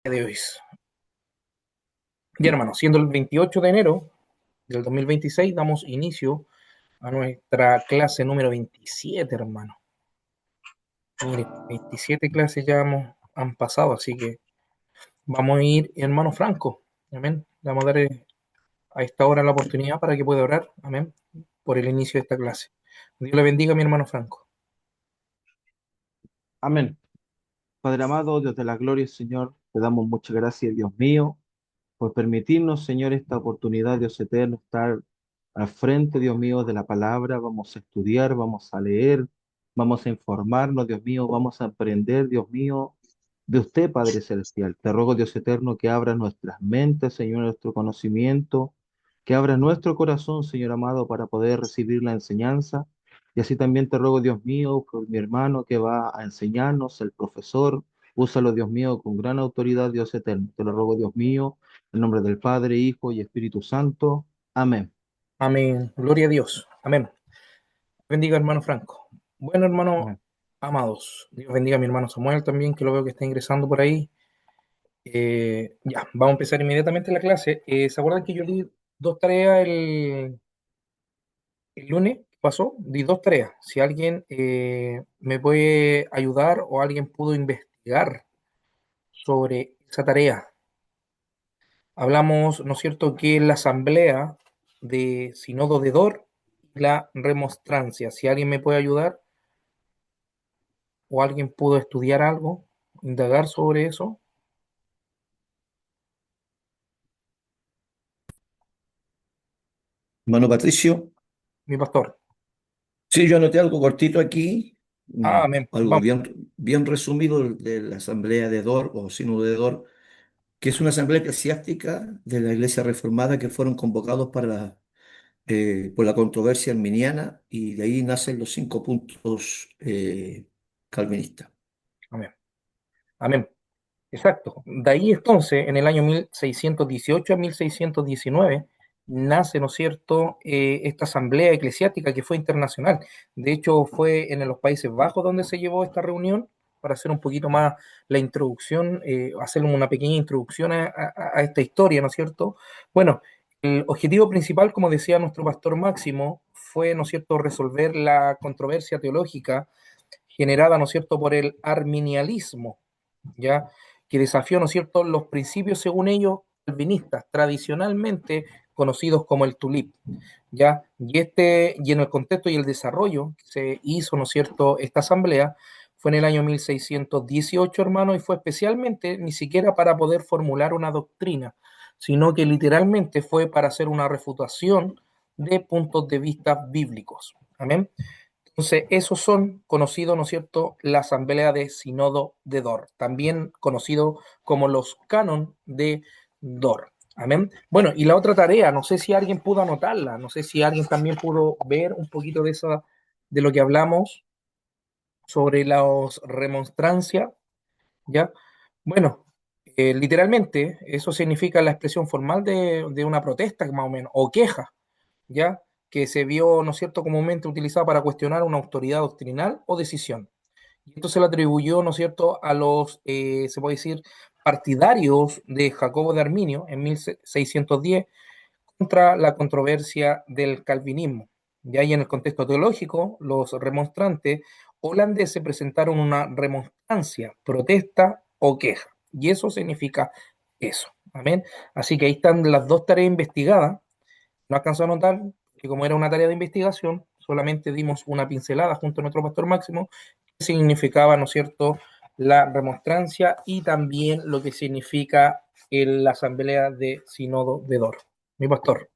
De hoy. Bien, hermano, siendo el 28 de enero del 2026, damos inicio a nuestra clase número 27, hermano. Mire, 27 clases ya han pasado, así que vamos a ir, hermano Franco. Amén. Le vamos a dar a esta hora la oportunidad para que pueda orar. Amén. Por el inicio de esta clase. Dios le bendiga, mi hermano Franco. Amén. Padre amado, Dios de la gloria, Señor, te damos muchas gracias, Dios mío, por permitirnos, Señor, esta oportunidad, Dios eterno, estar al frente, Dios mío, de la palabra. Vamos a estudiar, vamos a leer, vamos a informarnos, Dios mío, vamos a aprender, Dios mío, de usted, Padre Celestial. Te ruego, Dios eterno, que abra nuestras mentes, Señor, nuestro conocimiento, que abra nuestro corazón, Señor amado, para poder recibir la enseñanza. Y así también te ruego, Dios mío, por mi hermano que va a enseñarnos, el profesor. Úsalo, Dios mío, con gran autoridad, Dios eterno. Te lo ruego, Dios mío, en el nombre del Padre, Hijo y Espíritu Santo. Amén. Amén. Gloria a Dios. Amén. Bendiga, hermano Franco. Bueno, hermano, Amén. amados. Dios bendiga a mi hermano Samuel también, que lo veo que está ingresando por ahí. Ya, vamos a empezar inmediatamente la clase. ¿Se acuerdan que yo di dos tareas el lunes que pasó? Di dos tareas. Si alguien me puede ayudar o alguien pudo investigar sobre esa tarea. Hablamos, ¿no es cierto?, que la asamblea de Sínodo de Dor y la remonstrancia. Si alguien me puede ayudar o alguien pudo estudiar algo, indagar sobre eso, Hermano Patricio, mi pastor. sí, yo anoté algo cortito aquí, Amén. algo Vamos. bien resumido de la Asamblea de Dor o Sínodo de Dor, que es una asamblea eclesiástica de la Iglesia Reformada que fueron convocados por la controversia arminiana, y de ahí nacen los 5 puntos calvinistas. Amén. Amén. Exacto. De ahí entonces, en el año 1618 a 1619, nace, ¿no es cierto?, esta asamblea eclesiástica que fue internacional. De hecho, fue en los Países Bajos donde se llevó esta reunión, para hacer un poquito más la introducción, hacer una pequeña introducción a esta historia, ¿no es cierto? Bueno, el objetivo principal, como decía nuestro pastor Máximo, fue, ¿no es cierto?, resolver la controversia teológica generada, ¿no es cierto?, por el arminialismo, ¿ya? Que desafió, ¿no es cierto?, los principios, según ellos, calvinistas, tradicionalmente conocidos como el tulip, ¿ya? Y en el contexto y el desarrollo que se hizo, ¿no es cierto?, esta asamblea fue en el año 1618, hermano, y fue especialmente ni siquiera para poder formular una doctrina, sino que literalmente fue para hacer una refutación de puntos de vista bíblicos. Amén. Entonces, esos son conocidos, ¿no es cierto?, la Asamblea de Sínodo de Dor, también conocido como los Canon de Dor. Amén. Bueno, y la otra tarea, no sé si alguien pudo anotarla, no sé si alguien también pudo ver un poquito de esa, de lo que hablamos sobre las remonstrancias, ¿ya? Bueno, literalmente eso significa la expresión formal de una protesta, más o menos, o queja, ¿ya? Que se vio, ¿no es cierto?, comúnmente utilizada para cuestionar una autoridad doctrinal o decisión. Y esto se le atribuyó, ¿no es cierto?, a los, se puede decir, partidarios de Jacobo de Arminio en 1610 contra la controversia del calvinismo. Y ahí en el contexto teológico, los remonstrantes holandeses presentaron una remonstrancia, protesta o queja. Y eso significa eso. Amén. Así que ahí están las dos tareas investigadas. No alcanzó a notar que como era una tarea de investigación, solamente dimos una pincelada junto a nuestro pastor Máximo, que significaba, ¿no es cierto?, la remonstrancia y también lo que significa la asamblea de Sínodo de Dor. Mi pastor.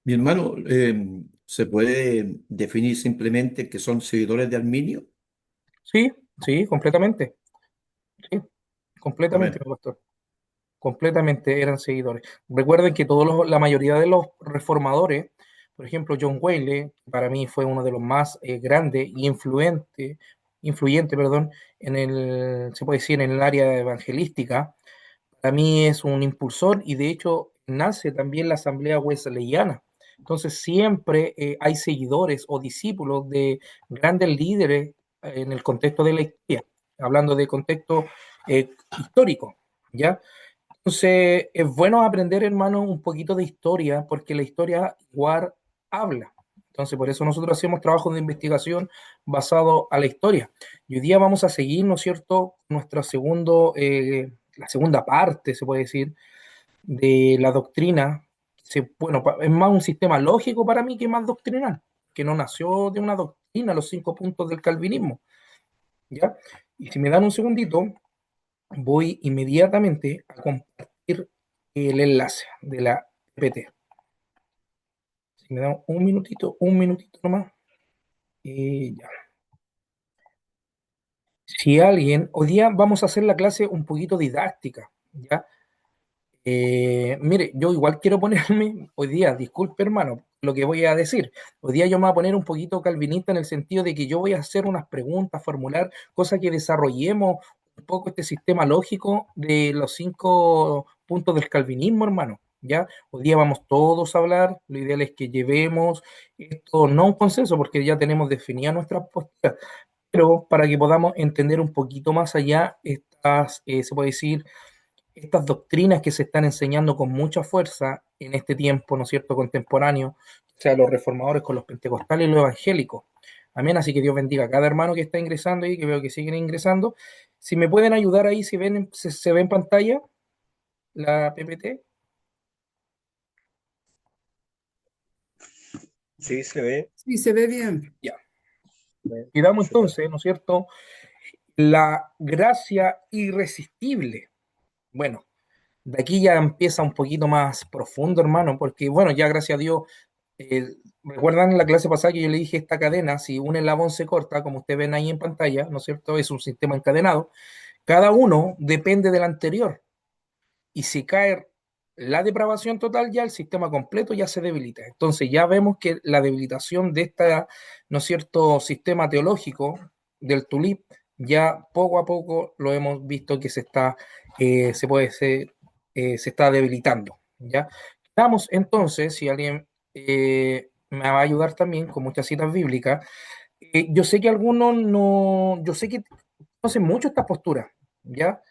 Mi hermano, ¿se puede definir simplemente que son seguidores de Arminio? Sí, sí, completamente. Sí, completamente, Amén. mi pastor. Completamente eran seguidores. Recuerden que la mayoría de los reformadores, por ejemplo, John Wesley, para mí fue uno de los más grandes y influyente, perdón, se puede decir, en el área evangelística. Para mí es un impulsor y de hecho nace también la Asamblea Wesleyana. Entonces siempre hay seguidores o discípulos de grandes líderes en el contexto de la historia, hablando de contexto histórico, ¿ya? Entonces, es bueno aprender, hermano, un poquito de historia, porque la historia igual habla. Entonces, por eso nosotros hacemos trabajos de investigación basado a la historia. Y hoy día vamos a seguir, ¿no es cierto?, la segunda parte, se puede decir, de la doctrina. Bueno, es más un sistema lógico para mí que más doctrinal, que no nació de una doctrina, los 5 puntos del calvinismo, ¿ya? Y si me dan un segundito, voy inmediatamente a compartir el enlace de la PPT. Si me dan un minutito nomás, ya. Si alguien, hoy día vamos a hacer la clase un poquito didáctica, ¿ya? Mire, yo igual quiero ponerme, hoy día, disculpe hermano, lo que voy a decir, hoy día yo me voy a poner un poquito calvinista en el sentido de que yo voy a hacer unas preguntas, formular cosas que desarrollemos un poco este sistema lógico de los 5 puntos del calvinismo, hermano. ¿Ya? Hoy día vamos todos a hablar, lo ideal es que llevemos esto, no un consenso, porque ya tenemos definida nuestra postura, pero para que podamos entender un poquito más allá estas, se puede decir, estas doctrinas que se están enseñando con mucha fuerza en este tiempo, ¿no es cierto?, contemporáneo, o sea, los reformadores con los pentecostales y los evangélicos. Amén, así que Dios bendiga a cada hermano que está ingresando y que veo que siguen ingresando. Si me pueden ayudar ahí, si ven, se ve en pantalla la PPT. Sí, se ve. Sí, se ve bien. Ya. Y damos entonces, ¿no es cierto?, la gracia irresistible. Bueno, de aquí ya empieza un poquito más profundo, hermano, porque bueno, ya gracias a Dios, recuerdan la clase pasada que yo le dije esta cadena, si un eslabón se corta, como ustedes ven ahí en pantalla, ¿no es cierto? Es un sistema encadenado, cada uno depende del anterior, y si cae la depravación total, ya el sistema completo ya se debilita. Entonces ya vemos que la debilitación de esta, ¿no es cierto?, sistema teológico del tulip, ya poco a poco lo hemos visto que se está, se puede ser, se está debilitando, ¿ya? Vamos entonces, si alguien me va a ayudar también con muchas citas bíblicas, yo sé que algunos no, yo sé que conocen mucho esta postura, ¿ya?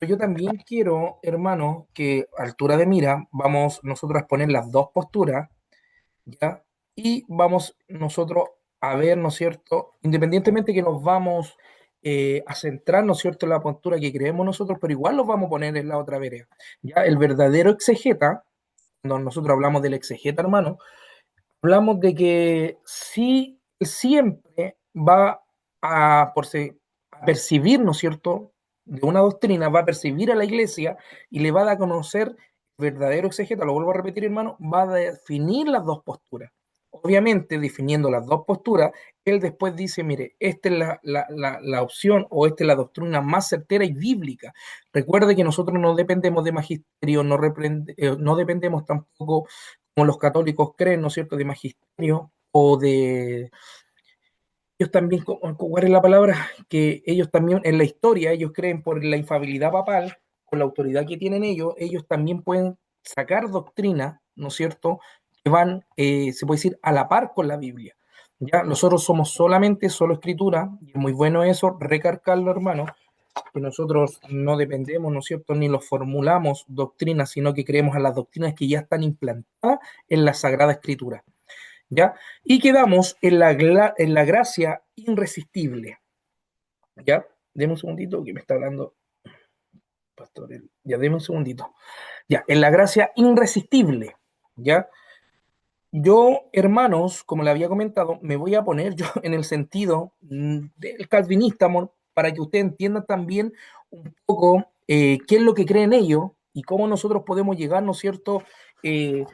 Yo también quiero, hermano, que a altura de mira vamos nosotros a poner las dos posturas, ¿ya? Y vamos nosotros a ver, ¿no es cierto? Independientemente que nos vamos a centrar, ¿no es cierto?, en la postura que creemos nosotros, pero igual los vamos a poner en la otra vereda, ¿ya? El verdadero exegeta, cuando nosotros hablamos del exegeta, hermano, hablamos de que sí siempre va a percibir, ¿no es cierto?, de una doctrina, va a percibir a la iglesia y le va a dar a conocer verdadero exegeta, lo vuelvo a repetir, hermano, va a definir las dos posturas. Obviamente, definiendo las dos posturas, él después dice, mire, esta es la opción o esta es la doctrina más certera y bíblica. Recuerde que nosotros no dependemos de magisterio, no dependemos tampoco como los católicos creen, ¿no es cierto?, de magisterio o de... Ellos también, ¿cuál es la palabra? Que ellos también, en la historia, ellos creen por la infalibilidad papal, por la autoridad que tienen ellos también pueden sacar doctrina, ¿no es cierto?, que van, se puede decir, a la par con la Biblia. Ya, nosotros somos solamente, solo escritura, y es muy bueno eso, recargarlo, hermano, que nosotros no dependemos, ¿no es cierto?, ni los formulamos doctrinas, sino que creemos a las doctrinas que ya están implantadas en la Sagrada Escritura, ¿ya? Y quedamos en la gracia irresistible, ¿ya? Deme un segundito que me está hablando Pastor. Ya, deme un segundito. Ya, en la gracia irresistible, ¿ya? Yo, hermanos, como le había comentado, me voy a poner yo en el sentido del calvinista, amor, para que ustedes entiendan también un poco qué es lo que creen ellos y cómo nosotros podemos llegar, ¿no es cierto?, eh,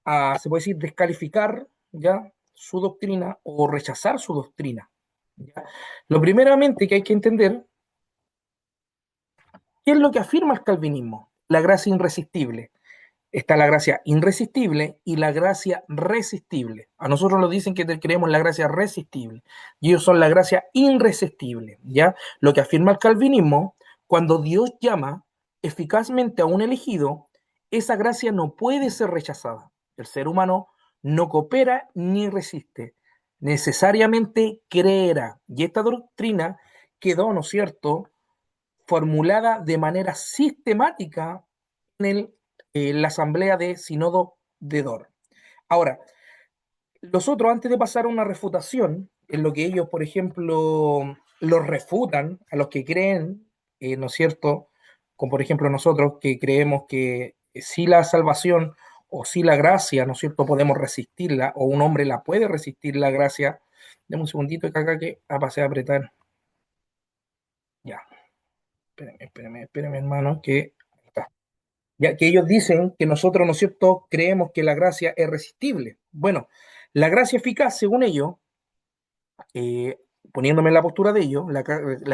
a, se puede decir, descalificar ya su doctrina o rechazar su doctrina. ¿Ya? Lo primeramente que hay que entender, ¿qué es lo que afirma el calvinismo? La gracia irresistible. Está la gracia irresistible y la gracia resistible. A nosotros nos dicen que creemos en la gracia resistible y ellos son la gracia irresistible, ¿ya? Lo que afirma el calvinismo, cuando Dios llama eficazmente a un elegido, esa gracia no puede ser rechazada. El ser humano no coopera ni resiste, necesariamente creerá. Y esta doctrina quedó, ¿no es cierto?, formulada de manera sistemática la asamblea de Sínodo de Dort. Ahora, los otros, antes de pasar a una refutación, en lo que ellos, por ejemplo, los refutan a los que creen, ¿no es cierto? Como por ejemplo nosotros que creemos que si la salvación o si la gracia, ¿no es cierto?, podemos resistirla, o un hombre la puede resistir la gracia. Deme un segundito que acá que pasé a apretar. Ya, espérame, hermano, que está. Ya que ellos dicen que nosotros, ¿no es cierto?, creemos que la gracia es resistible. Bueno, la gracia eficaz, según ellos, eh, poniéndome en la postura de ellos, la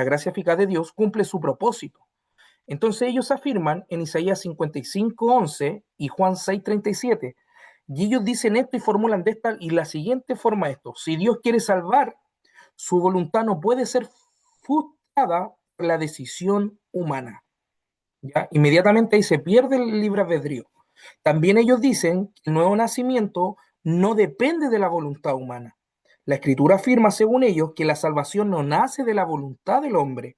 gracia eficaz de Dios cumple su propósito. Entonces ellos afirman en Isaías 55:11 y Juan 6:37, y ellos dicen esto y formulan de esta y la siguiente forma esto: si Dios quiere salvar, su voluntad no puede ser frustrada por la decisión humana. ¿Ya? Inmediatamente ahí se pierde el libre albedrío. También ellos dicen que el nuevo nacimiento no depende de la voluntad humana. La escritura afirma, según ellos, que la salvación no nace de la voluntad del hombre,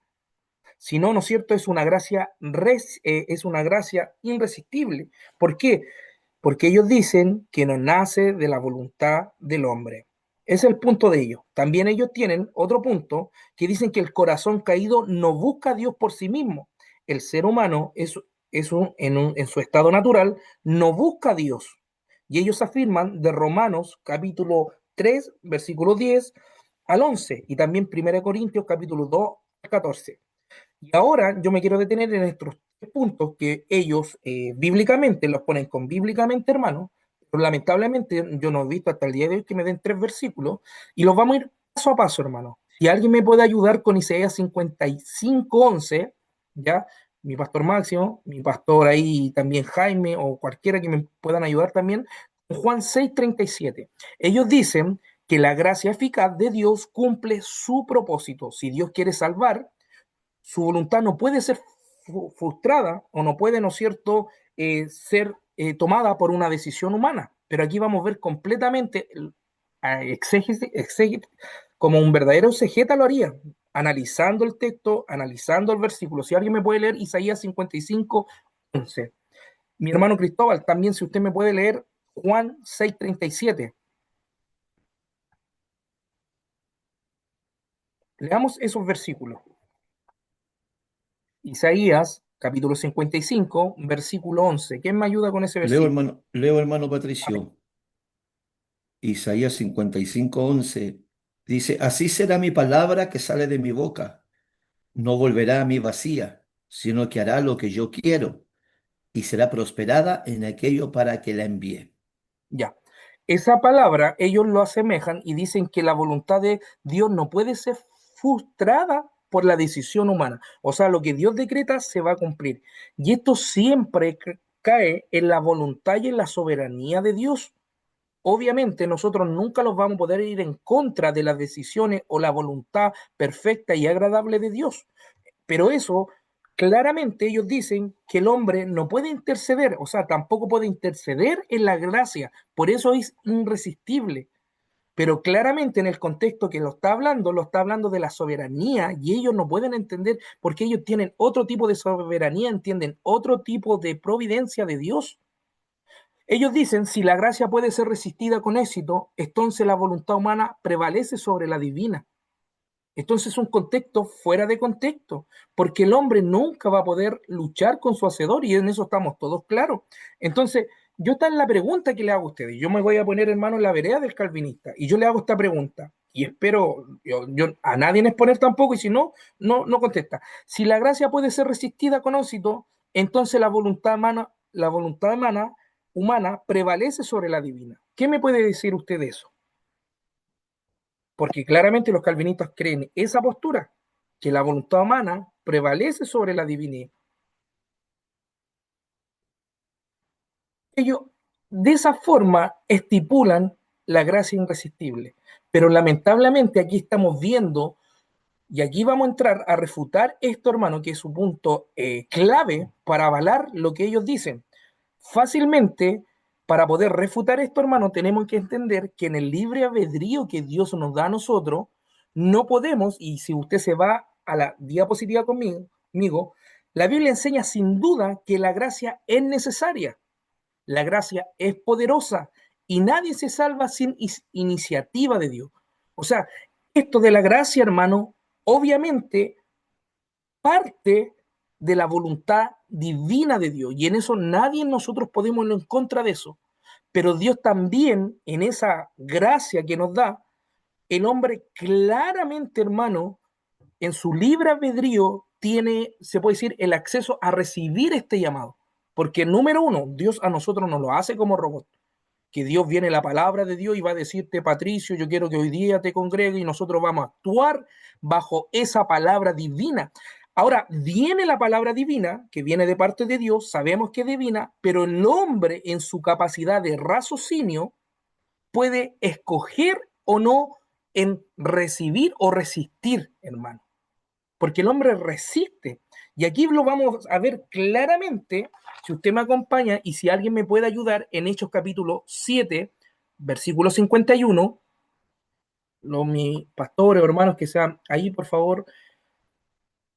sino, ¿no es cierto?, es una gracia irresistible. ¿Por qué? Porque ellos dicen que no nace de la voluntad del hombre. Ese es el punto de ellos. También ellos tienen otro punto que dicen que el corazón caído no busca a Dios por sí mismo. El ser humano en su estado natural no busca a Dios. Y ellos afirman de Romanos capítulo 3, versículo 10 al 11 y también 1 Corintios capítulo 2 al 14. Y ahora yo me quiero detener en estos tres puntos que ellos bíblicamente los ponen con bíblicamente, hermano, pero lamentablemente yo no he visto hasta el día de hoy que me den tres versículos y los vamos a ir paso a paso, hermano. Si alguien me puede ayudar con Isaías 55:11, ya, mi pastor Máximo, mi pastor ahí también Jaime o cualquiera que me puedan ayudar también, Juan 6:37. Ellos dicen que la gracia eficaz de Dios cumple su propósito. Si Dios quiere salvar, su voluntad no puede ser frustrada o no puede, ¿no es cierto?, ser tomada por una decisión humana. Pero aquí vamos a ver completamente, como un verdadero exegeta lo haría, analizando el texto, analizando el versículo. Si alguien me puede leer Isaías 55:11. Mi hermano Cristóbal, también si usted me puede leer Juan 6:37. Leamos esos versículos. Isaías, capítulo 55, versículo 11. ¿Quién me ayuda con ese versículo? Leo, hermano Amén. Patricio, Isaías 55:11. Dice, así será mi palabra que sale de mi boca. No volverá a mí vacía, sino que hará lo que yo quiero y será prosperada en aquello para que la envíe. Ya. Esa palabra ellos lo asemejan y dicen que la voluntad de Dios no puede ser frustrada por la decisión humana. O sea, lo que Dios decreta se va a cumplir. Y esto siempre cae en la voluntad y en la soberanía de Dios. Obviamente nosotros nunca los vamos a poder ir en contra de las decisiones o la voluntad perfecta y agradable de Dios. Pero eso, claramente ellos dicen que el hombre no puede interceder, o sea, tampoco puede interceder en la gracia, por eso es irresistible. Pero claramente en el contexto que lo está hablando de la soberanía y ellos no pueden entender porque ellos tienen otro tipo de soberanía, entienden otro tipo de providencia de Dios. Ellos dicen, si la gracia puede ser resistida con éxito, entonces la voluntad humana prevalece sobre la divina. Entonces es un contexto fuera de contexto, porque el hombre nunca va a poder luchar con su hacedor y en eso estamos todos claros. Entonces, yo está en la pregunta que le hago a ustedes. Yo me voy a poner, hermano, en la vereda del calvinista y yo le hago esta pregunta y espero, yo a nadie exponer tampoco y si no, no contesta. Si la gracia puede ser resistida con éxito, entonces la voluntad humana prevalece sobre la divina. ¿Qué me puede decir usted de eso? Porque claramente los calvinistas creen esa postura, que la voluntad humana prevalece sobre la divinidad. Ellos de esa forma estipulan la gracia irresistible. Pero lamentablemente aquí estamos viendo, y aquí vamos a entrar a refutar esto, hermano, que es un punto clave para avalar lo que ellos dicen. Fácilmente, para poder refutar esto, hermano, tenemos que entender que en el libre albedrío que Dios nos da a nosotros, no podemos, y si usted se va a la diapositiva conmigo, amigo, la Biblia enseña sin duda que la gracia es necesaria, la gracia es poderosa y nadie se salva sin iniciativa de Dios. O sea, esto de la gracia, hermano, obviamente parte de la voluntad divina de Dios y en eso nadie nosotros podemos ir en contra de eso. Pero Dios también, en esa gracia que nos da, el hombre claramente, hermano, en su libre albedrío tiene, se puede decir, el acceso a recibir este llamado. Porque número uno, Dios a nosotros nos lo hace como robot. Que Dios viene la palabra de Dios y va a decirte, Patricio, yo quiero que hoy día te congregue y nosotros vamos a actuar bajo esa palabra divina. Ahora, viene la palabra divina, que viene de parte de Dios, sabemos que es divina, pero el hombre en su capacidad de raciocinio puede escoger o no en recibir o resistir, hermano. Porque el hombre resiste. Y aquí lo vamos a ver claramente, si usted me acompaña y si alguien me puede ayudar en Hechos capítulo 7, versículo 51, mis pastores o hermanos que sean ahí, por favor,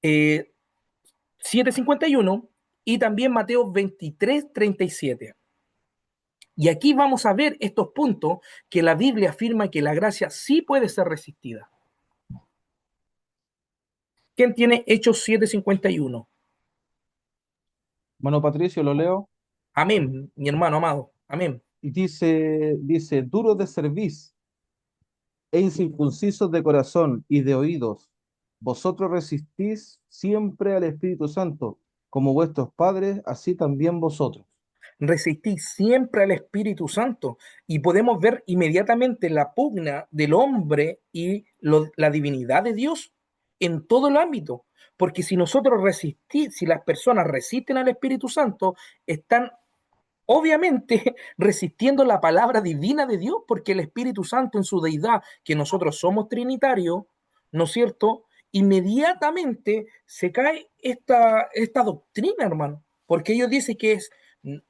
7:51 y también Mateo 23:37. Y aquí vamos a ver estos puntos que la Biblia afirma que la gracia sí puede ser resistida. ¿Quién tiene Hechos 7:51? Hermano Patricio, lo leo. Amén, mi hermano amado. Amén. Y dice, duros de cerviz e incircuncisos de corazón y de oídos, vosotros resistís siempre al Espíritu Santo, como vuestros padres, así también vosotros. Resistí siempre al Espíritu Santo y podemos ver inmediatamente la pugna del hombre y la divinidad de Dios en todo el ámbito. Porque si nosotros resistimos, si las personas resisten al Espíritu Santo, están obviamente resistiendo la palabra divina de Dios, porque el Espíritu Santo en su deidad, que nosotros somos trinitarios, ¿no es cierto? Inmediatamente se cae esta doctrina, hermano, porque ellos dicen que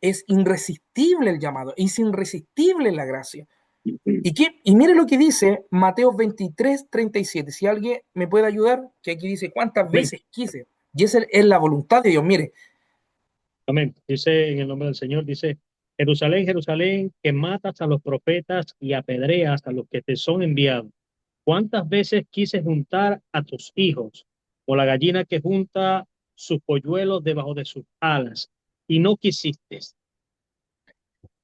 es irresistible el llamado, es irresistible la gracia. Y mire lo que dice Mateo 23:37. Si alguien me puede ayudar, que aquí dice cuántas Amén. veces quise. Y esa es la voluntad de Dios. Mire, Amén. Dice en el nombre del Señor, dice, Jerusalén, Jerusalén, que matas a los profetas y apedreas a los que te son enviados. ¿Cuántas veces quise juntar a tus hijos, o la gallina que junta sus polluelos debajo de sus alas, y no quisiste?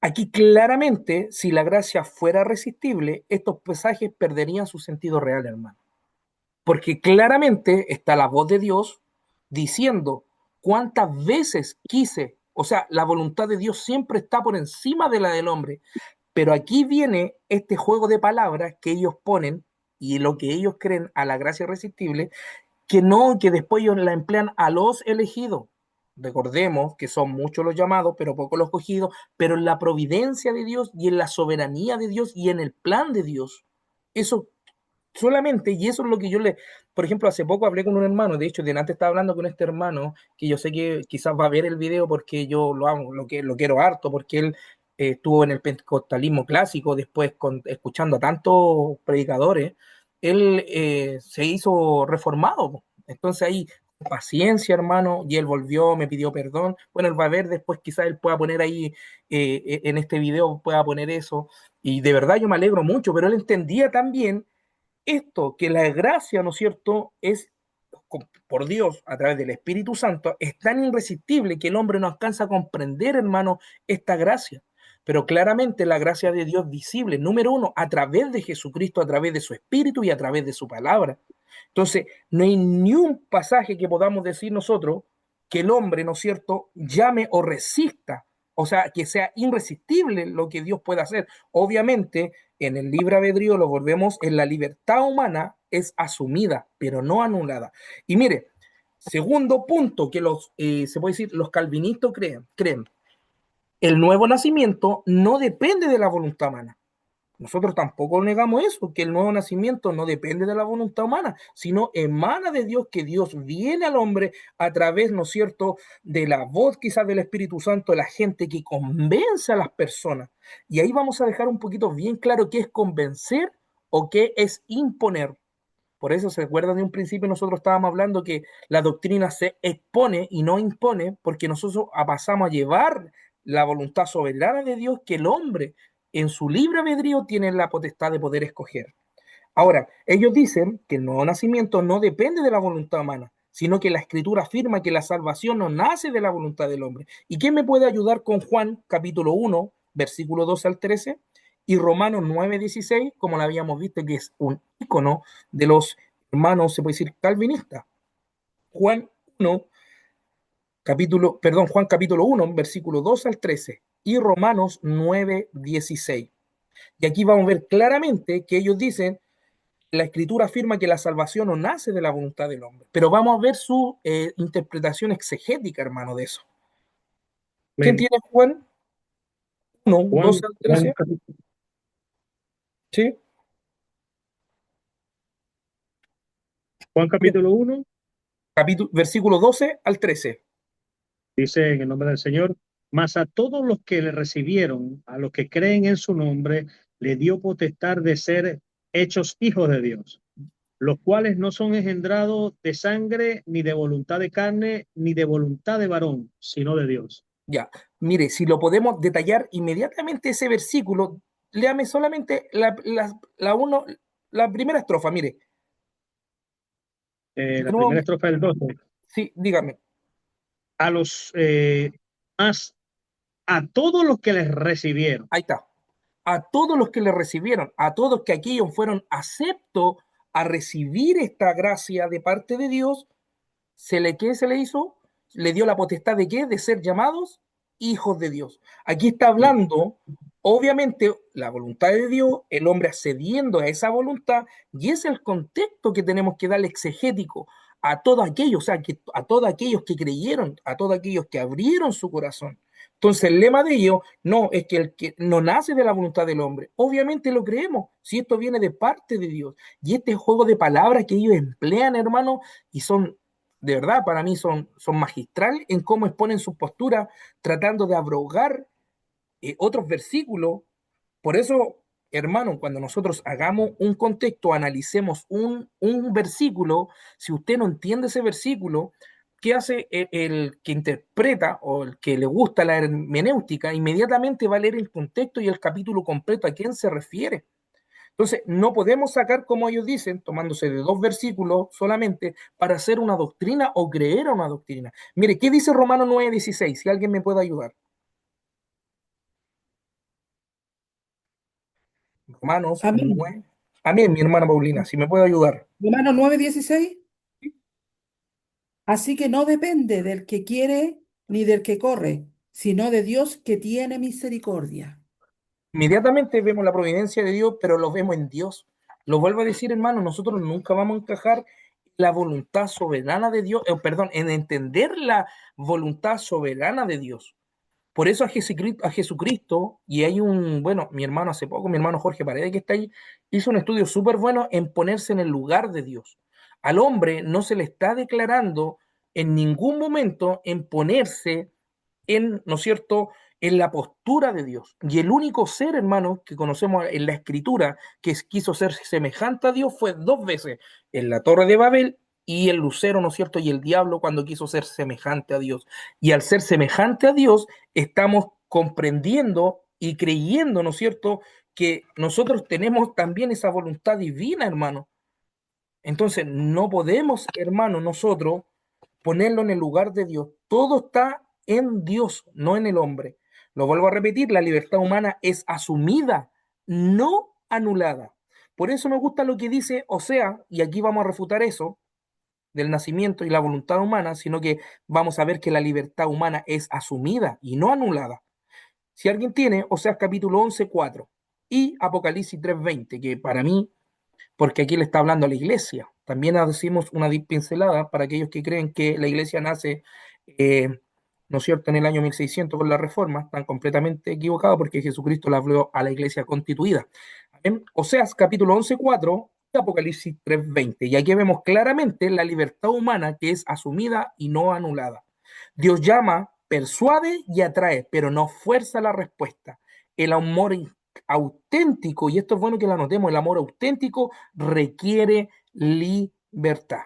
aquí claramente, si la gracia fuera resistible, estos pasajes perderían su sentido real, hermano. Porque claramente está la voz de Dios diciendo cuántas veces quise, o sea, la voluntad de Dios siempre está por encima de la del hombre. Pero aquí viene este juego de palabras que ellos ponen y lo que ellos creen a la gracia irresistible, que no, que después ellos la emplean a los elegidos. Recordemos que son muchos los llamados, pero pocos los escogidos, pero en la providencia de Dios y en la soberanía de Dios y en el plan de Dios. Eso solamente, y eso es lo que yo le, por ejemplo, hace poco hablé con un hermano, de hecho, de antes estaba hablando con este hermano, que yo sé que quizás va a ver el video porque yo lo amo, lo quiero harto, porque él estuvo en el pentecostalismo clásico, después escuchando a tantos predicadores, él se hizo reformado. Entonces ahí, paciencia, hermano, y él volvió, me pidió perdón. Bueno, él va a ver después, quizás él pueda poner ahí, en este video, pueda poner eso. Y de verdad yo me alegro mucho, pero él entendía también esto, que la gracia, ¿no es cierto?, es por Dios, a través del Espíritu Santo, es tan irresistible que el hombre no alcanza a comprender, hermano, esta gracia. Pero claramente la gracia de Dios visible, número uno, a través de Jesucristo, a través de su Espíritu y a través de su palabra. Entonces, no hay ni un pasaje que podamos decir nosotros que el hombre, ¿no es cierto?, llame o resista, o sea, que sea irresistible lo que Dios puede hacer. Obviamente, en el libre albedrío lo volvemos, en la libertad humana es asumida, pero no anulada. Y mire, segundo punto que se puede decir, los calvinistas creen, el nuevo nacimiento no depende de la voluntad humana. Nosotros tampoco negamos eso, que el nuevo nacimiento no depende de la voluntad humana, sino emana de Dios, que Dios viene al hombre a través, ¿no es cierto?, de la voz quizás del Espíritu Santo, de la gente que convence a las personas. Y ahí vamos a dejar un poquito bien claro qué es convencer o qué es imponer. Por eso se acuerdan de un principio, nosotros estábamos hablando que la doctrina se expone y no impone, porque nosotros pasamos a llevar la voluntad soberana de Dios, que el hombre en su libre albedrío tiene la potestad de poder escoger. Ahora, ellos dicen que el nuevo nacimiento no depende de la voluntad humana, sino que la Escritura afirma que la salvación no nace de la voluntad del hombre. ¿Y quién me puede ayudar con Juan capítulo 1, versículo 12 al 13? Y Romanos 9, 16, como lo habíamos visto, que es un ícono de los hermanos, se puede decir, calvinistas. Juan 1, Juan capítulo 1, versículo 2 al 13, y Romanos 9, 16. Y aquí vamos a ver claramente que ellos dicen, la escritura afirma que la salvación no nace de la voluntad del hombre, pero vamos a ver su interpretación exegética, hermano, de eso. ¿Quién Amén. tiene Juan 1, Juan, 12 al Juan, 13? ¿Sí? Juan capítulo 1 Versículo 12 al 13. dice en el nombre del Señor, mas a todos los que le recibieron, a los que creen en su nombre, le dio potestad de ser hechos hijos de Dios, los cuales no son engendrados de sangre, ni de voluntad de carne, ni de voluntad de varón, sino de Dios. Ya, mire, si lo podemos detallar inmediatamente ese versículo, léame solamente la primera estrofa, mire. De La nuevo, primera estrofa del 12. sí, dígame. A los más, a todos los que les recibieron. Ahí está. A todos los que le recibieron, a todos que aquellos fueron aceptos a recibir esta gracia de parte de Dios, ¿qué se le hizo? Le dio la potestad de ¿qué? De ser llamados hijos de Dios. Aquí está hablando, obviamente, la voluntad de Dios, el hombre accediendo a esa voluntad, y es el contexto que tenemos que darle exegético a todos aquellos, o sea, a todos aquellos que creyeron, a todos aquellos que abrieron su corazón. Entonces, el lema de ellos no es que el que no nace de la voluntad del hombre. Obviamente lo creemos, si esto viene de parte de Dios. Y este juego de palabras que ellos emplean, hermano, y son de verdad, para mí son magistral en cómo exponen su postura, tratando de abrogar otros versículos. Por eso, hermano, cuando nosotros hagamos un contexto, analicemos un versículo, si usted no entiende ese versículo, ¿qué hace el que interpreta o el que le gusta la hermenéutica? Inmediatamente va a leer el contexto y el capítulo completo a quién se refiere. Entonces, no podemos sacar, como ellos dicen, tomándose de dos versículos solamente para hacer una doctrina o creer a una doctrina. Mire, ¿qué dice Romanos 9:16? Si alguien me puede ayudar. Romanos Amén. 9. Amén, mi hermana Paulina, si me puede ayudar. Romanos 9:16. Así que no depende del que quiere ni del que corre, sino de Dios que tiene misericordia. Inmediatamente vemos la providencia de Dios, pero lo vemos en Dios. Lo vuelvo a decir, hermano, nosotros nunca vamos a encajar la voluntad soberana de Dios, perdón, en entender la voluntad soberana de Dios. Por eso a Jesucristo, y hay bueno, mi hermano hace poco, mi hermano Jorge Paredes, que está ahí, hizo un estudio súper bueno en ponerse en el lugar de Dios. Al hombre no se le está declarando en ningún momento en ponerse ¿no es cierto?, en la postura de Dios. Y el único ser, hermano, que conocemos en la Escritura que quiso ser semejante a Dios fue dos veces, en la Torre de Babel y el lucero, ¿no es cierto?, y el diablo cuando quiso ser semejante a Dios. Y al ser semejante a Dios, estamos comprendiendo y creyendo, ¿no es cierto?, que nosotros tenemos también esa voluntad divina, hermano. Entonces, no podemos, hermano, nosotros ponerlo en el lugar de Dios. Todo está en Dios, no en el hombre. Lo vuelvo a repetir, la libertad humana es asumida, no anulada. Por eso me gusta lo que dice Osea, y aquí vamos a refutar eso, del nacimiento y la voluntad humana, sino que vamos a ver que la libertad humana es asumida y no anulada. Si alguien tiene Oseas capítulo 11:4 y Apocalipsis 3:20, que para mí, porque aquí le está hablando a la iglesia. También decimos una pincelada para aquellos que creen que la iglesia nace, ¿no es cierto?, en el año 1600 con la reforma, están completamente equivocados porque Jesucristo le habló a la iglesia constituida. En Oseas capítulo 11:4 y Apocalipsis 3:20. Y aquí vemos claramente la libertad humana que es asumida y no anulada. Dios llama, persuade y atrae, pero no fuerza la respuesta. El amor auténtico, y esto es bueno que lo anotemos, el amor auténtico requiere libertad.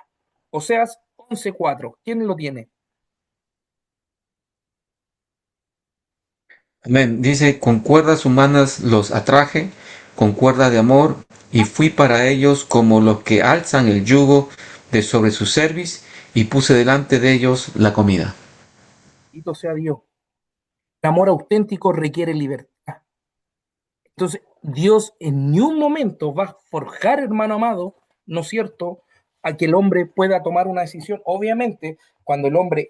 Oseas 11:4. ¿Quién lo tiene? Amén. Dice, con cuerdas humanas los atraje, con cuerda de amor, y fui para ellos como los que alzan el yugo de sobre su cerviz, y puse delante de ellos la comida. Bendito sea Dios. El amor auténtico requiere libertad. Entonces, Dios en ni un momento va a forjar, hermano amado, ¿no es cierto?, a que el hombre pueda tomar una decisión. Obviamente, cuando el hombre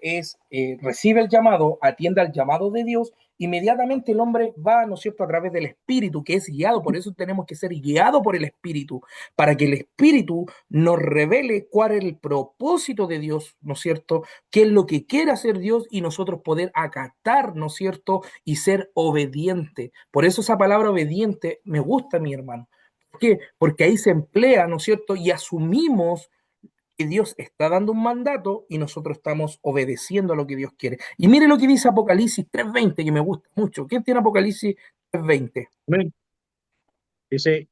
recibe el llamado, atiende al llamado de Dios, inmediatamente el hombre va, ¿no es cierto?, a través del Espíritu, que es guiado. Por eso tenemos que ser guiados por el Espíritu, para que el Espíritu nos revele cuál es el propósito de Dios, ¿no es cierto?, qué es lo que quiere hacer Dios y nosotros poder acatar, ¿no es cierto?, y ser obediente. Por eso esa palabra obediente me gusta, mi hermano. ¿Por qué? Porque ahí se emplea, ¿no es cierto? Y asumimos que Dios está dando un mandato y nosotros estamos obedeciendo a lo que Dios quiere. Y mire lo que dice Apocalipsis 3:20, que me gusta mucho. ¿Quién tiene Apocalipsis 3:20? Amén. Dice,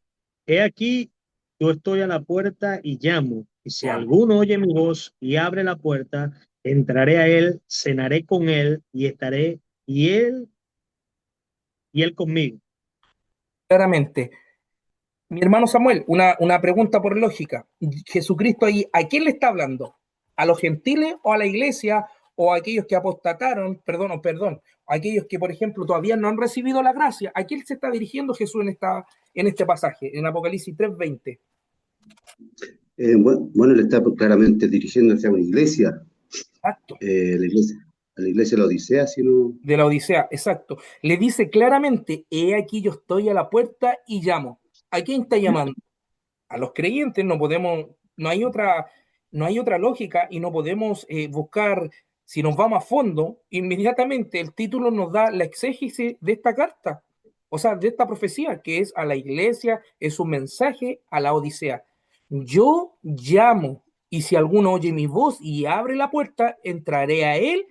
he aquí, yo estoy a la puerta y llamo, y si Wow. alguno oye mi voz y abre la puerta, entraré a él, cenaré con él y estaré, y él conmigo. Claramente. Mi hermano Samuel, una pregunta por lógica. Jesucristo ahí, ¿a quién le está hablando? ¿A los gentiles o a la iglesia o a aquellos que apostataron? Perdón, a aquellos que, por ejemplo, todavía no han recibido la gracia. ¿A quién se está dirigiendo Jesús en este pasaje, en Apocalipsis 3:20? Bueno, él está claramente dirigiéndose a una iglesia, Exacto. la iglesia, a la iglesia de la Odisea, si no. De la Odisea, exacto. Le dice claramente, he aquí yo estoy a la puerta y llamo. ¿A quién está llamando? A los creyentes. No podemos, no hay otra lógica y no podemos buscar, si nos vamos a fondo, inmediatamente el título nos da la exégesis de esta carta, o sea, de esta profecía, que es a la iglesia, es un mensaje a la Odisea. Yo llamo, y si alguno oye mi voz y abre la puerta, entraré a él,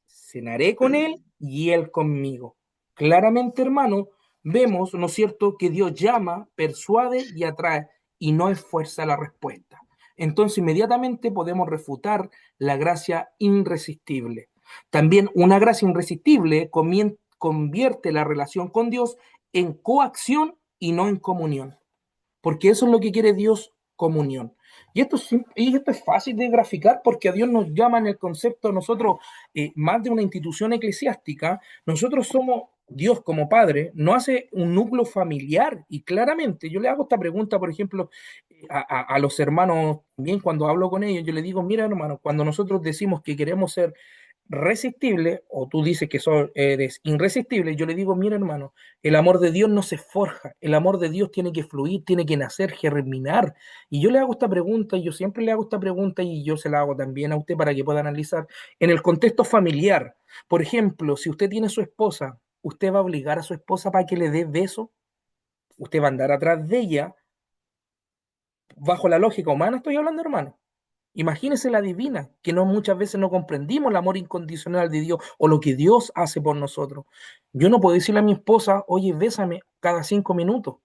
cenaré con él y él conmigo. Claramente, hermano, vemos, ¿no es cierto?, que Dios llama, persuade y atrae y no esfuerza la respuesta. Entonces inmediatamente podemos refutar la gracia irresistible. También una gracia irresistible convierte la relación con Dios en coacción y no en comunión, porque eso es lo que quiere Dios, comunión. Y esto es fácil de graficar porque a Dios nos llama en el concepto, nosotros, más de una institución eclesiástica, nosotros somos, Dios como Padre, no hace un núcleo familiar y claramente yo le hago esta pregunta, por ejemplo, a los hermanos, bien cuando hablo con ellos, yo le digo, mira hermano, cuando nosotros decimos que queremos ser resistible, o tú dices que eres irresistible, yo le digo, mira hermano, el amor de Dios no se forja, el amor de Dios tiene que fluir, tiene que nacer, germinar. Y yo le hago esta pregunta, y yo siempre le hago esta pregunta, y yo se la hago también a usted para que pueda analizar en el contexto familiar. Por ejemplo, si usted tiene su esposa, ¿usted va a obligar a su esposa para que le dé beso? ¿Usted va a andar atrás de ella? Bajo la lógica humana estoy hablando, hermano. Imagínese la divina, que no muchas veces no comprendimos el amor incondicional de Dios o lo que Dios hace por nosotros. Yo no puedo decirle a mi esposa, oye, bésame cada 5 minutos.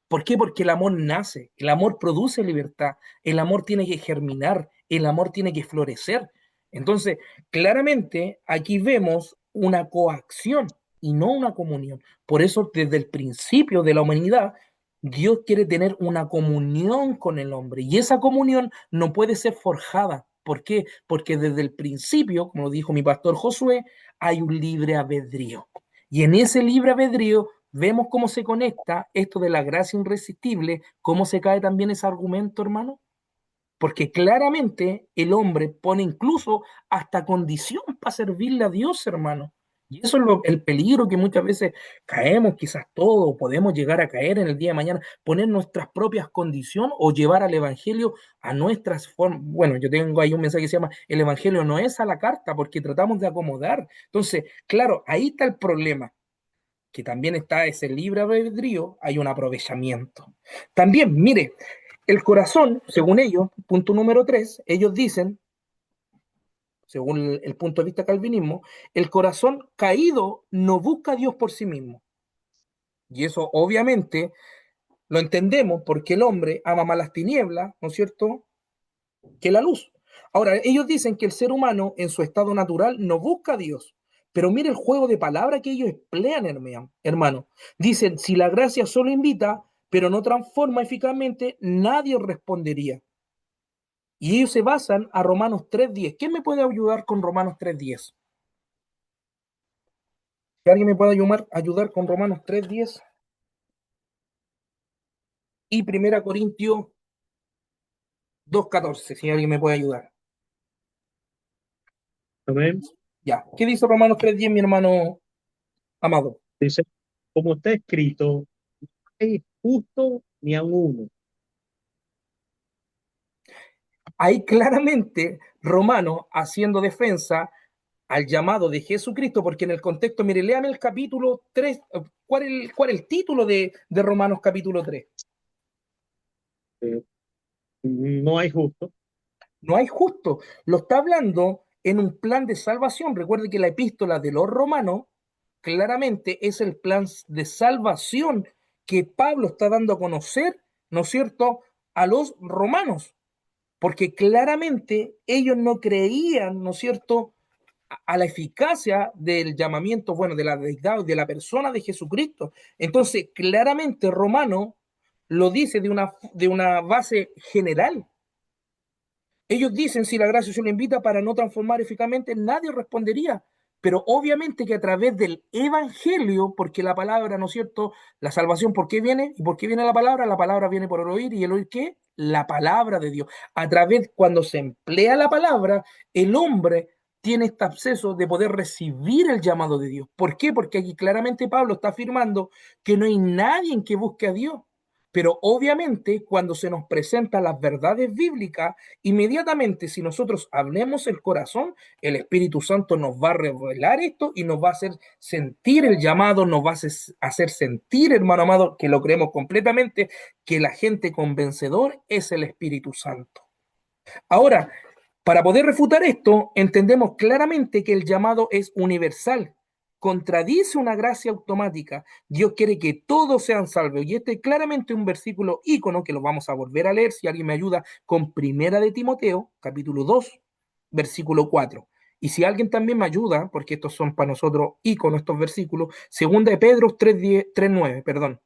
¿Por qué? Porque el amor nace, el amor produce libertad, el amor tiene que germinar, el amor tiene que florecer. Entonces, claramente aquí vemos una coacción y no una comunión. Por eso, desde el principio de la humanidad, Dios quiere tener una comunión con el hombre y esa comunión no puede ser forjada. ¿Por qué? Porque desde el principio, como dijo mi pastor Josué, hay un libre albedrío. Y en ese libre albedrío vemos cómo se conecta esto de la gracia irresistible, cómo se cae también ese argumento, hermano, porque claramente el hombre pone incluso hasta condición para servirle a Dios, hermano. Y eso es el peligro que muchas veces caemos, quizás todos podemos llegar a caer en el día de mañana, poner nuestras propias condiciones o llevar al Evangelio a nuestras formas. Bueno, yo tengo ahí un mensaje que se llama, el Evangelio no es a la carta, porque tratamos de acomodar. Entonces, claro, ahí está el problema, que también está ese libre albedrío, hay un aprovechamiento. También, mire, el corazón, según ellos, punto número 3, ellos dicen, según el punto de vista calvinismo, el corazón caído no busca a Dios por sí mismo. Y eso obviamente Lo entendemos porque el hombre ama más las tinieblas, ¿no es cierto?, que la luz. Ahora, ellos dicen que el ser humano en su estado natural no busca a Dios, pero mire el juego de palabras que ellos emplean, hermano. Dicen, si la gracia solo invita, pero no transforma eficazmente, nadie respondería. Y ellos se basan a Romanos 3:10. ¿Quién me puede ayudar con Romanos 3:10? ¿Si alguien me puede ayudar con Romanos 3:10? Y 1 Corintios 2:14, si alguien me puede ayudar. Amén. Ya. ¿Qué dice Romanos 3:10, mi hermano amado? Dice, como está escrito, no hay justo ni a uno. Ahí claramente Romano haciendo defensa al llamado de Jesucristo, porque en el contexto, mire, léame el capítulo 3. ¿Cuál es el título de Romanos capítulo 3? No hay justo. No hay justo. Lo está hablando en un plan de salvación. Recuerde que la epístola de los romanos claramente es el plan de salvación que Pablo está dando a conocer, ¿no es cierto?, a los romanos, porque claramente ellos no creían, ¿no es cierto?, a la eficacia del llamamiento, bueno, de la deidad, de la persona de Jesucristo. Entonces, claramente Romano lo dice de una base general. Ellos dicen, si la gracia se lo invita para no transformar eficazmente, nadie respondería. Pero obviamente que a través del evangelio, porque la palabra, ¿no es cierto? La salvación, ¿por qué viene? ¿Y por qué viene la palabra? La palabra viene por el oír, ¿y el oír qué? La palabra de Dios. A través, cuando se emplea la palabra, el hombre tiene este acceso de poder recibir el llamado de Dios. ¿Por qué? Porque aquí claramente Pablo está afirmando que no hay nadie que busque a Dios. Pero obviamente cuando se nos presentan las verdades bíblicas, inmediatamente si nosotros hablemos el corazón, el Espíritu Santo nos va a revelar esto y nos va a hacer sentir el llamado, nos va a hacer sentir, hermano amado, que lo creemos completamente, que el agente convencedor es el Espíritu Santo. Ahora, para poder refutar esto, entendemos claramente que el llamado es universal, contradice una gracia automática. Dios quiere que todos sean salvos. Y este es claramente un versículo ícono que lo vamos a volver a leer, si alguien me ayuda, con Primera de Timoteo, capítulo 2, versículo 4. Y si alguien también me ayuda, porque estos son para nosotros íconos estos versículos, Segunda de Pedro 3:9, perdón.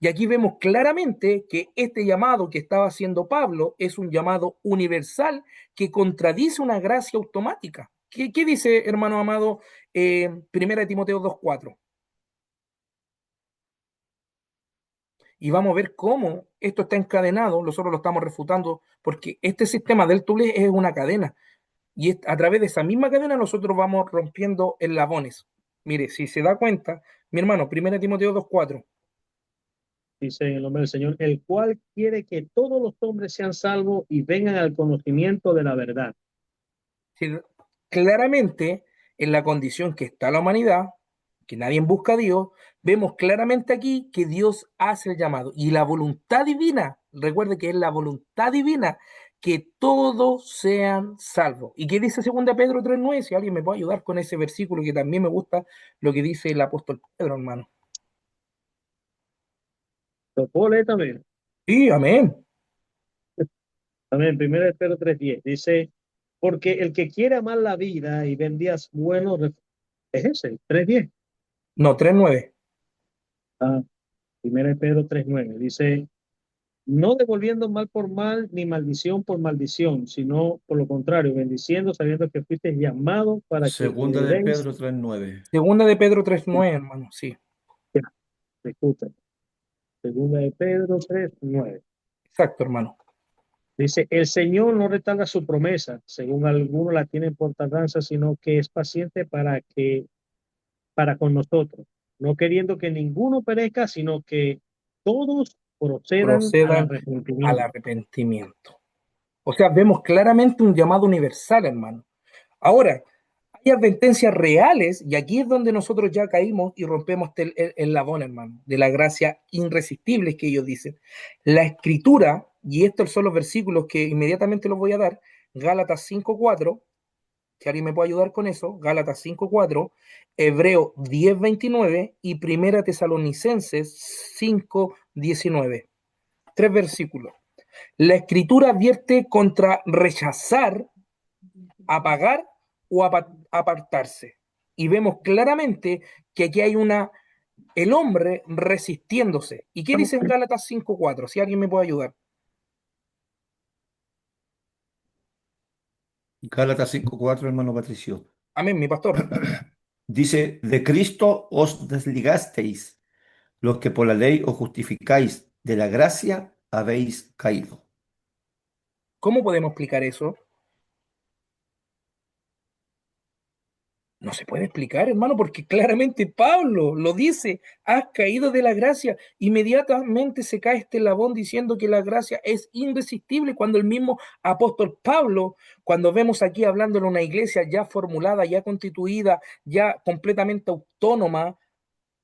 Y aquí vemos claramente que este llamado que estaba haciendo Pablo es un llamado universal que contradice una gracia automática. ¿Qué dice, hermano amado, Primera de Timoteo 2:4? Y vamos a ver cómo esto está encadenado, nosotros lo estamos refutando, porque este sistema del Tule es una cadena, y a través de esa misma cadena nosotros vamos rompiendo eslabones. Mire, si se da cuenta, mi hermano, Primera de Timoteo 2:4. Dice en el nombre del Señor, el cual quiere que todos los hombres sean salvos y vengan al conocimiento de la verdad. Sí, claramente, en la condición que está la humanidad, que nadie busca a Dios, vemos claramente aquí que Dios hace el llamado. Y la voluntad divina, recuerde que es la voluntad divina, que todos sean salvos. ¿Y qué dice 2 Pedro 3:9? Si alguien me puede ayudar con ese versículo, que también me gusta lo que dice el apóstol Pedro, hermano. ¿Lo puedo leer también? Sí, amén. También, 1 Pedro 3:10. Dice, porque el que quiere amar la vida y ver días buenos, es ese, 3:10. No, 3:9. Ah, 1 Pedro 3:9. Dice, no devolviendo mal por mal, ni maldición por maldición, sino por lo contrario, bendiciendo, sabiendo que fuiste llamado para que Segunda de heredéis. Pedro 3:9. Segunda de Pedro 3:9, hermano, sí. Disculpe. Segunda de Pedro 3:9. Exacto, hermano. Dice, el Señor no retarda su promesa, según algunos la tienen por tardanza, sino que es paciente para con nosotros, no queriendo que ninguno perezca, sino que todos procedan al Procedan al arrepentimiento. arrepentimiento. O sea, vemos claramente un llamado universal, hermano. Ahora, hay advertencias reales, y aquí es donde nosotros ya caímos y rompemos el labón, hermano, de la gracia irresistible que ellos dicen. La escritura, y estos son los versículos que inmediatamente los voy a dar, Gálatas 5:4, si alguien me puede ayudar con eso, Gálatas 5:4, Hebreo 10:29 y Primera Tesalonicenses 5:19. 3 versículos. La Escritura advierte contra rechazar, apagar o apartarse. Y vemos claramente que aquí hay el hombre resistiéndose. ¿Y qué dice en Gálatas 5:4? Si alguien me puede ayudar. Gálatas 5:4, hermano Patricio. Amén, mi pastor. Dice, de Cristo os desligasteis, los que por la ley os justificáis, de la gracia habéis caído. ¿Cómo podemos explicar eso? No se puede explicar, hermano, porque claramente Pablo lo dice, has caído de la gracia. Inmediatamente se cae este eslabón diciendo que la gracia es irresistible, cuando el mismo apóstol Pablo, cuando vemos aquí hablando en una iglesia ya formulada, ya constituida, ya completamente autónoma,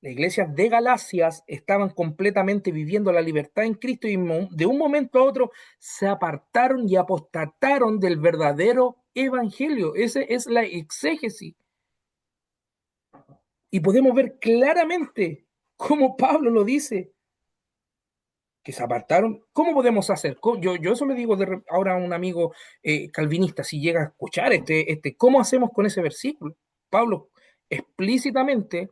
las iglesias de Galacias estaban completamente viviendo la libertad en Cristo y de un momento a otro se apartaron y apostataron del verdadero evangelio. Esa es la exégesis. Y podemos ver claramente cómo Pablo lo dice, que se apartaron. ¿Cómo podemos hacer? Yo eso le digo ahora a un amigo calvinista, si llega a escuchar ¿cómo hacemos con ese versículo? Pablo explícitamente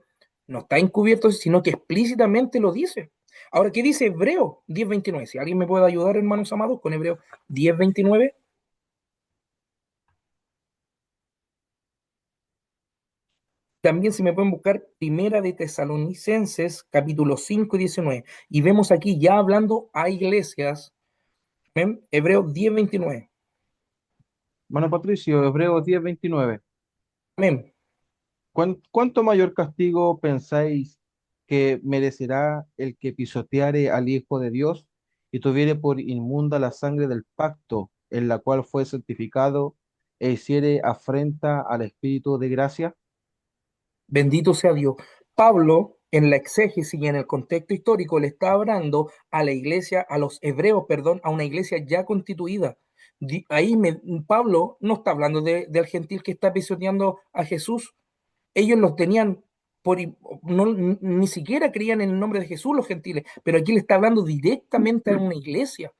no está encubierto, sino que explícitamente lo dice. Ahora, ¿qué dice Hebreo 10:29? Si alguien me puede ayudar, hermanos amados, con Hebreo 10:29. También se me pueden buscar Primera de Tesalonicenses, capítulo 5:19. Y vemos aquí ya hablando a iglesias, ¿ven? Hebreos 10:29. Hermano Patricio, Hebreos 10:29. Amén. ¿Cuánto mayor castigo pensáis que merecerá el que pisoteare al Hijo de Dios y tuviere por inmunda la sangre del pacto en la cual fue santificado e hiciere afrenta al Espíritu de gracia? Bendito sea Dios. Pablo, en la exégesis y en el contexto histórico, le está hablando a la iglesia, a los hebreos, perdón, a una iglesia ya constituida. Ahí Pablo no está hablando del gentil que está pisoteando a Jesús. Ellos los tenían ni siquiera creían en el nombre de Jesús los gentiles, pero aquí le está hablando directamente a una iglesia.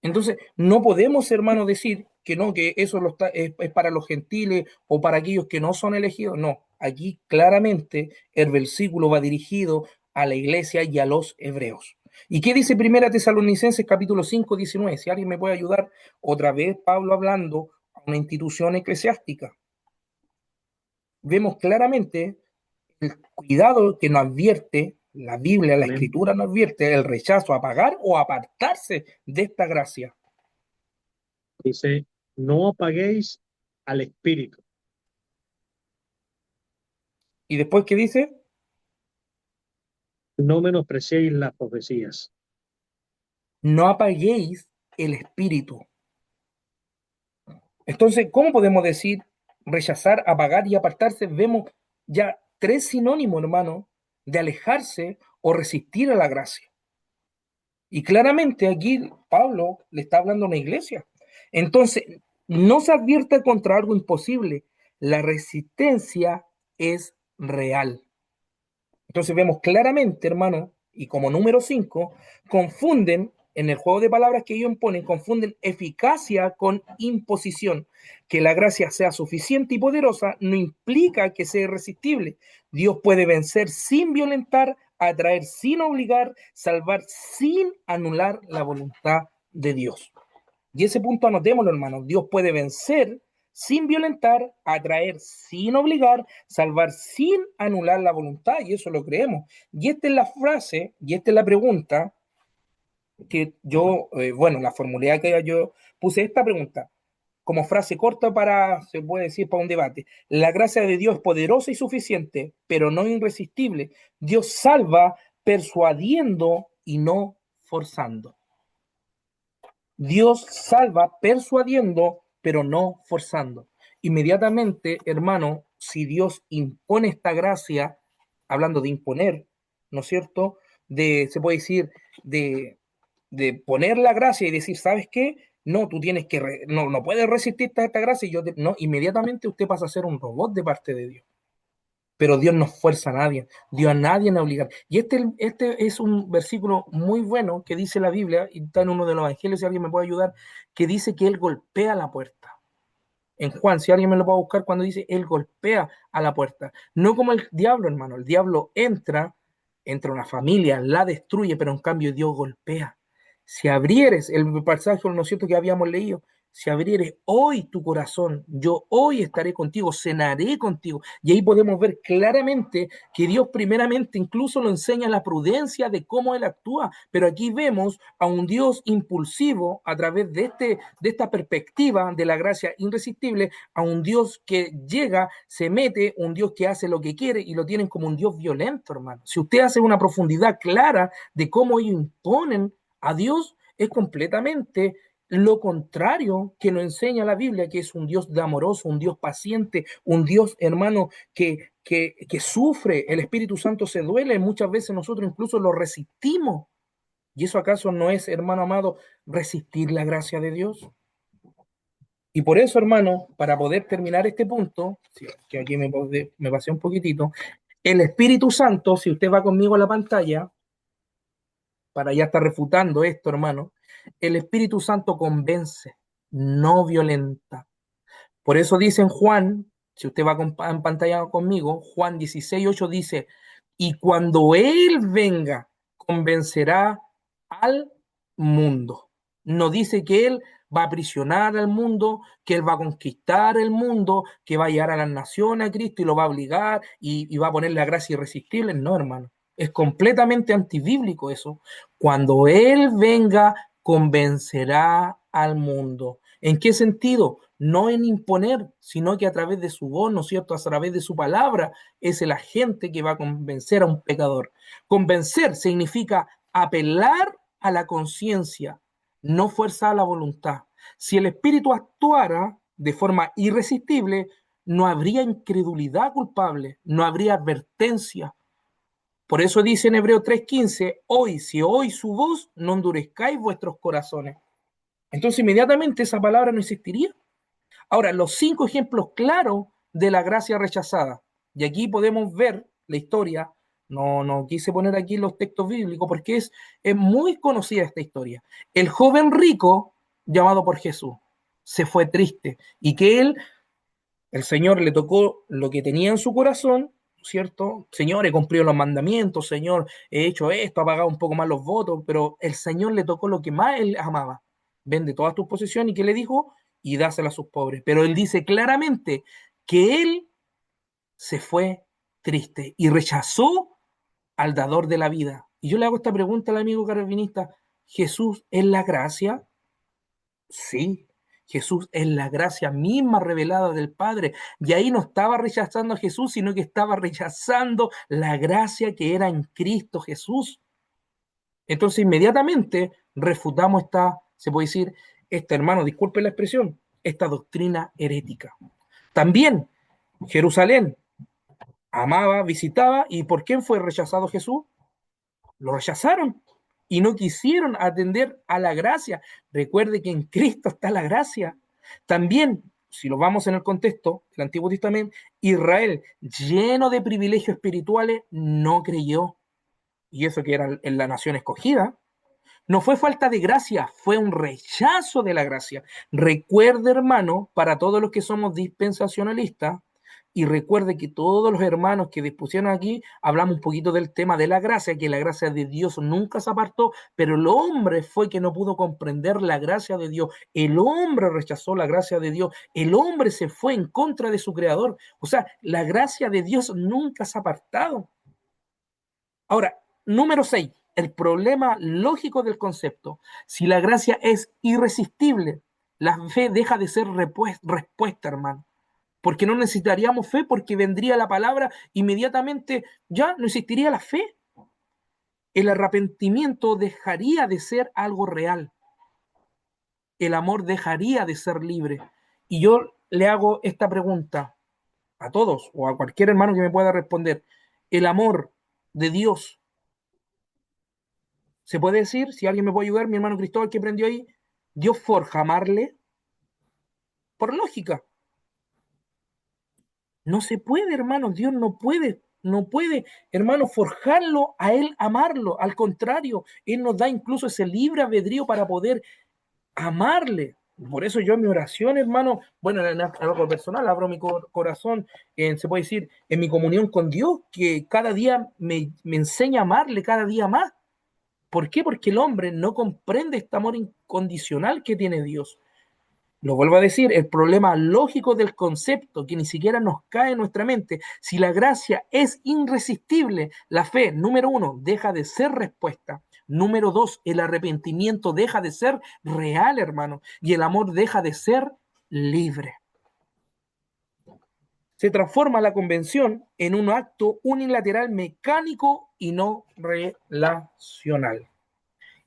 Entonces, no podemos, hermanos, decir que no, que eso es para los gentiles o para aquellos que no son elegidos. No, aquí claramente el versículo va dirigido a la iglesia y a los hebreos. ¿Y qué dice Primera Tesalonicenses capítulo 5:19? Si alguien me puede ayudar, otra vez Pablo hablando a una institución eclesiástica. Vemos claramente el cuidado que nos advierte la Biblia, la Amén. Escritura nos advierte el rechazo a pagar o apartarse de esta gracia. Dice, no apaguéis al espíritu. ¿Y después qué dice? No menospreciéis las profecías. No apaguéis el espíritu. Entonces, ¿cómo podemos decir rechazar, apagar y apartarse? Vemos ya 3 sinónimos, hermano, de alejarse o resistir a la gracia. Y claramente aquí Pablo le está hablando a una iglesia. Entonces, no se advierte contra algo imposible. La resistencia es real. Entonces vemos claramente, hermano, y como número 5, confunden en el juego de palabras que ellos imponen, confunden eficacia con imposición. Que la gracia sea suficiente y poderosa no implica que sea irresistible. Dios puede vencer sin violentar, atraer sin obligar, salvar sin anular la voluntad de Dios. Y ese punto anotémoslo, hermano. Dios puede vencer sin violentar, atraer sin obligar, salvar sin anular la voluntad, y eso lo creemos. Y esta es la frase, y esta es la pregunta que yo, la formulé acá, yo puse esta pregunta como frase corta se puede decir, para un debate. La gracia de Dios es poderosa y suficiente, pero no irresistible. Dios salva persuadiendo y no forzando. Dios salva persuadiendo, pero no forzando. Inmediatamente, hermano, si Dios impone esta gracia, hablando de imponer, ¿no es cierto? Se puede decir, de poner la gracia y decir, ¿sabes qué? No, tú tienes que, no puedes resistir esta gracia, no, inmediatamente usted pasa a ser un robot de parte de Dios. pero Dios no fuerza a nadie, Dios a nadie a obligar. Y este es un versículo muy bueno que dice la Biblia, y está en uno de los evangelios, si alguien me puede ayudar, que dice que Él golpea la puerta. En Juan, si alguien me lo puede buscar, cuando dice Él golpea a la puerta. No como el diablo, hermano, el diablo entra una familia, la destruye, pero en cambio Dios golpea. Si abrieres, el pasaje, ¿no es cierto?, que habíamos leído, si abrieres hoy tu corazón, yo hoy estaré contigo, cenaré contigo. Y ahí podemos ver claramente que Dios primeramente incluso nos enseña la prudencia de cómo Él actúa. Pero aquí vemos a un Dios impulsivo a través de esta perspectiva de la gracia irresistible, a un Dios que llega, se mete, un Dios que hace lo que quiere y lo tienen como un Dios violento, hermano. Si usted hace una profundidad clara de cómo ellos imponen a Dios, es completamente lo contrario que nos enseña la Biblia, que es un Dios de amoroso, un Dios paciente, un Dios, hermano, que sufre. El Espíritu Santo se duele, muchas veces nosotros incluso lo resistimos. ¿Y eso acaso no es, hermano amado, resistir la gracia de Dios? Y por eso, hermano, para poder terminar este punto, que aquí me pasé un poquitito, el Espíritu Santo, si usted va conmigo a la pantalla, para ya estar refutando esto, hermano, el Espíritu Santo convence, no violenta. Por eso dice en Juan, si usted va en pantalla conmigo, Juan 16:8 dice, y cuando Él venga, convencerá al mundo. No dice que Él va a aprisionar al mundo, que Él va a conquistar el mundo, que va a llegar a las naciones a Cristo y lo va a obligar y va a poner la gracia irresistible. No, hermano. Es completamente antibíblico eso. Cuando Él venga, convencerá al mundo. ¿En qué sentido? No en imponer, sino que a través de su voz, ¿no es cierto? A través de su palabra es el agente que va a convencer a un pecador. Convencer significa apelar a la conciencia, no fuerzar a la voluntad. Si el Espíritu actuara de forma irresistible, no habría incredulidad culpable, no habría advertencia. Por eso dice en Hebreo 3:15, hoy, si oís su voz, no endurezcáis vuestros corazones. Entonces inmediatamente esa palabra no existiría. Ahora, los 5 ejemplos claros de la gracia rechazada. Y aquí podemos ver la historia. No quise poner aquí los textos bíblicos porque es muy conocida esta historia. El joven rico llamado por Jesús se fue triste y que el Señor le tocó lo que tenía en su corazón, ¿cierto? Señor, he cumplido los mandamientos, Señor, he hecho esto, he pagado un poco más los votos, pero el Señor le tocó lo que más él amaba. Vende todas tus posesiones y ¿qué le dijo? Y dásela a sus pobres. Pero él dice claramente que él se fue triste y rechazó al dador de la vida. Y yo le hago esta pregunta al amigo carabinista, ¿Jesús es la gracia? Sí, Jesús es la gracia misma revelada del Padre. Y ahí no estaba rechazando a Jesús, sino que estaba rechazando la gracia que era en Cristo Jesús. Entonces inmediatamente refutamos se puede decir, hermano, disculpe la expresión, esta doctrina herética. También Jerusalén amaba, visitaba, ¿y por quién fue rechazado Jesús? Lo rechazaron y no quisieron atender a la gracia. Recuerde que en Cristo está la gracia. También, si lo vamos en el contexto del Antiguo Testamento, Israel, lleno de privilegios espirituales, no creyó. Y eso que era en la nación escogida. No fue falta de gracia, fue un rechazo de la gracia. Recuerde, hermano, para todos los que somos dispensacionalistas, y recuerde que todos los hermanos que dispusieron aquí, hablamos un poquito del tema de la gracia, que la gracia de Dios nunca se apartó, pero el hombre fue que no pudo comprender la gracia de Dios. El hombre rechazó la gracia de Dios. El hombre se fue en contra de su creador. O sea, la gracia de Dios nunca se ha apartado. Ahora, número 6, el problema lógico del concepto. Si la gracia es irresistible, la fe deja de ser respuesta, hermano. Porque no necesitaríamos fe, porque vendría la palabra inmediatamente, ya no existiría la fe. El arrepentimiento dejaría de ser algo real. El amor dejaría de ser libre. Y yo le hago esta pregunta a todos o a cualquier hermano que me pueda responder. ¿El amor de Dios se puede decir, si alguien me puede ayudar, mi hermano Cristóbal que prendió ahí, Dios forja amarle? Por lógica. No se puede, hermano, Dios no puede, hermano, forjarlo a Él, amarlo. Al contrario, Él nos da incluso ese libre albedrío para poder amarle. Por eso yo en mi oración, hermano, bueno, en algo personal, abro mi corazón, se puede decir, en mi comunión con Dios, que cada día me enseña a amarle cada día más. ¿Por qué? Porque el hombre no comprende este amor incondicional que tiene Dios. Lo vuelvo a decir, el problema lógico del concepto que ni siquiera nos cae en nuestra mente. Si la gracia es irresistible, la fe, número uno, deja de ser respuesta. Número dos, el arrepentimiento deja de ser real, hermano, y el amor deja de ser libre. Se transforma la convención en un acto unilateral mecánico y no relacional.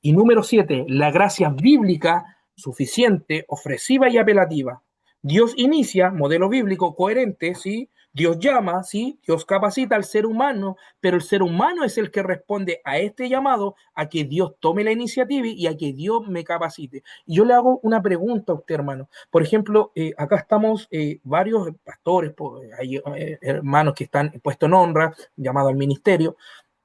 Y número 7, la gracia bíblica suficiente, ofreciva y apelativa. Dios inicia, modelo bíblico coherente, ¿sí? Dios llama, ¿sí? Dios capacita al ser humano, pero el ser humano es el que responde a este llamado, a que Dios tome la iniciativa y a que Dios me capacite. Y yo le hago una pregunta a usted, hermano. Por ejemplo, acá estamos varios pastores, hay hermanos que están puestos en honra, llamados al ministerio.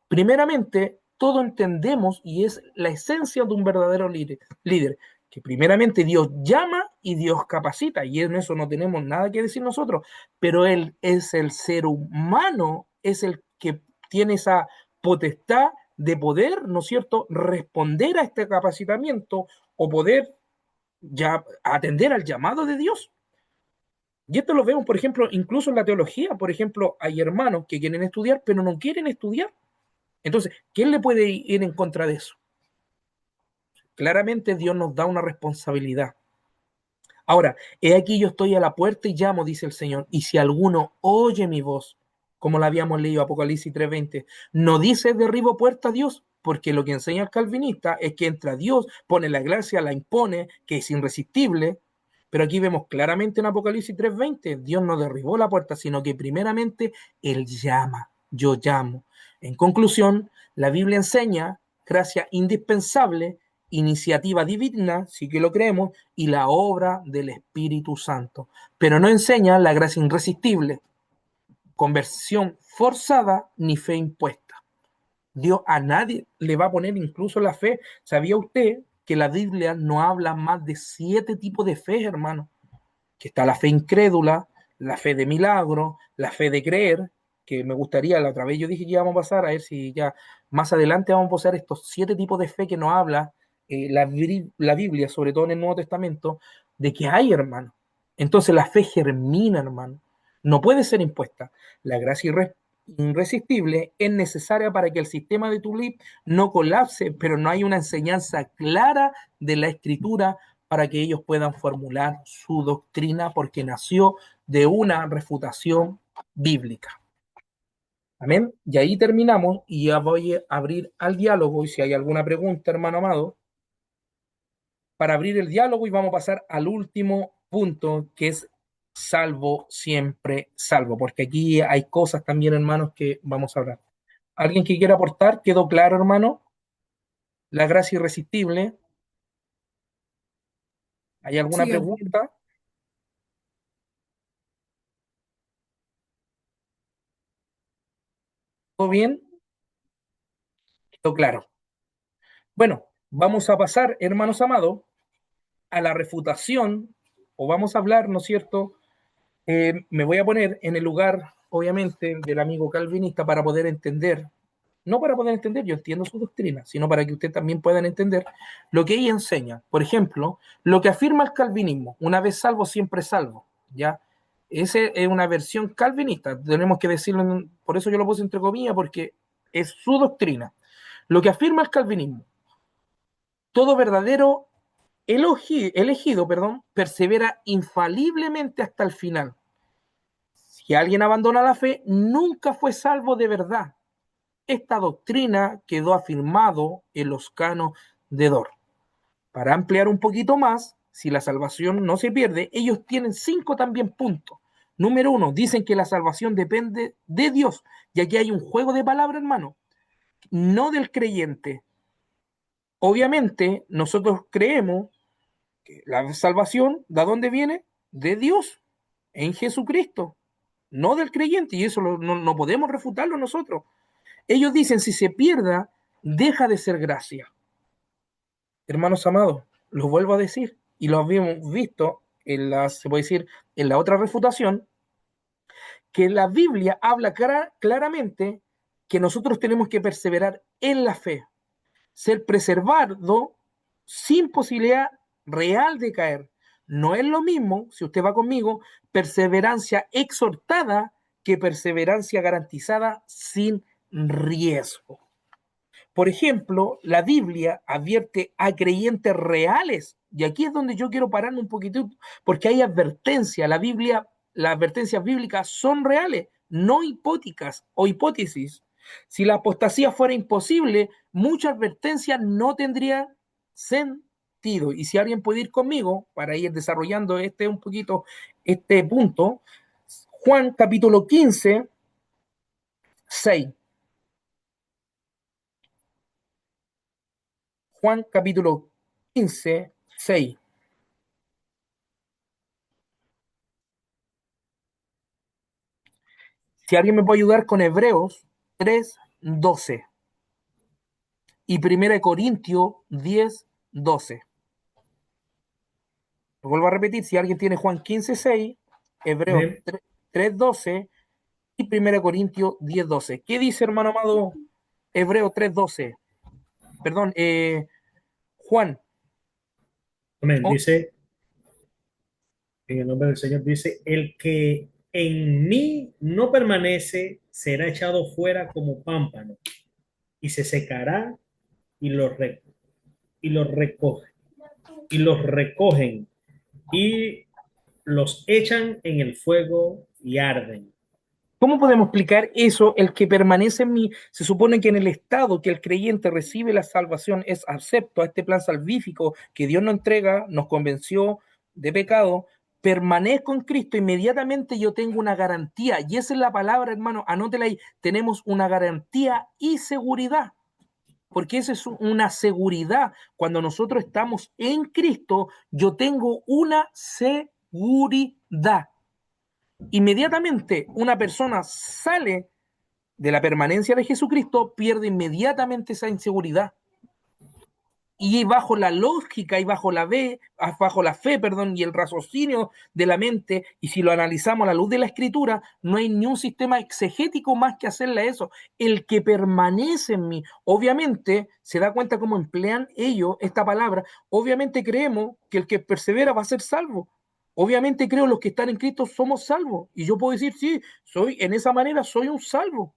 Primeramente, todo entendemos y es la esencia de un verdadero líder, que primeramente Dios llama y Dios capacita, y en eso no tenemos nada que decir nosotros, pero Él es el ser humano, es el que tiene esa potestad de poder, ¿no es cierto?, responder a este capacitamiento o poder ya atender al llamado de Dios. Y esto lo vemos, por ejemplo, incluso en la teología. Por ejemplo, hay hermanos que quieren estudiar, pero no quieren estudiar. Entonces, ¿quién le puede ir en contra de eso? Claramente Dios nos da una responsabilidad. Ahora, he aquí yo estoy a la puerta y llamo, dice el Señor, y si alguno oye mi voz, como la habíamos leído Apocalipsis 3:20, no dice derribo puerta a Dios, porque lo que enseña el calvinista es que entra Dios, pone la gracia, la impone, que es irresistible, pero aquí vemos claramente en Apocalipsis 3:20, Dios no derribó la puerta, sino que primeramente Él llama, yo llamo. En conclusión, la Biblia enseña gracia indispensable, iniciativa divina, sí que lo creemos, y la obra del Espíritu Santo. Pero no enseña la gracia irresistible, conversión forzada ni fe impuesta. Dios a nadie le va a poner incluso la fe. ¿Sabía usted que la Biblia no habla más de 7 tipos de fe, hermano? Que está la fe incrédula, la fe de milagro, la fe de creer, que me gustaría, la otra vez yo dije que íbamos a pasar, a ver si ya más adelante vamos a pasar estos 7 tipos de fe que nos habla la Biblia, sobre todo en el Nuevo Testamento, de que hay, hermano. Entonces la fe germina, hermano. No puede ser impuesta. La gracia irresistible es necesaria para que el sistema de Tulip no colapse, pero no hay una enseñanza clara de la escritura para que ellos puedan formular su doctrina porque nació de una refutación bíblica. Amén. Y ahí terminamos y ya voy a abrir al diálogo y si hay alguna pregunta, hermano amado, para abrir el diálogo y vamos a pasar al último punto que es salvo, siempre salvo, porque aquí hay cosas también, hermanos, que vamos a hablar. ¿Alguien que quiera aportar? ¿Quedó claro, hermano? La gracia irresistible. ¿Hay alguna Siga. pregunta? ¿Todo bien? ¿Quedó claro? Bueno, vamos a pasar, hermanos amados, a la refutación, o vamos a hablar, ¿no es cierto? Me voy a poner en el lugar, obviamente, del amigo calvinista para poder entender, no para poder entender, yo entiendo su doctrina, sino para que ustedes también puedan entender lo que ella enseña. Por ejemplo, lo que afirma el calvinismo, una vez salvo, siempre salvo, ¿ya? Esa es una versión calvinista, tenemos que decirlo, por eso yo lo puse entre comillas, porque es su doctrina. Lo que afirma el calvinismo, todo verdadero elegido, persevera infaliblemente hasta el final. Si alguien abandona la fe, nunca fue salvo de verdad. Esta doctrina quedó afirmado en los canos de Dor. Para ampliar un poquito más, si la salvación no se pierde, ellos tienen 5 también puntos. Número 1, dicen que la salvación depende de Dios. Y aquí hay un juego de palabras, hermano, no del creyente. Obviamente, nosotros creemos que la salvación, ¿de dónde viene? De Dios, en Jesucristo. no del creyente, y eso no podemos refutarlo nosotros. Ellos dicen, si se pierda, deja de ser gracia. Hermanos amados, lo vuelvo a decir, y lo habíamos visto en se puede decir, en la otra refutación, que la Biblia habla claramente que nosotros tenemos que perseverar en la fe, ser preservado sin posibilidad real de caer. No es lo mismo, si usted va conmigo, perseverancia exhortada que perseverancia garantizada sin riesgo. Por ejemplo, la Biblia advierte a creyentes reales, y aquí es donde yo quiero pararme un poquitito, porque hay advertencia. La Biblia, las advertencias bíblicas son reales, no hipóticas o hipótesis. Si la apostasía fuera imposible, mucha advertencia no tendría sentido. Y si alguien puede ir conmigo para ir desarrollando un poquito este punto, Juan capítulo 15, 6. Juan capítulo 15, 6. Si alguien me puede ayudar con Hebreos 3, 12 y 1 Corintios 10, 12. Lo vuelvo a repetir, si alguien tiene Juan 15, 6, Hebreos Amén. 3, 12 y 1 Corintios 10, 12. ¿Qué dice, hermano amado, Hebreos 3, 12? Perdón, Juan. Amén. Oh, Dice, en el nombre del Señor, dice, el que en mí no permanece será echado fuera como pámpano y se secará y y los recoge, y los recogen y los echan en el fuego y arden. ¿cómo podemos explicar eso? El que permanece en mí, se supone que en el estado que el creyente recibe la salvación es acepto a este plan salvífico que Dios nos entrega, nos convenció de pecado, permanezco en Cristo, inmediatamente yo tengo una garantía, y esa es la palabra, hermano, anótela ahí, tenemos una garantía y seguridad, porque esa es una seguridad. Cuando nosotros estamos en Cristo, yo tengo una seguridad. Inmediatamente una persona sale de la permanencia de Jesucristo, pierde inmediatamente esa inseguridad. Y bajo la lógica y bajo la fe, perdón, y el raciocinio de la mente, y si lo analizamos a la luz de la escritura, no hay ni un sistema exegético más que hacerle a eso. El que permanece en mí, obviamente, se da cuenta cómo emplean ellos esta palabra, obviamente creemos que el que persevera va a ser salvo. Obviamente creo los que están en Cristo somos salvos. Y yo puedo decir, sí, en esa manera soy un salvo.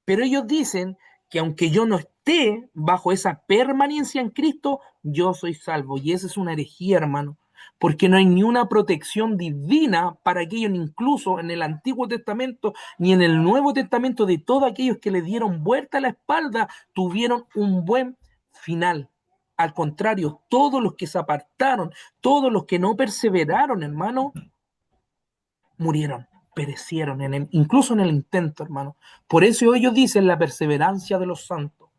Pero ellos dicen que aunque yo no esté bajo esa permanencia en Cristo, yo soy salvo. Y esa es una herejía, hermano. Porque no hay ni una protección divina para aquellos, incluso en el Antiguo Testamento, ni en el Nuevo Testamento, de todos aquellos que le dieron vuelta a la espalda, tuvieron un buen final. Al contrario, todos los que se apartaron, todos los que no perseveraron, hermano, murieron, perecieron, incluso en el intento, hermano. Por eso ellos dicen la perseverancia de los santos.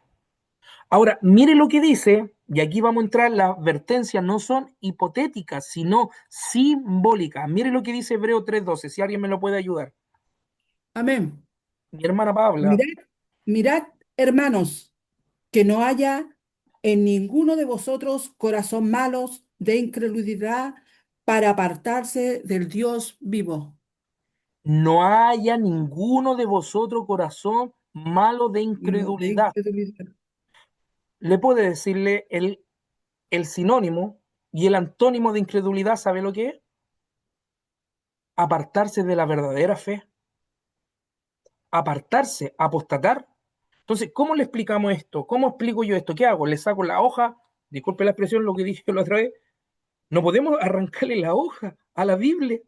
Ahora, mire lo que dice, y aquí vamos a entrar, las advertencias no son hipotéticas, sino simbólicas. Mire lo que dice Hebreo 3:12, si alguien me lo puede ayudar. Amén. Mi hermana Pabla, Mirad, mirad, hermanos, que no haya en ninguno de vosotros corazón malos de incredulidad para apartarse del Dios vivo. no haya ninguno de vosotros corazón malo de De incredulidad. incredulidad. Le puede decirle el sinónimo y el antónimo de incredulidad, ¿sabe lo que es? Apartarse de la verdadera fe. Apartarse, apostatar. Entonces, ¿cómo le explicamos esto? ¿Cómo explico yo esto? ¿Qué hago? ¿Le saco la hoja? Disculpe la expresión, lo que dije la otra vez. No podemos arrancarle la hoja a la Biblia.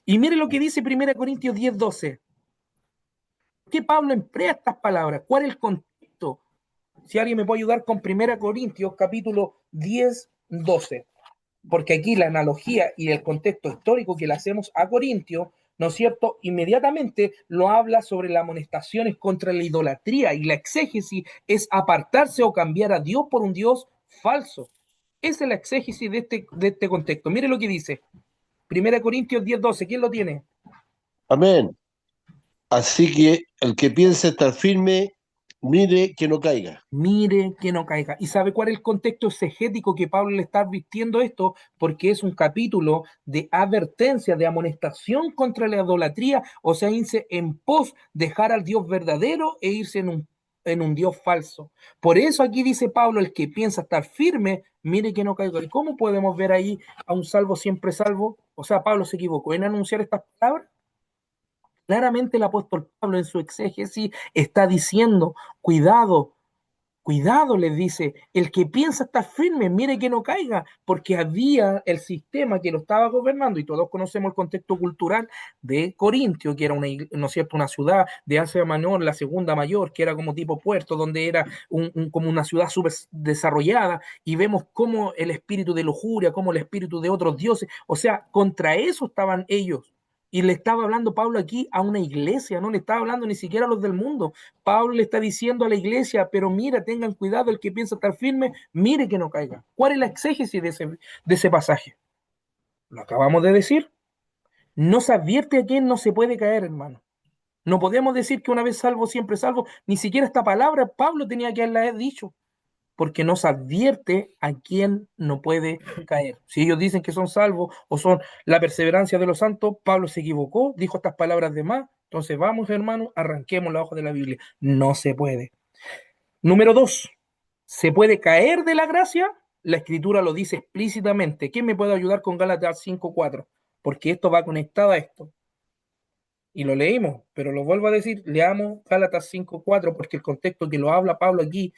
Y mire lo que dice 1 Corintios 10, 12. ¿Qué Pablo emplea estas palabras? ¿Cuál es el contexto? Si alguien me puede ayudar con 1 Corintios capítulo 10, 12. Porque aquí la analogía y el contexto histórico que le hacemos a Corintios, ¿no es cierto? Inmediatamente lo habla sobre las amonestaciones contra la idolatría, y la exégesis es apartarse o cambiar a Dios por un Dios falso. Esa es la exégesis de este contexto. Mire lo que dice. 1 Corintios 10, 12. ¿Quién lo tiene? Amén. Así que el que piense estar firme, mire que no caiga. Mire que no caiga. ¿Y sabe cuál es el contexto exegético que Pablo le está advirtiendo esto? Porque es un capítulo de advertencia, de amonestación contra la idolatría, o sea, irse en pos, dejar al Dios verdadero e irse en un Dios falso. Por eso aquí dice Pablo, el que piensa estar firme, mire que no caiga. ¿Y cómo podemos ver ahí a un salvo siempre salvo? O sea, Pablo se equivocó en anunciar estas palabras. Claramente el apóstol Pablo en su exégesis está diciendo, cuidado, cuidado, les dice, el que piensa estar firme, mire que no caiga, porque había el sistema que lo estaba gobernando, y todos conocemos el contexto cultural de Corintio, que era una, ¿no es cierto?, una ciudad de Asia Menor, la segunda mayor, que era como tipo puerto, donde era como una ciudad súper desarrollada, y vemos cómo el espíritu de lujuria, cómo el espíritu de otros dioses, o sea, contra eso estaban ellos. Y le estaba hablando Pablo aquí a una iglesia, no le estaba hablando ni siquiera a los del mundo. Pablo le está diciendo a la iglesia, pero mira, tengan cuidado, el que piensa estar firme, mire que no caiga. ¿Cuál es la exégesis de ese pasaje? Lo acabamos de decir. No se advierte a quién no se puede caer, hermano. No podemos decir que una vez salvo, siempre salvo. Ni siquiera esta palabra Pablo tenía que haberla dicho, porque nos advierte a quién no puede caer. Si ellos dicen que son salvos o son la perseverancia de los santos, Pablo se equivocó, dijo estas palabras de más. Entonces vamos, hermano, arranquemos la hoja de la Biblia. No se puede. Número dos, ¿se puede caer de la gracia? La escritura lo dice explícitamente. ¿Quién me puede ayudar con Gálatas 5:4? Porque esto va conectado a esto. Y lo leímos, pero lo vuelvo a decir, leamos Gálatas 5:4, porque el contexto que lo habla Pablo aquí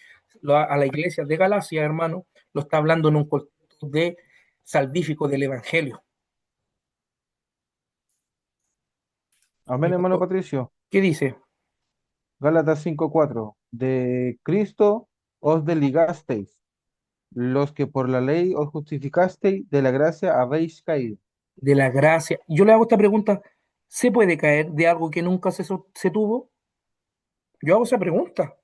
a la iglesia de Galacia, hermano, lo está hablando en un contexto de salvífico del Evangelio. Amén, hermano Patricio. ¿Qué dice? Gálatas 5:4. De Cristo os desligasteis, los que por la ley os justificasteis, de la gracia habéis caído. De la gracia. Yo le hago esta pregunta, ¿se puede caer de algo que nunca se tuvo? Yo hago esa pregunta,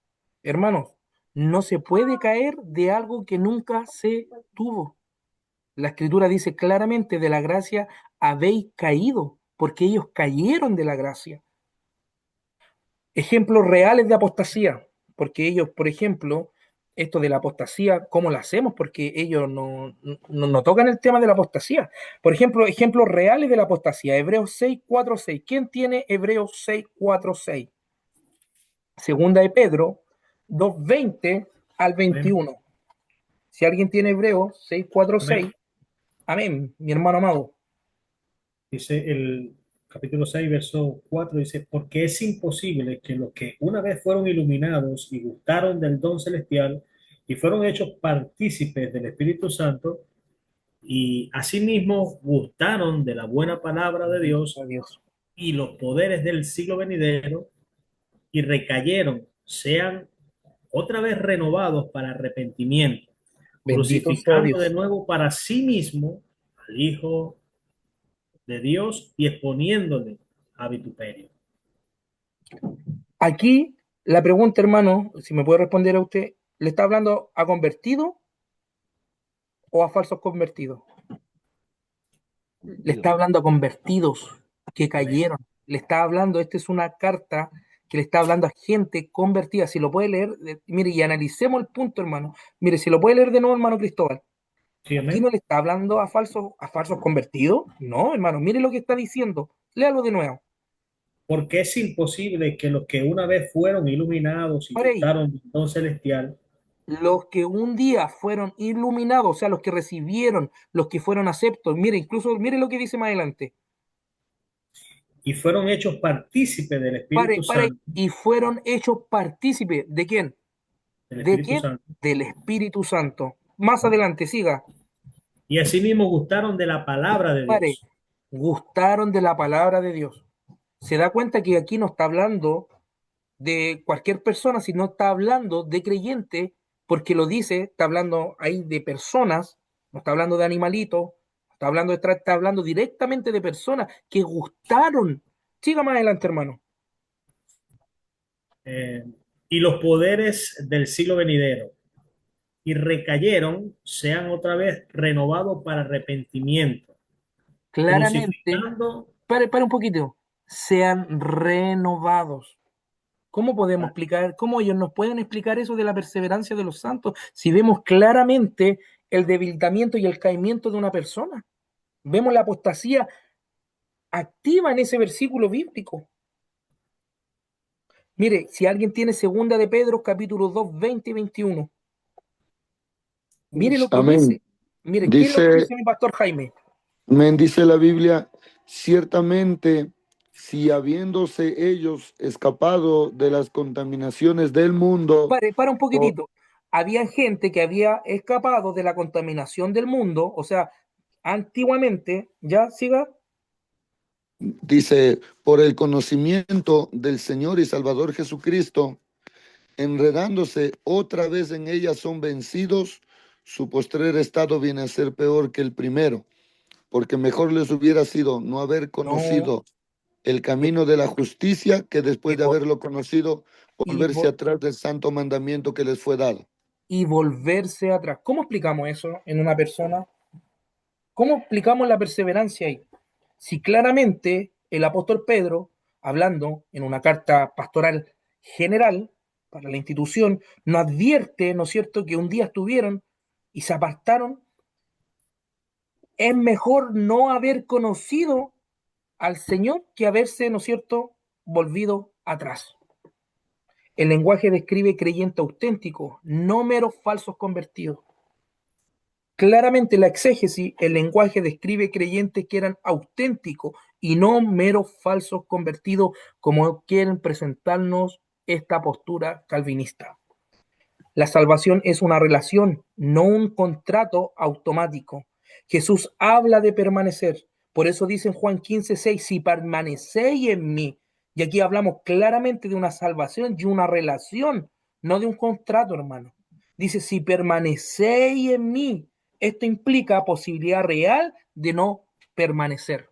hermanos. No se puede caer de algo que nunca se tuvo. La escritura dice claramente, de la gracia habéis caído, porque ellos cayeron de la gracia. Ejemplos reales de apostasía, porque ellos, por ejemplo, esto de la apostasía, ¿cómo lo hacemos? Porque ellos no tocan el tema de la apostasía. Por ejemplo, ejemplos reales de la apostasía, Hebreos 6:4-6. ¿Quién tiene Hebreos 6:4-6? Segunda de Pedro 2:20-21. Si alguien tiene Hebreos 6:4-6, amén, mi hermano amado. Dice el capítulo 6 verso 4 dice, porque es imposible que los que una vez fueron iluminados y gustaron del don celestial y fueron hechos partícipes del Espíritu Santo y asimismo gustaron de la buena palabra de Dios Adiós. y los poderes del siglo venidero y recayeron, sean otra vez renovados para arrepentimiento, Bendito sea crucificando de Dios. nuevo para sí mismo al Hijo de Dios y exponiéndole a vituperio. Aquí la pregunta, hermano, si me puede responder a usted, ¿le está hablando a convertido o a falsos convertidos? Le está hablando a convertidos que cayeron. Le está hablando, esta es una carta que le está hablando a gente convertida. Si lo puede leer, mire, y analicemos el punto, hermano. Mire, si lo puede leer de nuevo, hermano Cristóbal. Sí, Aquí no le está hablando a falsos convertidos. No, hermano, mire lo que está diciendo. Léalo de nuevo. porque es imposible que los que una vez fueron iluminados y Por ahí, gustaron del don celestial los que un día fueron iluminados, o sea, los que recibieron, los que fueron aceptos. Mire, incluso, mire lo que dice más adelante. y fueron hechos partícipes del Pare, Espíritu pare, Santo, y fueron hechos partícipes. ¿De quién? del ¿De Espíritu quién? Santo, Del Espíritu Santo. Más adelante, siga. y asimismo gustaron de la palabra de Pare, Dios. gustaron de la palabra de Dios. Se da cuenta que aquí no está hablando de cualquier persona, sino está hablando de creyente, porque lo dice, está hablando ahí de personas, no está hablando de animalitos, está hablando directamente de personas que gustaron. Siga más adelante, hermano. eh, y los poderes del siglo venidero, y recayeron, sean otra vez renovados para arrepentimiento, Claramente, crucificando. pare un poquito. sean renovados. ¿Cómo podemos explicar, cómo ellos nos pueden explicar eso de la perseverancia de los santos si vemos claramente el debilitamiento y el caimiento de una persona? Vemos la apostasía activa en ese versículo bíblico. Mire, si alguien tiene segunda de Pedro, capítulo 2, 20 y 21. Mire lo que Amén. dice. Mire, ¿qué es lo que Dice, dice mi pastor Jaime? amén, dice la Biblia, ciertamente, si habiéndose ellos escapado de las contaminaciones del mundo, Para un o- poquitito. Había gente que había escapado de la contaminación del mundo, o sea, antiguamente, ya siga, dice, por el conocimiento del Señor y Salvador Jesucristo, enredándose otra vez en ellas son vencidos, su postrer estado viene a ser peor que el primero, porque mejor les hubiera sido no haber no, conocido el camino de la justicia que después y, de vo- haberlo conocido, y, volverse vo- atrás del santo mandamiento que les fue dado. y volverse atrás. ¿Cómo explicamos eso en una persona? ¿Cómo explicamos la perseverancia ahí? Si claramente el apóstol Pedro, hablando en una carta pastoral general para la institución, nos advierte, ¿no es cierto?, que un día estuvieron y se apartaron, es mejor no haber conocido al Señor que haberse, ¿no es cierto?, volvido atrás. El lenguaje describe creyente auténtico, no meros falsos convertidos. Claramente la exégesis, el lenguaje describe creyentes que eran auténticos y no meros falsos convertidos como quieren presentarnos esta postura calvinista. La salvación es una relación, no un contrato automático. Jesús habla de permanecer. Por eso dice en Juan 15:6, si permanecéis en mí. Y aquí hablamos claramente de una salvación y una relación, no de un contrato, hermano. Dice, si permanecéis en mí. Esto implica posibilidad real de no permanecer.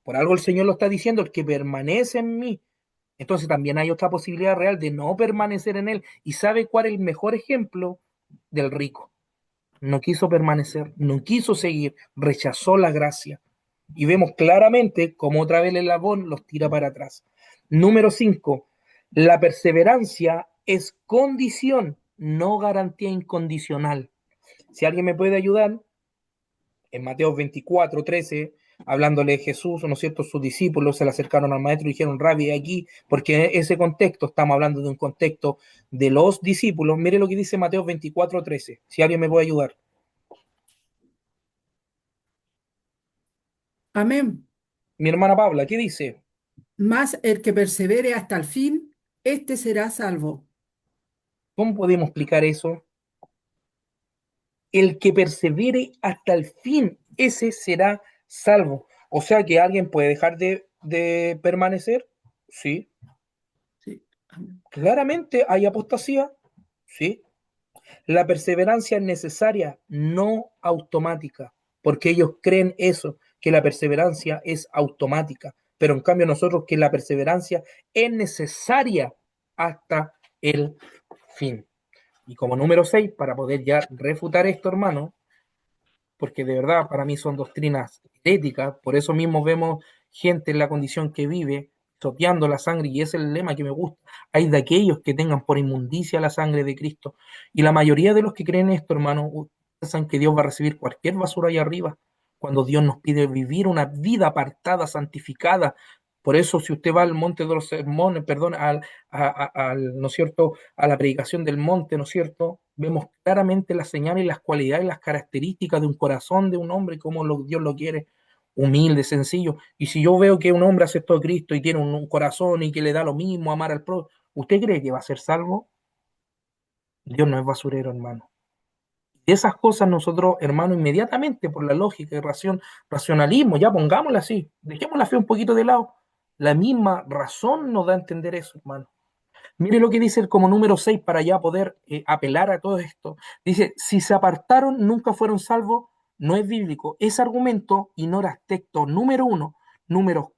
Por algo el Señor lo está diciendo, el que permanece en mí. Entonces también hay otra posibilidad real de no permanecer en él. ¿Y sabe cuál es el mejor ejemplo? Del rico? No quiso permanecer, no quiso seguir, rechazó la gracia. Y vemos claramente cómo otra vez el eslabón los tira para atrás. Número 5. La perseverancia es condición, no garantía incondicional. Si alguien me puede ayudar, en Mateo 24:13, hablándole de Jesús, ¿no es cierto? Sus discípulos se le acercaron al maestro y dijeron, Rabbi, aquí, porque en ese contexto, estamos hablando de un contexto de los discípulos. Mire lo que dice Mateo 24:13, si alguien me puede ayudar. Amén. Mi hermana Paula, ¿qué dice? Mas el que persevere hasta el fin, éste será salvo. ¿Cómo podemos explicar eso? El que persevere hasta el fin, ese será salvo. O sea que alguien puede dejar de permanecer, sí. Sí. Amén. Claramente hay apostasía, sí. La perseverancia es necesaria, no automática, porque ellos creen eso, que la perseverancia es automática, pero en cambio nosotros que la perseverancia es necesaria hasta el fin. Y como número 6, para poder ya refutar esto, hermano, porque de verdad para mí son doctrinas heréticas, por eso mismo vemos gente en la condición que vive, soteando la sangre, y ese es el lema que me gusta. Hay de aquellos que tengan por inmundicia la sangre de Cristo, y la mayoría de los que creen esto, hermano, piensan que Dios va a recibir cualquier basura allá arriba, cuando Dios nos pide vivir una vida apartada, santificada. Por eso, si usted va al monte de los sermones, perdón, ¿no es cierto?, a la predicación del monte, ¿no es cierto?, vemos claramente las señales, las cualidades, las características de un corazón de un hombre, como Dios lo quiere, humilde, sencillo. Y si yo veo que un hombre aceptó a Cristo y tiene un corazón y que le da lo mismo amar al prójimo, ¿usted cree que va a ser salvo? Dios no es basurero, hermano. De esas cosas nosotros, hermano, inmediatamente por la lógica y racionalismo, ya pongámosla así, dejemos la fe un poquito de lado. La misma razón nos da a entender eso, hermano. Mire lo que dice el como número 6 para ya poder apelar a todo esto. Dice, si se apartaron, nunca fueron salvos, no es bíblico. Ese argumento ignora texto número 1, números,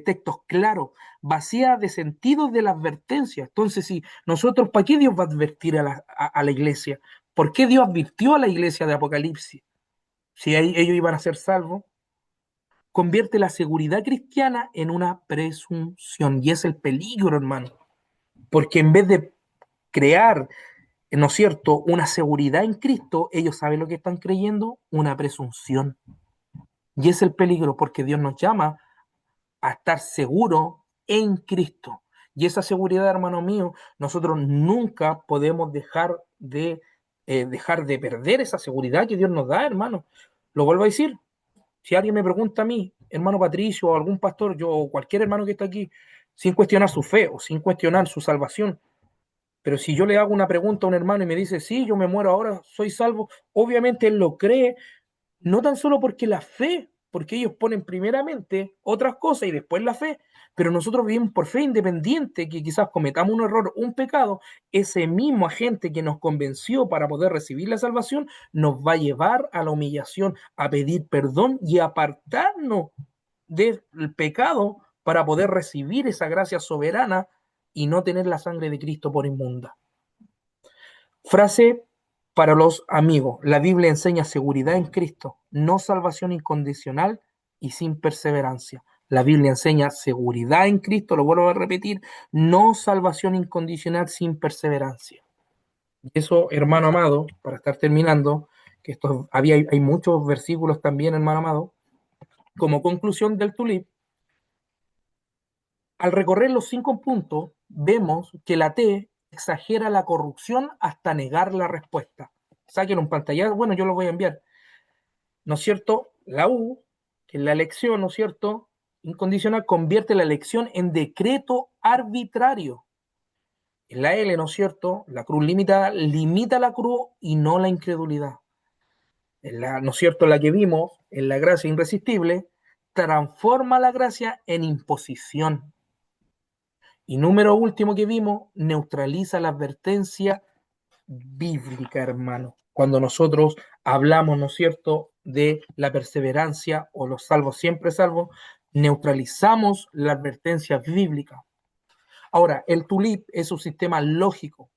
textos claros, vacía de sentido de la advertencia. Entonces, si nosotros, ¿para qué Dios va a advertir a la iglesia? ¿Por qué Dios advirtió a la iglesia de Apocalipsis? Si ellos iban a ser salvos. convierte la seguridad cristiana en una presunción. Y es el peligro, hermano. Porque en vez de crear, ¿no es cierto?, una seguridad en Cristo, ellos saben lo que están creyendo, una presunción. Y es el peligro, porque Dios nos llama a estar seguro en Cristo. Y esa seguridad, hermano mío, nosotros nunca podemos dejar de perder esa seguridad que Dios nos da, hermano. Lo vuelvo a decir. Si alguien me pregunta a mí, hermano Patricio, o algún pastor, yo, o cualquier hermano que está aquí, sin cuestionar su fe o sin cuestionar su salvación, pero si yo le hago una pregunta a un hermano y me dice, sí, yo me muero ahora, soy salvo, obviamente él lo cree, no tan solo porque la fe, porque ellos ponen primeramente otras cosas y después la fe, pero nosotros vivimos por fe independiente, que quizás cometamos un error, un pecado, ese mismo agente que nos convenció para poder recibir la salvación, nos va a llevar a la humillación, a pedir perdón y a apartarnos del pecado para poder recibir esa gracia soberana y no tener la sangre de Cristo por inmunda. Frase para los amigos. La Biblia enseña seguridad en Cristo, no salvación incondicional y sin perseverancia. La Biblia enseña seguridad en Cristo, lo vuelvo a repetir, no salvación incondicional sin perseverancia. Y eso, hermano amado, para estar terminando, que hay muchos versículos también, hermano amado, como conclusión del tulip, al recorrer los 5 puntos, vemos que la T exagera la corrupción hasta negar la respuesta. Saquen un pantallazo, bueno, yo lo voy a enviar. ¿No es cierto? La U, que es la elección, ¿no es cierto?, incondicional, convierte la elección en decreto arbitrario. En la L, ¿no es cierto?, la cruz limita la cruz y no la incredulidad. En la, ¿no es cierto?, la que vimos, en la gracia irresistible, transforma la gracia en imposición. Y número último que vimos, neutraliza la advertencia bíblica, hermano. Cuando nosotros hablamos, ¿no es cierto?, de la perseverancia o los salvos siempre salvos, neutralizamos la advertencia bíblica. Ahora, el tulip es un sistema lógico,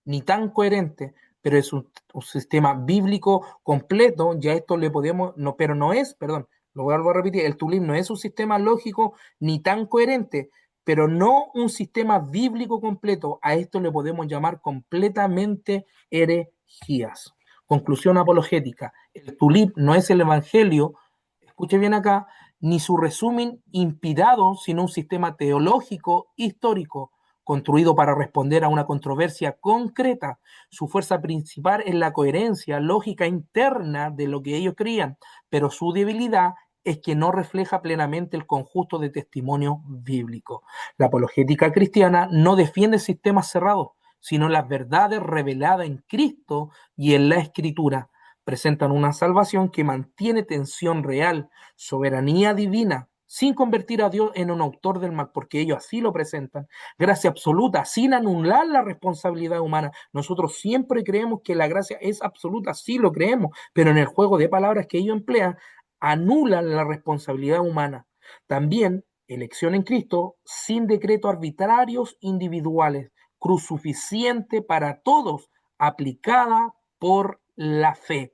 ni tan coherente, pero es un sistema bíblico completo. Ya esto le podemos, no, pero no es, perdón, lo vuelvo a repetir, el tulip no es un sistema lógico ni tan coherente, pero no un sistema bíblico completo. A esto le podemos llamar completamente herejías. Conclusión apologética. El tulip no es el evangelio, escuche bien acá, ni su resumen inspirado, sino un sistema teológico histórico construido para responder a una controversia concreta. Su fuerza principal es la coherencia lógica interna de lo que ellos creían, pero su debilidad es que no refleja plenamente el conjunto de testimonios bíblicos. La apologética cristiana no defiende sistemas cerrados, sino las verdades reveladas en Cristo y en la Escritura. Presentan una salvación que mantiene tensión real, soberanía divina, sin convertir a Dios en un autor del mal, porque ellos así lo presentan. Gracia absoluta, sin anular la responsabilidad humana. Nosotros siempre creemos que la gracia es absoluta, sí lo creemos, pero en el juego de palabras que ellos emplean, anulan la responsabilidad humana. También elección en Cristo sin decretos arbitrarios individuales, cruz suficiente para todos, aplicada por la fe.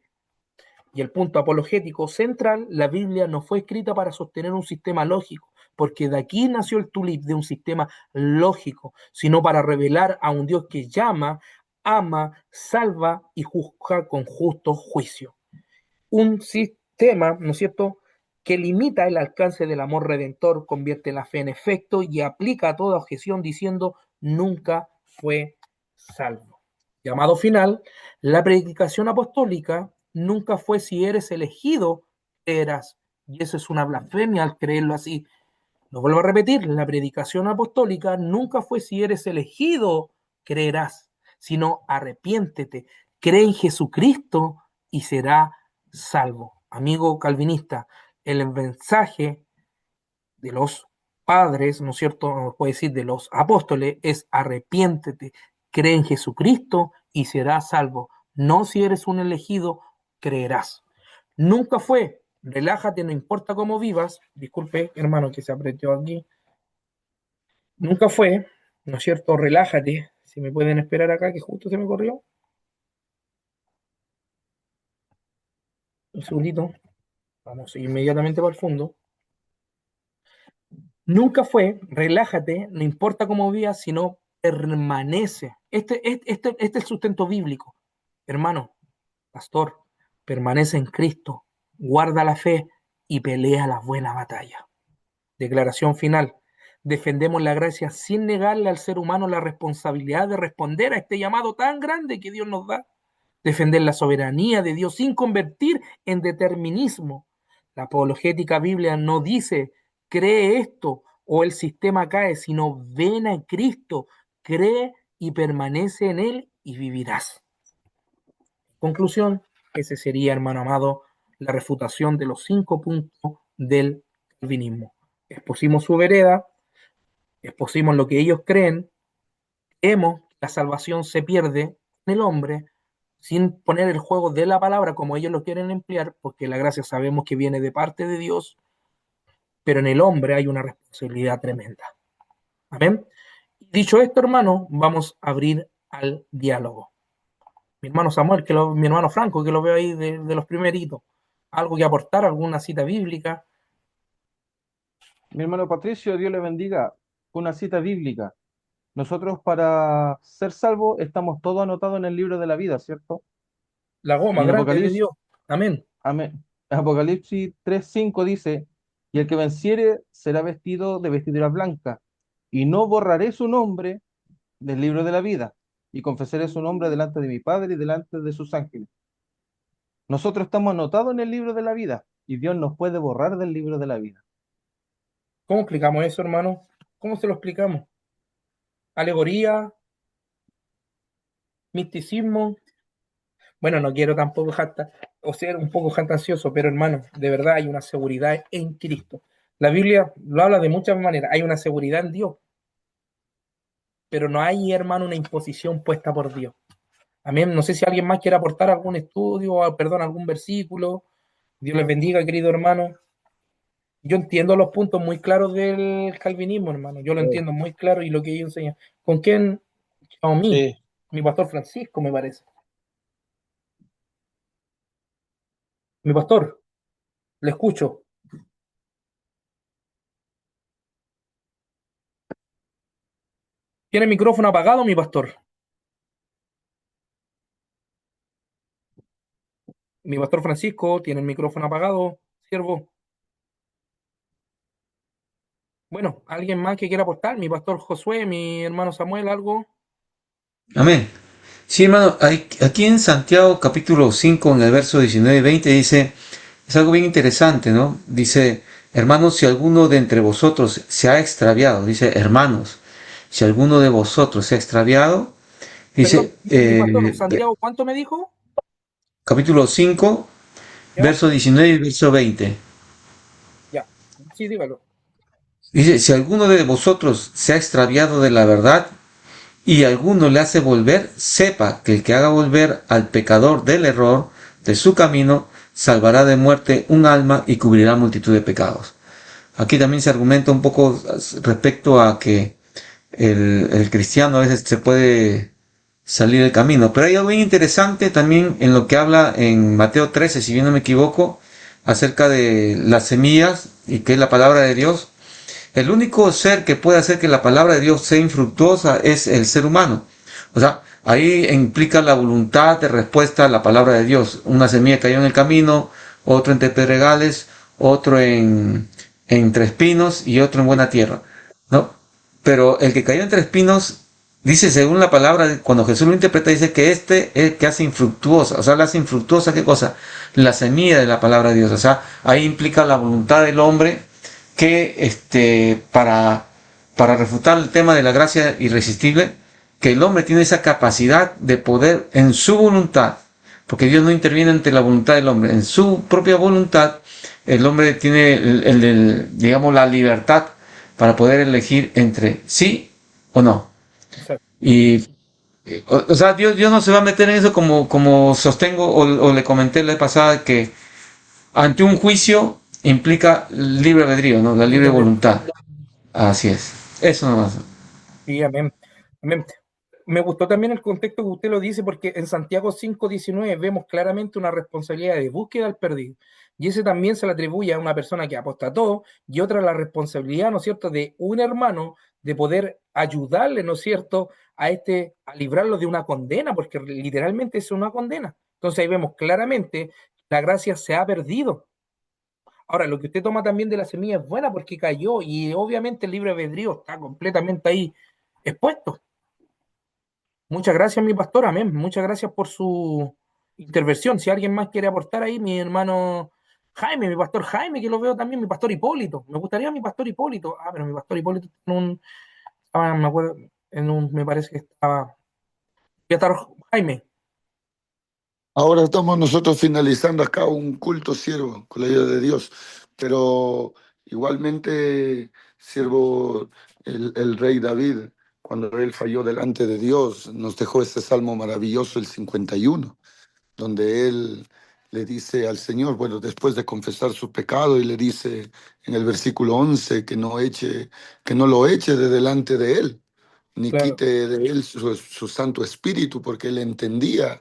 Y el punto apologético central, la Biblia no fue escrita para sostener un sistema lógico, porque de aquí nació el tulip, de un sistema lógico, sino para revelar a un Dios que llama, ama, salva y juzga con justo juicio. Un sistema, ¿no es cierto?, que limita el alcance del amor redentor, convierte la fe en efecto y aplica a toda objeción diciendo nunca fue salvo. Llamado final, la predicación apostólica nunca fue si eres elegido, eras. Y eso es una blasfemia al creerlo así. Lo vuelvo a repetir, la predicación apostólica nunca fue si eres elegido, creerás, sino arrepiéntete, cree en Jesucristo y será salvo. Amigo calvinista, el mensaje de los padres, ¿no es cierto? Puede decir de los apóstoles, es arrepiéntete, cree en Jesucristo y serás salvo. No si eres un elegido, creerás. Nunca fue, relájate, no importa cómo vivas. Disculpe, hermano, que se apretó aquí. Nunca fue, ¿no es cierto? Relájate. Si me pueden esperar acá, que justo se me corrió. Un segundito. Vamos inmediatamente para el fondo. Nunca fue, relájate, no importa cómo vivas, sino permanece. Este es el sustento bíblico. Hermano, pastor, permanece en Cristo, guarda la fe y pelea la buena batalla. Declaración final. Defendemos la gracia sin negarle al ser humano la responsabilidad de responder a este llamado tan grande que Dios nos da. Defender la soberanía de Dios sin convertir en determinismo. La apologética biblia no dice cree esto o el sistema cae, sino ven a Cristo, cree y permanece en Él y vivirás. Conclusión, ese sería, hermano amado, la refutación de los 5 puntos del calvinismo. Expusimos su vereda, expusimos lo que ellos creen, creemos que la salvación se pierde en el hombre sin poner el juego de la palabra como ellos lo quieren emplear, porque la gracia sabemos que viene de parte de Dios, pero en el hombre hay una responsabilidad tremenda. Amén. Dicho esto, hermano, vamos a abrir al diálogo. Mi hermano Samuel, mi hermano Franco, que lo veo ahí de los primeritos, algo que aportar, alguna cita bíblica. Mi hermano Patricio, Dios le bendiga. Una cita bíblica. Nosotros para ser salvos estamos todos anotados en el libro de la vida, ¿cierto? La goma Y en grande de Apocalipsis, Dios. Amén. amén. Apocalipsis 3:5 dice, y el que venciere será vestido de vestidura blanca, y no borraré su nombre del libro de la vida, y confesaré su nombre delante de mi Padre y delante de sus ángeles. Nosotros estamos anotados en el libro de la vida, y Dios nos puede borrar del libro de la vida. ¿Cómo explicamos eso, hermano? ¿Cómo se lo explicamos? Alegoría, misticismo. Bueno, no quiero tampoco o ser un poco jactancioso, pero hermano, de verdad hay una seguridad en Cristo. La Biblia lo habla de muchas maneras. Hay una seguridad en Dios, pero no hay, hermano, una imposición puesta por Dios. Amén. No sé si alguien más quiere aportar algún estudio, perdón, algún versículo. Dios les bendiga, querido hermano. Yo entiendo los puntos muy claros del calvinismo, hermano. Yo lo entiendo muy claro y lo que ellos enseñan. ¿Con quién? Sí. Mi pastor Francisco, me parece. Mi pastor, le escucho. ¿Tiene el micrófono apagado, mi pastor? Mi pastor Francisco, ¿tiene el micrófono apagado, siervo? Bueno, ¿alguien más que quiera aportar? Mi pastor Josué, mi hermano Samuel, ¿algo? Amén. Sí, hermano, aquí en Santiago capítulo 5, en el verso 19 y 20 dice, es algo bien interesante, ¿no? Dice, hermanos, si alguno de entre vosotros se ha extraviado, dice, hermanos, si alguno de vosotros se ha extraviado, dice, Perdón, mi pastor, Santiago, ¿cuánto me dijo? capítulo 5, ¿Ya? verso 19 y verso 20. Ya, sí, dígalo. Dice, si alguno de vosotros se ha extraviado de la verdad y alguno le hace volver, sepa que el que haga volver al pecador del error de su camino, salvará de muerte un alma y cubrirá multitud de pecados. Aquí también se argumenta un poco respecto a que el cristiano a veces se puede salir del camino. Pero hay algo bien interesante también en lo que habla en Mateo 13, si bien no me equivoco, acerca de las semillas y que es la palabra de Dios. El único ser que puede hacer que la palabra de Dios sea infructuosa es el ser humano. O sea, ahí implica la voluntad de respuesta a la palabra de Dios. Una semilla cayó en el camino, otro entre pedregales, otro entre espinos y otro en buena tierra, ¿no? Pero el que cayó entre espinos, dice según la palabra, cuando Jesús lo interpreta, dice que este es el que hace infructuosa. O sea, la hace infructuosa, ¿qué cosa? La semilla de la palabra de Dios. O sea, ahí implica la voluntad del hombre que para refutar el tema de la gracia irresistible, que el hombre tiene esa capacidad de poder en su voluntad, porque Dios no interviene ante la voluntad del hombre, en su propia voluntad, el hombre tiene digamos, la libertad para poder elegir entre sí o no. Exacto. Y, o sea, Dios no se va a meter en eso como sostengo o le comenté la vez pasada que ante un juicio implica libre albedrío, ¿no? La libre voluntad. Así es. Eso nomás. Sí, amén. Amén. me gustó también el contexto que usted lo dice, porque en Santiago 5:19 vemos claramente una responsabilidad de búsqueda al perdido. Y ese también se le atribuye a una persona que apostató, y otra la responsabilidad, ¿no es cierto?, de un hermano de poder ayudarle, ¿no es cierto?, a librarlo de una condena, porque literalmente es una condena. Entonces ahí vemos claramente la gracia se ha perdido. Ahora, lo que usted toma también de la semilla es buena porque cayó, y obviamente el libre albedrío está completamente ahí expuesto. Muchas gracias, mi pastor. Amén. Muchas gracias por su intervención. Si alguien más quiere aportar ahí, mi hermano Jaime, mi pastor Jaime, que lo veo también, mi pastor Hipólito. Me gustaría mi pastor Hipólito. Ah, pero mi pastor Hipólito me acuerdo, me parece que estaba. Ya está Jaime. Ahora estamos nosotros finalizando acá un culto siervo con la ayuda de Dios, pero igualmente siervo el rey David, cuando él falló delante de Dios, nos dejó este salmo maravilloso, el 51, donde él le dice al Señor, bueno, después de confesar su pecado, y le dice en el versículo 11 que no lo eche de delante de él, ni Claro, quite de él su Santo Espíritu, porque él entendía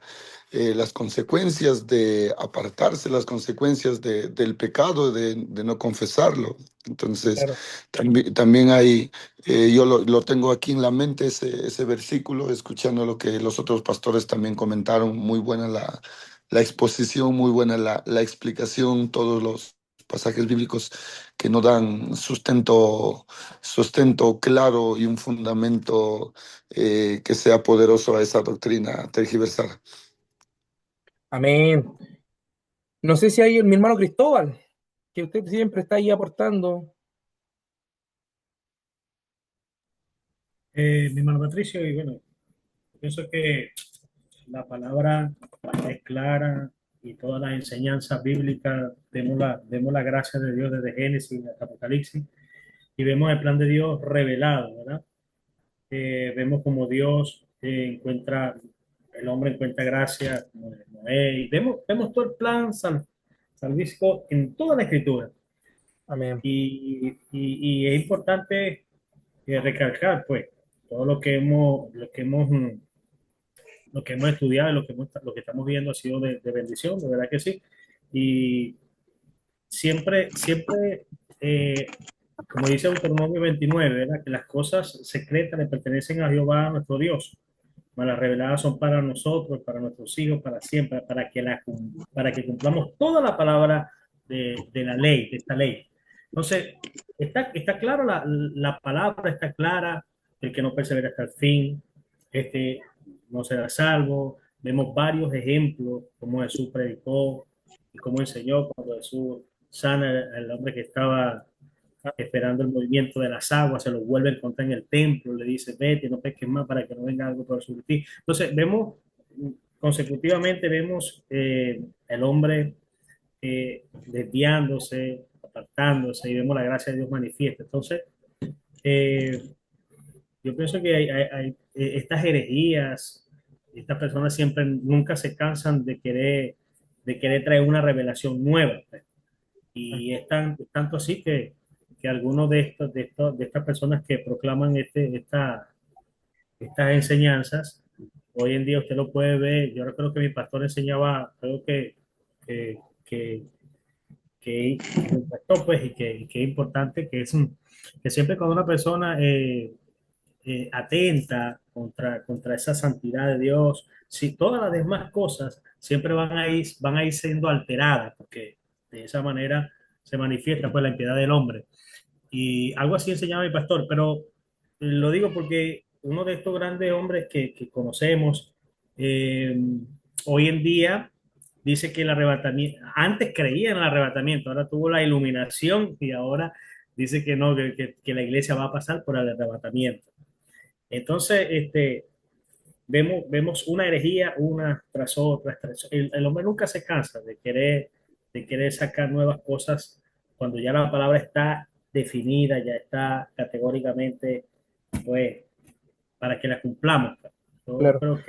las consecuencias de apartarse, las consecuencias del pecado, de no confesarlo. Entonces, claro. también hay, yo lo tengo aquí en la mente, ese versículo, escuchando lo que los otros pastores también comentaron, muy buena la exposición, muy buena la explicación, todos los pasajes bíblicos que nos dan sustento claro y un fundamento que sea poderoso a esa doctrina tergiversada. Amén. No sé si hay mi hermano Cristóbal, que usted siempre está ahí aportando. Mi hermano Patricio, y bueno, pienso que la palabra es clara y todas las enseñanzas bíblicas, vemos la gracia de Dios desde Génesis hasta Apocalipsis y vemos el plan de Dios revelado, ¿verdad? Vemos como Dios el hombre encuentra gracia, como de Noé, y vemos todo el plan salvífico en toda la escritura. Amén. Y es importante recalcar, pues, todo lo que hemos estudiado y lo que estamos viendo ha sido de bendición, de verdad que sí. Y siempre, eh, como dice Deuteronomio 29, ¿verdad? Que las cosas secretas le pertenecen a Jehová, nuestro Dios, mas las reveladas son para nosotros, para nuestros hijos, para siempre, para que cumplamos toda la palabra de la ley, de esta ley. Entonces, está clara la palabra, está clara, el que no persevera hasta el fin, este, no será salvo. Vemos varios ejemplos, como Jesús predicó y cómo enseñó cuando Jesús sana al hombre que estaba esperando el movimiento de las aguas, se lo vuelve a encontrar en el templo, le dice, vete, no pesques más para que no venga algo por sobre ti. Entonces, consecutivamente vemos el hombre desviándose, apartándose, y vemos la gracia de Dios manifiesta. Entonces, eh, yo pienso que estas herejías, estas personas siempre, nunca se cansan de querer traer una revelación nueva. Y es tanto así que algunos de estas personas que proclaman estas enseñanzas, hoy en día usted lo puede ver. Yo recuerdo que mi pastor enseñaba algo que, que, que me impactó, pues, y que es importante, que siempre cuando una persona atenta contra esa santidad de Dios, si todas las demás cosas siempre van a ir siendo alteradas, porque de esa manera se manifiesta pues la impiedad del hombre. Y algo así enseñaba mi pastor, pero lo digo porque uno de estos grandes hombres que conocemos eh, hoy en día dice que el arrebatamiento, antes creía en el arrebatamiento, ahora tuvo la iluminación y ahora dice que no, que la iglesia va a pasar por el arrebatamiento. Entonces, vemos una herejía una tras otra. El hombre nunca se cansa de querer sacar nuevas cosas cuando ya la palabra está definida, ya está categóricamente, pues, para que la cumplamos. Yo Claro. creo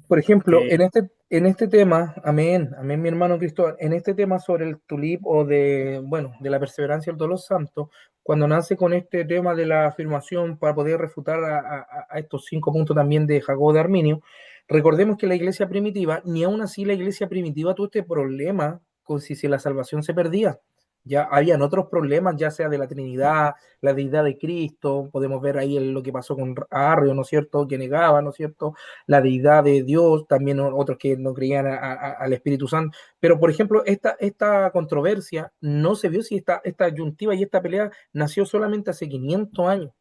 Por ejemplo, que En este tema, amén, amén, mi hermano Cristóbal, en este tema sobre el tulip o de, bueno, de la perseverancia del dolor santo, cuando nace con este tema de la afirmación para poder refutar a estos 5 puntos también de Jacobo de Arminio, recordemos que la iglesia primitiva, ni aún así la iglesia primitiva tuvo este problema con si la salvación se perdía. Ya habían otros problemas, ya sea de la Trinidad, la deidad de Cristo, podemos ver ahí lo que pasó con Arrio, ¿no es cierto?, que negaba, ¿no es cierto?, la deidad de Dios, también otros que no creían al Espíritu Santo. Pero, por ejemplo, esta controversia no se vio si esta ayuntiva y esta pelea nació solamente hace 500 años.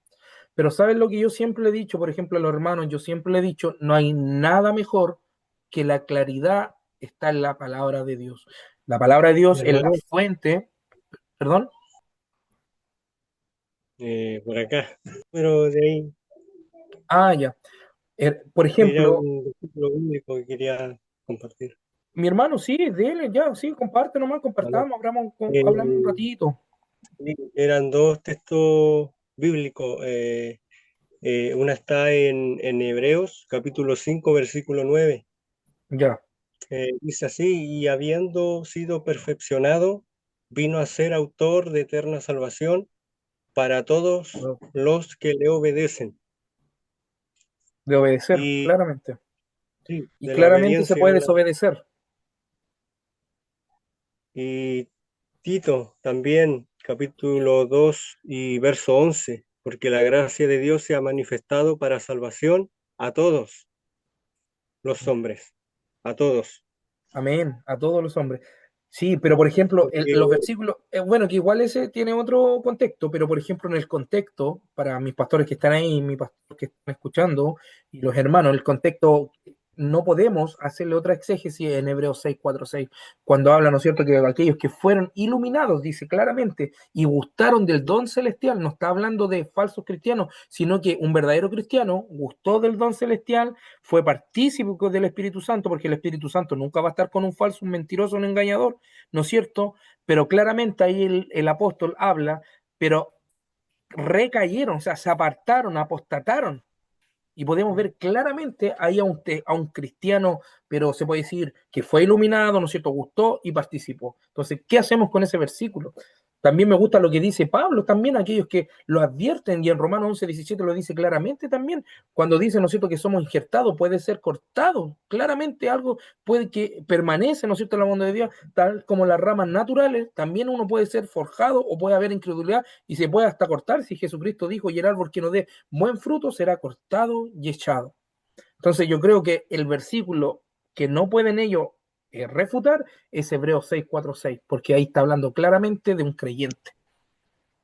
Pero ¿saben lo que yo siempre le he dicho? Por ejemplo, a los hermanos, yo siempre le he dicho, no hay nada mejor que la claridad está en la palabra de Dios. La palabra de Dios es la Hermano, fuente, perdón. por acá, pero de ahí Ah, ya. Por era ejemplo, un versículo bíblico que quería compartir. mi hermano, sí, dele, ya, sí, comparte nomás, Vale. compartamos, hablamos un ratito. Sí, eran dos textos bíblicos. Una está en Hebreos, capítulo 5 versículo 9. Ya. Dice así, y habiendo sido perfeccionado, vino a ser autor de eterna salvación para todos los que le obedecen. De obedecer, Y claramente. sí, Y de la claramente se obediencia. puede desobedecer. Y Tito también, capítulo 2 y verso 11, porque la gracia de Dios se ha manifestado para salvación a todos los hombres, a todos. Amén, a todos los hombres. Sí, pero por ejemplo, Porque los versículos, bueno, que igual ese tiene otro contexto, pero por ejemplo en el contexto, para mis pastores que están ahí, mis pastores que están escuchando, y los hermanos, el contexto, no podemos hacerle otra exégesis en Hebreos 6, 4, 6, cuando habla, ¿no es cierto?, que aquellos que fueron iluminados, dice claramente, y gustaron del don celestial, no está hablando de falsos cristianos, sino que un verdadero cristiano gustó del don celestial, fue partícipe del Espíritu Santo, porque el Espíritu Santo nunca va a estar con un falso, un mentiroso, un engañador, ¿no es cierto? Pero claramente ahí el apóstol habla, pero recayeron, o sea, se apartaron, apostataron. Y podemos ver claramente ahí a un cristiano, pero se puede decir que fue iluminado, ¿no es cierto? Gustó y participó. Entonces, ¿qué hacemos con ese versículo? También me gusta lo que dice Pablo, también aquellos que lo advierten, y en Romanos 11:17 lo dice claramente también, cuando dice, ¿no es cierto?, que somos injertados, puede ser cortado, claramente algo puede que permanece, ¿no es cierto?, en la mano de Dios, tal como las ramas naturales, también uno puede ser forjado o puede haber incredulidad y se puede hasta cortar, si Jesucristo dijo, y el árbol que no dé buen fruto será cortado y echado. Entonces yo creo que el versículo que no pueden ellos refutar es Hebreos 6, 4, 6, porque ahí está hablando claramente de un creyente.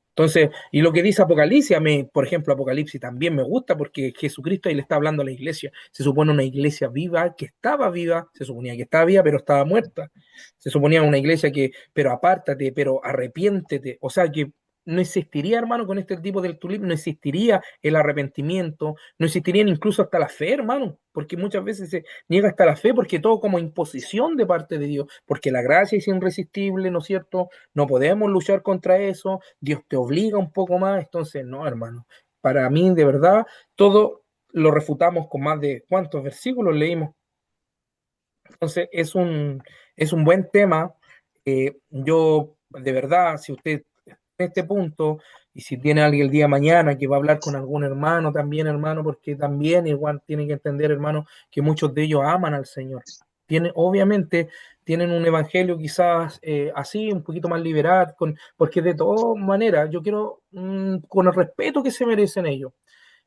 Entonces, y lo que dice Apocalipsis, a mí, por ejemplo, Apocalipsis también me gusta porque Jesucristo ahí le está hablando a la iglesia. Se supone una iglesia viva, que estaba viva, se suponía que estaba viva, pero estaba muerta. Se suponía una iglesia que, pero apártate, pero arrepiéntete. O sea, que no existiría, hermano, con este tipo del tulip, no existiría el arrepentimiento, no existiría incluso hasta la fe, hermano, porque muchas veces se niega hasta la fe porque todo como imposición de parte de Dios, porque la gracia es irresistible, ¿no es cierto? No podemos luchar contra eso, Dios te obliga un poco más, entonces no, hermano. Para mí, de verdad, todo lo refutamos con más de cuántos versículos leímos. Entonces, es un buen tema. Yo, de verdad, si usted en este punto, y si tiene alguien el día de mañana que va a hablar con algún hermano también, hermano, porque también igual tiene que entender, hermano, que muchos de ellos aman al Señor. Obviamente tienen un evangelio quizás así, un poquito más liberal, porque de todas maneras yo quiero, con el respeto que se merecen ellos,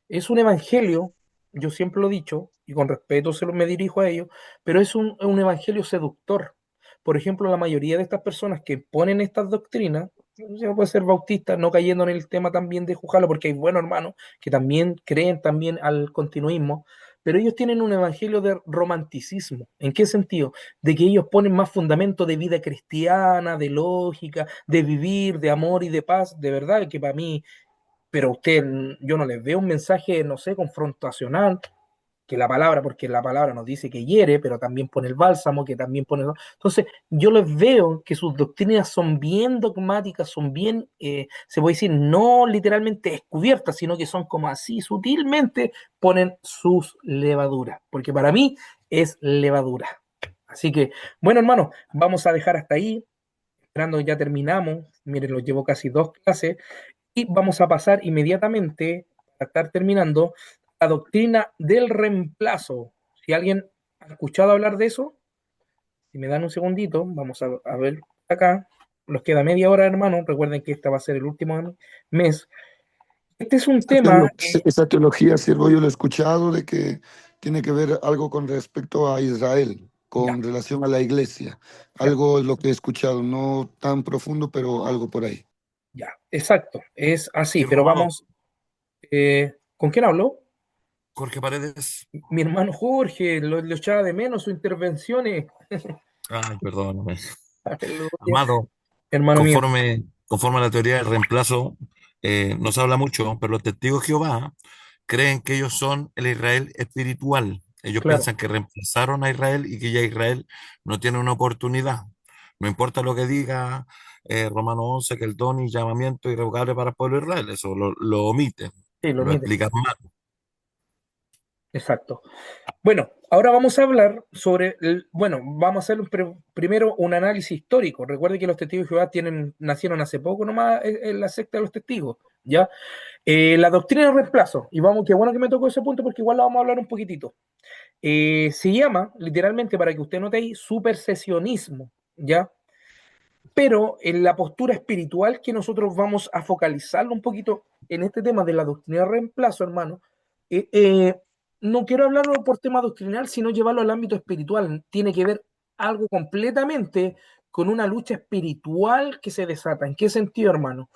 es un evangelio, yo siempre lo he dicho, y con respeto me dirijo a ellos, pero es un evangelio seductor. Por ejemplo, la mayoría de estas personas que ponen estas doctrinas, ya puede ser bautista, no cayendo en el tema también de juzgarlo, porque hay buenos hermanos que también creen también al continuismo, pero ellos tienen un evangelio de romanticismo. ¿En qué sentido? De que ellos ponen más fundamento de vida cristiana, de lógica, de vivir, de amor y de paz, de verdad que para mí, pero usted, yo no les veo un mensaje, no sé, confrontacional, que la palabra, porque la palabra nos dice que hiere, pero también pone el bálsamo, que también pone... Entonces, yo les veo que sus doctrinas son bien dogmáticas, son bien, se puede decir, no literalmente descubiertas, sino que son como así, sutilmente ponen sus levaduras, porque para mí es levadura. Así que, bueno, hermanos, vamos a dejar hasta ahí, esperando ya terminamos. Miren, los llevo casi 2 clases y vamos a pasar inmediatamente, a estar terminando, la doctrina del reemplazo. Si alguien ha escuchado hablar de eso, si me dan un segundito, vamos a ver acá. Nos queda media hora, hermano. Recuerden que este va a ser el último mes. Este es un tema. Esa teología, siervo, yo lo he escuchado de que tiene que ver algo con respecto a Israel, con relación a la iglesia. Algo es lo que he escuchado, no tan profundo, pero algo por ahí. Ya, exacto, es así, Sí, pero hermano. vamos. ¿Con quién habló? Jorge Paredes. Mi hermano Jorge, lo echaba de menos sus intervenciones. Ay, perdóname. Aleluya. Amado, Hermano mío. conforme a la teoría del reemplazo, no se habla mucho, pero los testigos de Jehová creen que ellos son el Israel espiritual. Ellos Claro. piensan que reemplazaron a Israel y que ya Israel no tiene una oportunidad. No importa lo que diga Romano 11, que el don y llamamiento irrevocable para el pueblo de Israel, eso lo omite, Sí, lo lo omite. explican mal. Exacto. Bueno, ahora vamos a hablar sobre, vamos a hacer primero un análisis histórico. Recuerde que los testigos de Jehová nacieron hace poco nomás en la secta de los testigos, ¿ya? La doctrina del reemplazo, y qué bueno que me tocó ese punto porque igual la vamos a hablar un poquitito. Se llama, literalmente, para que usted note ahí, supersesionismo, ¿ya? Pero en la postura espiritual que nosotros vamos a focalizarlo un poquito en este tema de la doctrina del reemplazo, hermano, no quiero hablarlo por tema doctrinal, sino llevarlo al ámbito espiritual. Tiene que ver algo completamente con una lucha espiritual que se desata. ¿En qué sentido, hermano?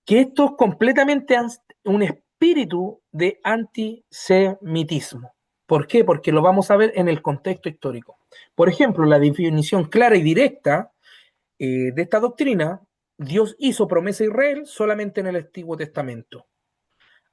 Que esto es completamente un espíritu de antisemitismo. ¿Por qué? Porque lo vamos a ver en el contexto histórico. Por ejemplo, la definición clara y directa de esta doctrina, Dios hizo promesa a Israel solamente en el Antiguo Testamento.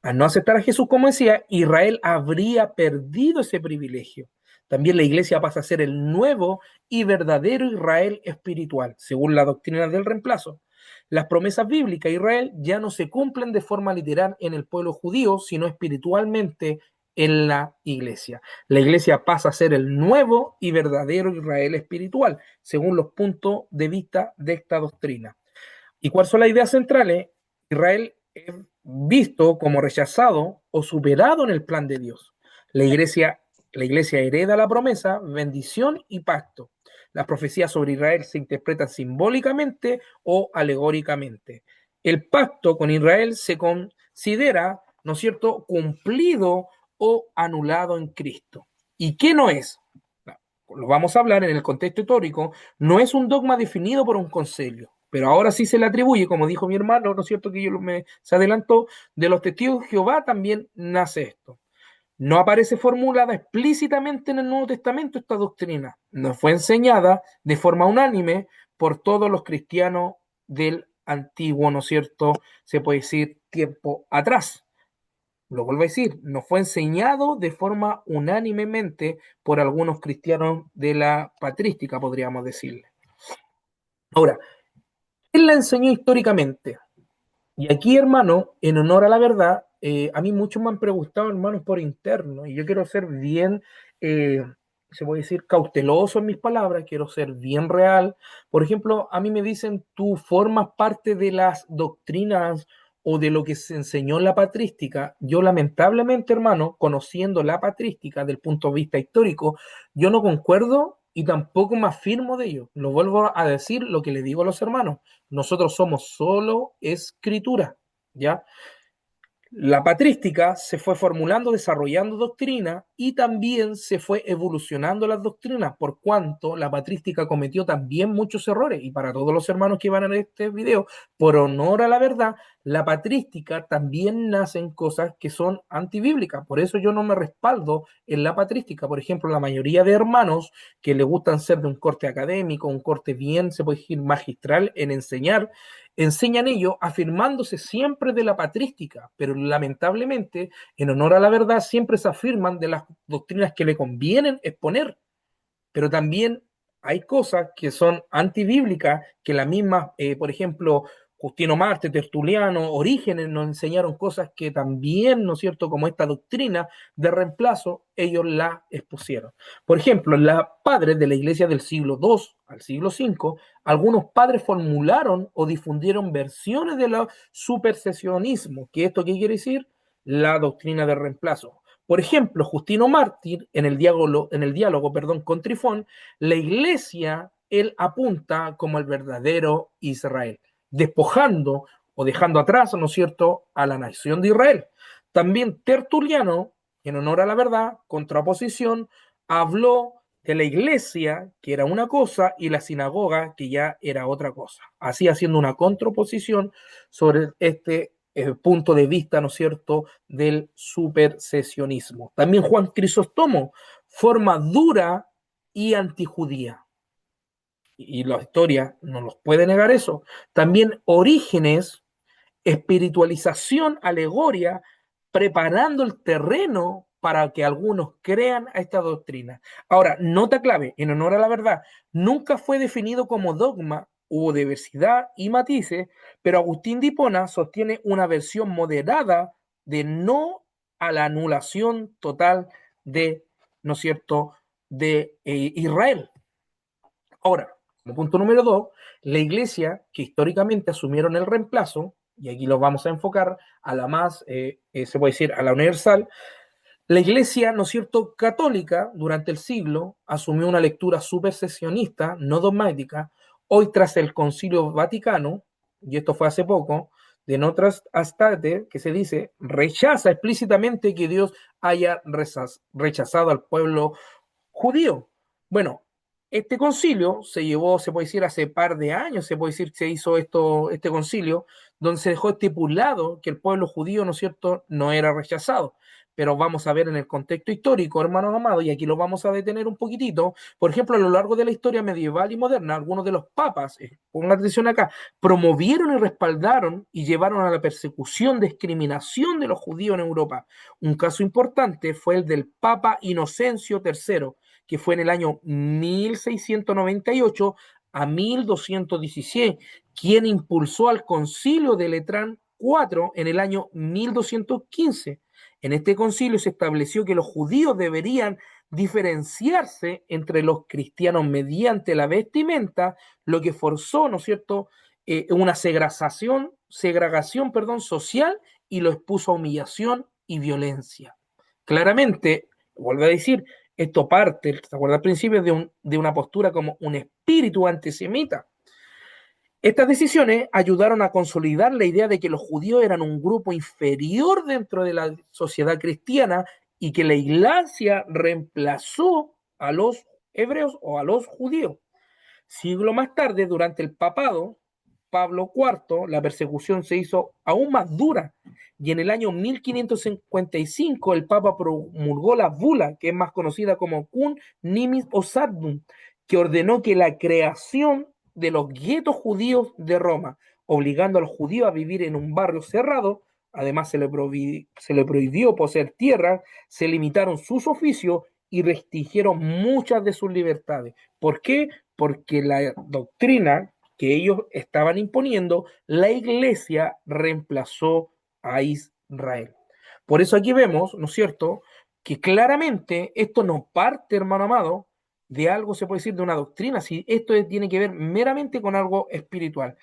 Al no aceptar a Jesús como Mesías, Israel habría perdido ese privilegio. También la iglesia pasa a ser el nuevo y verdadero Israel espiritual, según la doctrina del reemplazo. Las promesas bíblicas a Israel ya no se cumplen de forma literal en el pueblo judío, sino espiritualmente en la iglesia. La iglesia pasa a ser el nuevo y verdadero Israel espiritual, según los puntos de vista de esta doctrina. ¿Y cuáles son las ideas centrales? Israel es visto como rechazado o superado en el plan de Dios. La iglesia hereda la promesa, bendición y pacto. Las profecías sobre Israel se interpretan simbólicamente o alegóricamente. El pacto con Israel se considera, ¿no es cierto?, cumplido o anulado en Cristo. ¿Y qué no es? Lo vamos a hablar en el contexto histórico, no es un dogma definido por un concilio, pero ahora sí se le atribuye, como dijo mi hermano, ¿no es cierto?, que se adelantó, de los testigos de Jehová también nace esto. No aparece formulada explícitamente en el Nuevo Testamento esta doctrina, no fue enseñada de forma unánime por todos los cristianos del antiguo, ¿no es cierto?, se puede decir tiempo atrás. Lo vuelvo a decir, no fue enseñado de forma unánimemente por algunos cristianos de la patrística, podríamos decirle. Ahora, ¿quién la enseñó históricamente? Y aquí, hermano, en honor a la verdad, a mí muchos me han preguntado, hermanos, por interno, y yo quiero ser bien, se puede decir, cauteloso en mis palabras, quiero ser bien real. Por ejemplo, a mí me dicen, tú formas parte de las doctrinas o de lo que se enseñó en la patrística. Yo lamentablemente, hermano, conociendo la patrística del punto de vista histórico, yo no concuerdo y tampoco me afirmo de ello. Lo vuelvo a decir lo que le digo a los hermanos. Nosotros somos solo escritura, ¿ya? La patrística se fue formulando, desarrollando doctrina y también se fue evolucionando las doctrinas, por cuanto la patrística cometió también muchos errores. Y para todos los hermanos que van a ver este video, por honor a la verdad, la patrística también nacen cosas que son antibíblicas. Por eso yo no me respaldo en la patrística. Por ejemplo, la mayoría de hermanos que le gustan ser de un corte académico, un corte bien, se puede decir, magistral en enseñar, enseñan ello afirmándose siempre de la patrística, pero lamentablemente, en honor a la verdad, siempre se afirman de las doctrinas que le convienen exponer, pero también hay cosas que son antibíblicas, que la misma, por ejemplo, Justino Marte, Tertuliano, Orígenes nos enseñaron cosas que también, ¿no es cierto?, como esta doctrina de reemplazo, ellos la expusieron. Por ejemplo, los padres de la iglesia del siglo II al siglo V, algunos padres formularon o difundieron versiones de la supersesionismo. ¿Qué esto qué quiere decir? La doctrina del reemplazo. Por ejemplo, Justino Mártir, en el diálogo con Trifón, la iglesia, él apunta como el verdadero Israel, despojando o dejando atrás, ¿no es cierto?, a la nación de Israel. También Tertuliano, en honor a la verdad, contraposición, habló de la iglesia, que era una cosa, y la sinagoga, que ya era otra cosa. Así haciendo una contraposición sobre este punto de vista, ¿no es cierto?, del supersesionismo. También Juan Crisóstomo, forma dura y antijudía. Y la historia no nos puede negar eso. También Orígenes, espiritualización, alegoria, preparando el terreno para que algunos crean a esta doctrina. Ahora, nota clave, en honor a la verdad, nunca fue definido como dogma, hubo diversidad y matices, pero Agustín de Hipona sostiene una versión moderada de no a la anulación total de, ¿no es cierto?, de Israel. Ahora, como punto número 2, la iglesia que históricamente asumieron el reemplazo, y aquí lo vamos a enfocar a la más, se puede decir, a la universal, la iglesia, ¿no es cierto?, católica, durante el siglo, asumió una lectura supersesionista, no dogmática. Hoy, tras el Concilio Vaticano, y esto fue hace poco, de Notras Astate, que se dice, rechaza explícitamente que Dios haya rechazado al pueblo judío. Bueno, este concilio se llevó, se puede decir, hace par de años, se puede decir, se hizo este concilio, donde se dejó estipulado que el pueblo judío, ¿no es cierto?, no era rechazado. Pero vamos a ver en el contexto histórico, hermanos amados, y aquí lo vamos a detener un poquitito. Por ejemplo, a lo largo de la historia medieval y moderna, algunos de los papas, pongan atención acá, promovieron y respaldaron y llevaron a la persecución, discriminación de los judíos en Europa. Un caso importante fue el del Papa Inocencio III, que fue en el año 1698 a 1216, quien impulsó al concilio de Letrán IV en el año 1215. En este concilio se estableció que los judíos deberían diferenciarse entre los cristianos mediante la vestimenta, lo que forzó, ¿no es cierto?, una segregación, social, y lo expuso a humillación y violencia. Claramente, vuelvo a decir, esto parte, ¿se acuerda al principio? De una postura como un espíritu antisemita. Estas decisiones ayudaron a consolidar la idea de que los judíos eran un grupo inferior dentro de la sociedad cristiana y que la iglesia reemplazó a los hebreos o a los judíos. Siglo más tarde, durante el papado, Pablo IV, la persecución se hizo aún más dura, y en el año 1555 el Papa promulgó la bula, que es más conocida como Cum Nimis Osadum, que ordenó que la creación de los guetos judíos de Roma, obligando a los judíos a vivir en un barrio cerrado. Además se le prohibió poseer tierra, se limitaron sus oficios y restringieron muchas de sus libertades. ¿Por qué? Porque la doctrina que ellos estaban imponiendo, la iglesia reemplazó a Israel. Por eso aquí vemos, ¿no es cierto?, que claramente esto no parte, hermano amado, de algo, se puede decir, de una doctrina, si esto tiene que ver meramente con algo espiritual.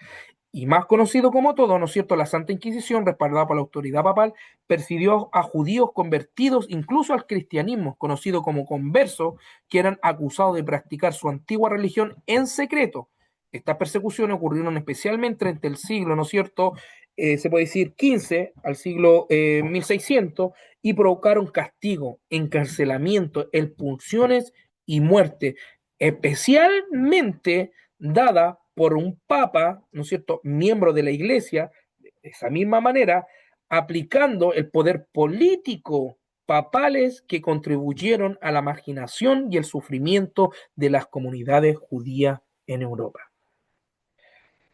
Y más conocido como todo, ¿no es cierto?, la Santa Inquisición, respaldada por la autoridad papal, persiguió a judíos convertidos incluso al cristianismo, conocido como conversos, que eran acusados de practicar su antigua religión en secreto. Estas persecuciones ocurrieron especialmente entre el siglo, ¿no es cierto?, se puede decir 15 al siglo 1600, y provocaron castigo, encarcelamiento, expulsiones y muerte, especialmente dada por un papa, ¿no es cierto?, miembro de la iglesia, de esa misma manera, aplicando el poder político papales que contribuyeron a la marginación y el sufrimiento de las comunidades judías en Europa.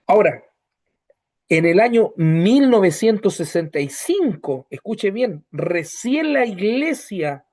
Ahora, en el año 1965, escuche bien, recién la Iglesia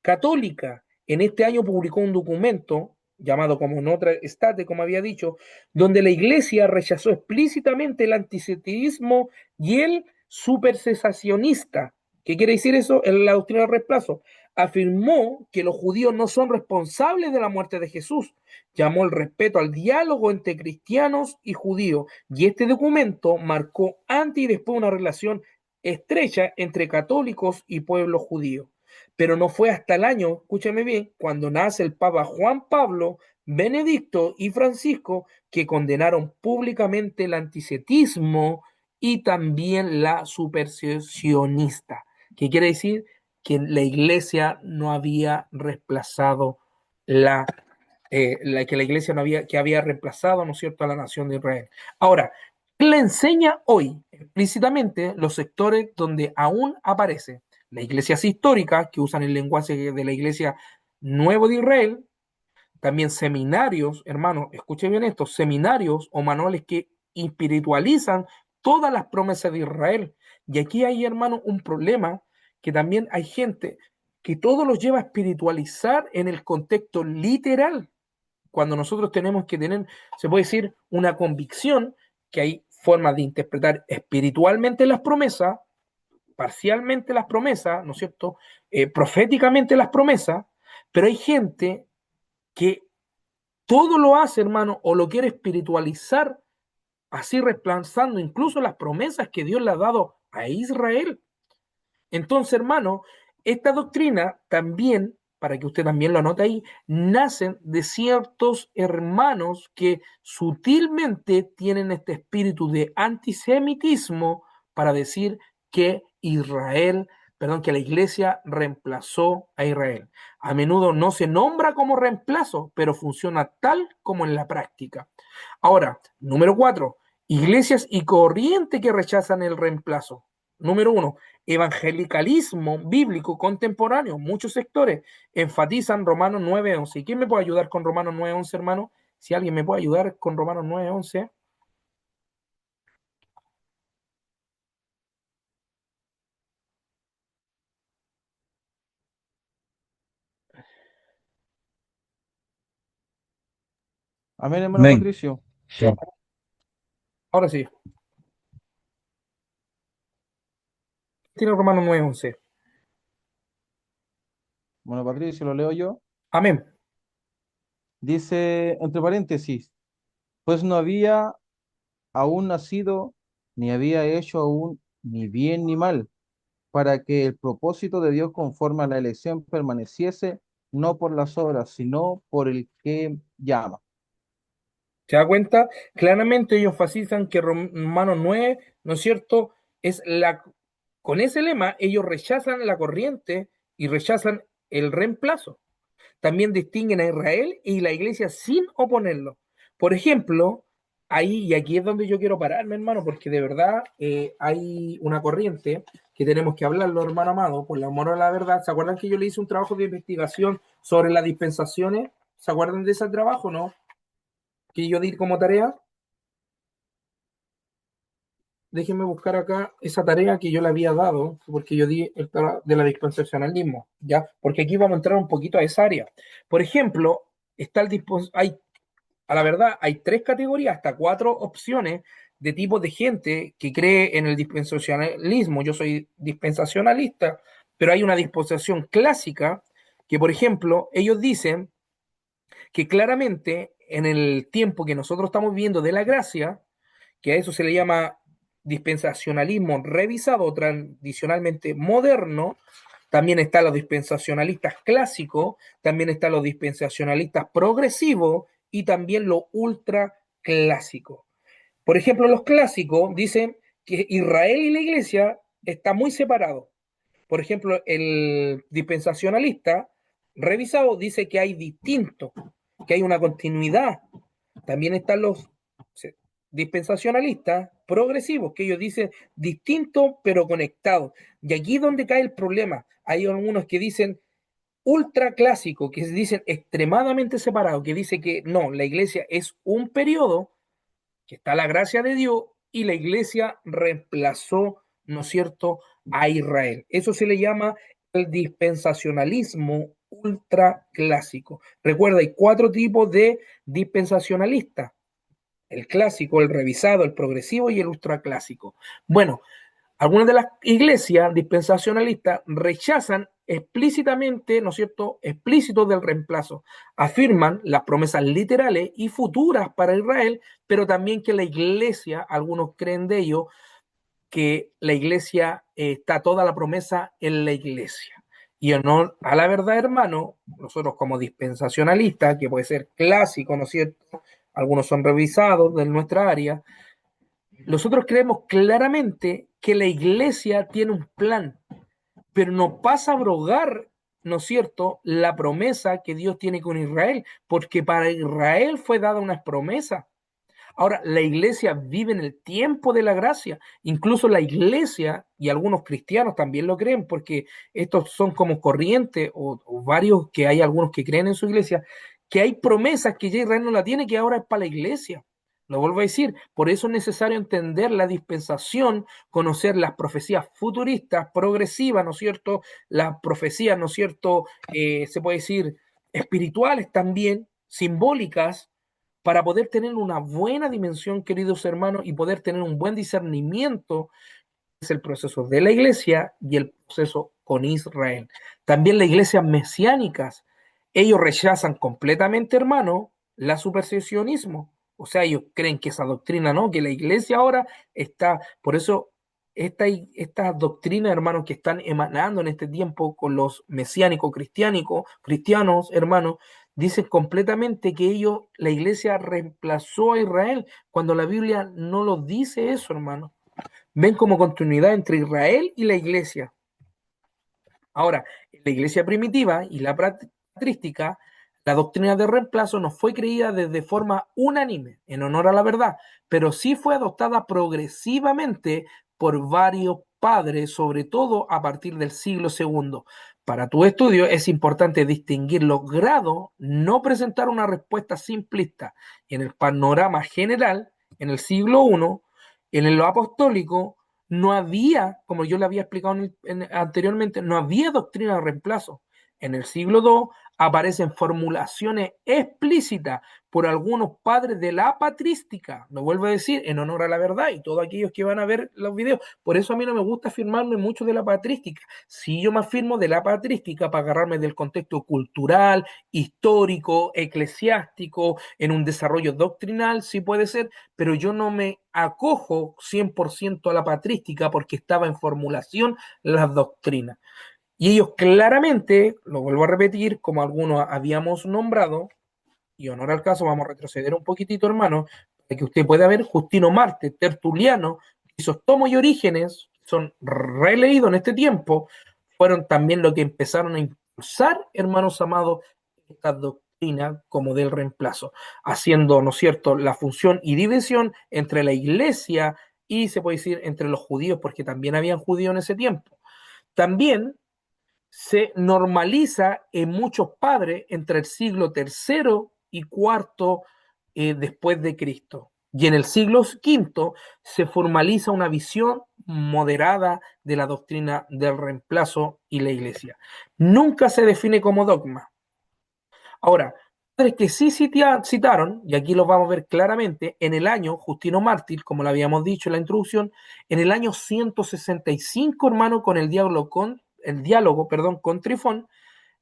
Católica en este año publicó un documento llamado como Notre Estate, como había dicho, donde la iglesia rechazó explícitamente el antisemitismo y el supercesacionista. ¿Qué quiere decir eso? En la doctrina del reemplazo. Afirmó que los judíos no son responsables de la muerte de Jesús. Llamó el respeto al diálogo entre cristianos y judíos. Y este documento marcó antes y después una relación estrecha entre católicos y pueblo judío. Pero no fue hasta el año, escúchame bien, cuando nace el Papa Juan Pablo, Benedicto y Francisco, que condenaron públicamente el antisemitismo y también la supersesionista. ¿Qué quiere decir? Que la iglesia no había reemplazado que la iglesia no había, que había reemplazado, ¿no es cierto?, a la nación de Israel. Ahora, ¿qué le enseña hoy explícitamente los sectores donde aún aparece? Las iglesias históricas que usan el lenguaje de la iglesia nuevo de Israel, también seminarios, hermanos, escuchen bien esto, seminarios o manuales que espiritualizan todas las promesas de Israel. Y aquí hay, hermanos, un problema que también hay gente que todo los lleva a espiritualizar en el contexto literal, cuando nosotros tenemos que tener, se puede decir, una convicción que hay formas de interpretar espiritualmente las promesas, parcialmente las promesas, ¿no es cierto? Proféticamente las promesas, pero hay gente que todo lo hace, hermano, o lo quiere espiritualizar, así reemplazando incluso las promesas que Dios le ha dado a Israel. Entonces, hermano, esta doctrina también, para que usted también lo anote ahí, nacen de ciertos hermanos que sutilmente tienen este espíritu de antisemitismo para decir que que la iglesia reemplazó a Israel. A menudo no se nombra como reemplazo, pero funciona tal como en la práctica. Ahora, número 4, iglesias y corrientes que rechazan el reemplazo. Número 1, evangelicalismo bíblico contemporáneo. Muchos sectores enfatizan Romanos 9:11. ¿Y quién me puede ayudar con Romanos 9:11, hermano? Si alguien me puede ayudar con Romanos 9:11. Amén, hermano Amén. Patricio. Sí. Ahora sí. Tiene Romanos 9:11. Bueno, Patricio, lo leo yo. Amén. Dice, entre paréntesis, pues no había aún nacido, ni había hecho aún ni bien ni mal, para que el propósito de Dios conforme a la elección permaneciese, no por las obras, sino por el que llama. ¿Se da cuenta? Claramente ellos enfatizan que Romanos 9, ¿no es cierto? Con ese lema ellos rechazan la corriente y rechazan el reemplazo. También distinguen a Israel y la iglesia sin oponerlo. Por ejemplo, ahí, y aquí es donde yo quiero pararme, hermano, porque de verdad hay una corriente que tenemos que hablarlo, hermano amado, por el amor a la verdad. ¿Se acuerdan que yo le hice un trabajo de investigación sobre las dispensaciones? ¿Se acuerdan de ese trabajo, no? Que yo di como tarea. Déjenme buscar acá esa tarea que yo le había dado, porque yo di el de la dispensacionalismo, ¿ya? Porque aquí vamos a entrar un poquito a esa área. Por ejemplo, está a la verdad, hay 3 categorías, hasta 4 opciones de tipos de gente que cree en el dispensacionalismo. Yo soy dispensacionalista, pero hay una dispensación clásica que, por ejemplo, ellos dicen que claramente en el tiempo que nosotros estamos viviendo de la gracia, que a eso se le llama dispensacionalismo revisado, tradicionalmente moderno, también están los dispensacionalistas clásicos, también están los dispensacionalistas progresivos y también los ultra clásicos. Por ejemplo, los clásicos dicen que Israel y la iglesia están muy separados. Por ejemplo, el dispensacionalista revisado dice que hay distintos, que hay una continuidad. También están los dispensacionalistas progresivos, que ellos dicen distintos pero conectados. Y aquí es donde cae el problema. Hay algunos que dicen ultra clásico, que dicen extremadamente separado, que dice que no, la iglesia es un periodo, que está la gracia de Dios, y la iglesia reemplazó, ¿no es cierto?, a Israel. Eso se le llama el dispensacionalismo ultraclásico. Recuerda, hay 4 tipos de dispensacionalistas: el clásico, el revisado, el progresivo y el ultraclásico. Bueno, algunas de las iglesias dispensacionalistas rechazan explícitamente, ¿no es cierto?, explícitos del reemplazo. Afirman las promesas literales y futuras para Israel, pero también que la iglesia, algunos creen de ello, que la iglesia está toda la promesa en la iglesia. Y honor a la verdad, hermano, nosotros como dispensacionalistas, que puede ser clásico, ¿no es cierto?, algunos son revisados de nuestra área, nosotros creemos claramente que la iglesia tiene un plan, pero no pasa a abrogar, ¿no es cierto?, la promesa que Dios tiene con Israel, porque para Israel fue dada una promesa. Ahora, la iglesia vive en el tiempo de la gracia. Incluso la iglesia, y algunos cristianos también lo creen, porque estos son como corrientes, o varios, que hay algunos que creen en su iglesia, que hay promesas que ya Israel no la tiene, que ahora es para la iglesia. Lo vuelvo a decir, por eso es necesario entender la dispensación, conocer las profecías futuristas, progresivas, ¿no es cierto? Las profecías, ¿no es cierto? Se puede decir espirituales también, simbólicas, para poder tener una buena dimensión, queridos hermanos, y poder tener un buen discernimiento. Es el proceso de la iglesia y el proceso con Israel. También las iglesias mesiánicas, ellos rechazan completamente, hermano, la supersesionismo. O sea, ellos creen que esa doctrina, ¿no? Que la iglesia ahora está, por eso estas doctrinas, hermanos, que están emanando en este tiempo con los mesiánicos cristianos, hermanos, dicen completamente que la iglesia reemplazó a Israel, cuando la Biblia no lo dice eso, hermano. Ven como continuidad entre Israel y la iglesia. Ahora, en la iglesia primitiva y la patrística, la doctrina de reemplazo no fue creída desde forma unánime, en honor a la verdad, pero sí fue adoptada progresivamente por varios padres, sobre todo a partir del siglo II. Para tu estudio es importante distinguir los grados, no presentar una respuesta simplista. En el panorama general, en el siglo I, en lo apostólico, no había, como yo le había explicado anteriormente, no había doctrina de reemplazo. En el siglo II aparecen formulaciones explícitas por algunos padres de la patrística, lo vuelvo a decir, en honor a la verdad, y todos aquellos que van a ver los videos. Por eso a mí no me gusta afirmarme mucho de la patrística. Si yo me afirmo de la patrística para agarrarme del contexto cultural, histórico, eclesiástico, en un desarrollo doctrinal, sí puede ser, pero yo no me acojo 100% a la patrística porque estaba en formulación las doctrinas. Y ellos claramente, lo vuelvo a repetir, como algunos habíamos nombrado, y honor al caso, vamos a retroceder un poquitito, hermano, para que usted pueda ver Justino Marte, Tertuliano, Crisóstomo y Orígenes, son releídos en este tiempo, fueron también lo que empezaron a impulsar, hermanos amados, esta doctrina como del reemplazo, haciendo, ¿no es cierto?, la función y división entre la iglesia y, se puede decir, entre los judíos, porque también habían judíos en ese tiempo. También se normaliza en muchos padres entre el siglo III y IV después de Cristo. Y en el siglo V se formaliza una visión moderada de la doctrina del reemplazo y la iglesia. Nunca se define como dogma. Ahora, padres que sí citaron, y aquí lo vamos a ver claramente, en el año, Justino Mártir, como lo habíamos dicho en la introducción, en el año 165, hermano, con el diálogo con Trifón,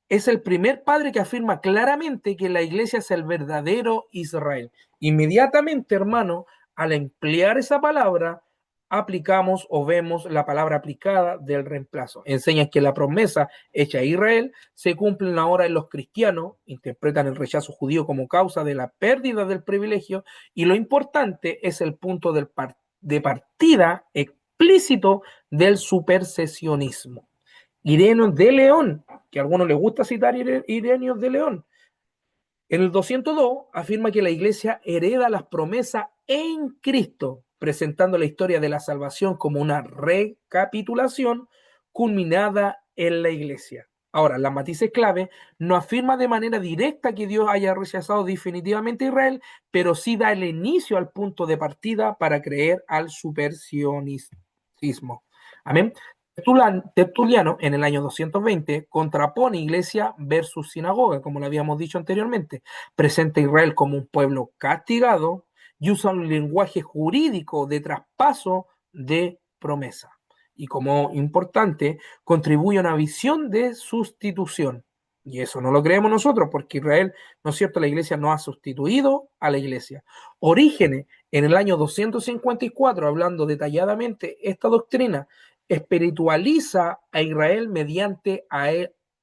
es el primer padre que afirma claramente que la iglesia es el verdadero Israel. Inmediatamente, hermano, al emplear esa palabra, aplicamos o vemos la palabra aplicada del reemplazo. Enseña que la promesa hecha a Israel se cumple ahora en los cristianos, interpretan el rechazo judío como causa de la pérdida del privilegio, y lo importante es el punto de partida explícito del supersesionismo. Ireneo de León, que a algunos les gusta citar Ireneo de León, en el 202 afirma que la iglesia hereda las promesas en Cristo, presentando la historia de la salvación como una recapitulación culminada en la iglesia. Ahora, la matiz es clave, no afirma de manera directa que Dios haya rechazado definitivamente a Israel, pero sí da el inicio al punto de partida para creer al supersionismo. Amén. Tertuliano, en el año 220, contrapone iglesia versus sinagoga, como lo habíamos dicho anteriormente. Presenta a Israel como un pueblo castigado y usa un lenguaje jurídico de traspaso de promesa. Y como importante, contribuye a una visión de sustitución. Y eso no lo creemos nosotros, porque Israel, ¿no es cierto?, la iglesia no ha sustituido a la iglesia. Orígenes, en el año 254, hablando detalladamente esta doctrina, espiritualiza a Israel mediante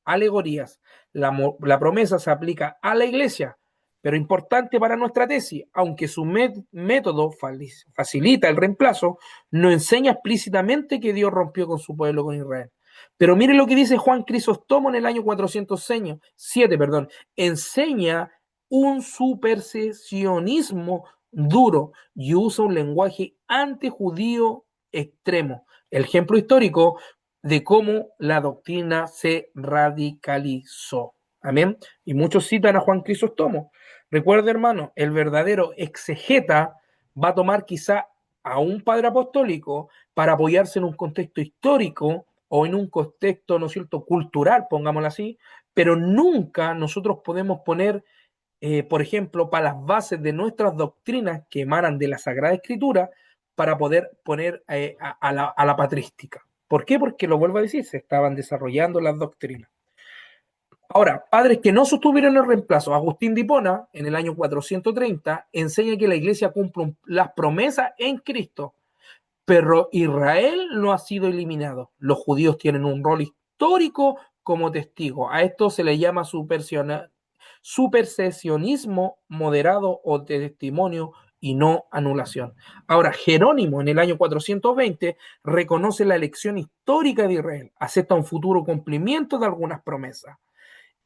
alegorías. La promesa se aplica a la iglesia, pero importante para nuestra tesis, aunque su método facilita el reemplazo, no enseña explícitamente que Dios rompió con su pueblo, con Israel. Pero mire lo que dice Juan Crisóstomo en el año 407, enseña un supersesionismo duro y usa un lenguaje antijudío extremo. El ejemplo histórico de cómo la doctrina se radicalizó. Amén. Y muchos citan a Juan Crisóstomo. Recuerda, hermano, el verdadero exegeta va a tomar quizá a un padre apostólico para apoyarse en un contexto histórico o en un contexto, ¿no es cierto?, cultural, pongámoslo así, pero nunca nosotros podemos poner, por ejemplo, para las bases de nuestras doctrinas que emanan de la Sagrada Escritura, para poder poner a la patrística. ¿Por qué? Porque, lo vuelvo a decir, se estaban desarrollando las doctrinas. Ahora, padres que no sostuvieron el reemplazo. Agustín de Hipona, en el año 430, enseña que la iglesia cumple las promesas en Cristo, pero Israel no ha sido eliminado. Los judíos tienen un rol histórico como testigo. A esto se le llama supersesionismo moderado o de testimonio y no anulación. Ahora, Jerónimo, en el año 420, reconoce la elección histórica de Israel, acepta un futuro cumplimiento de algunas promesas.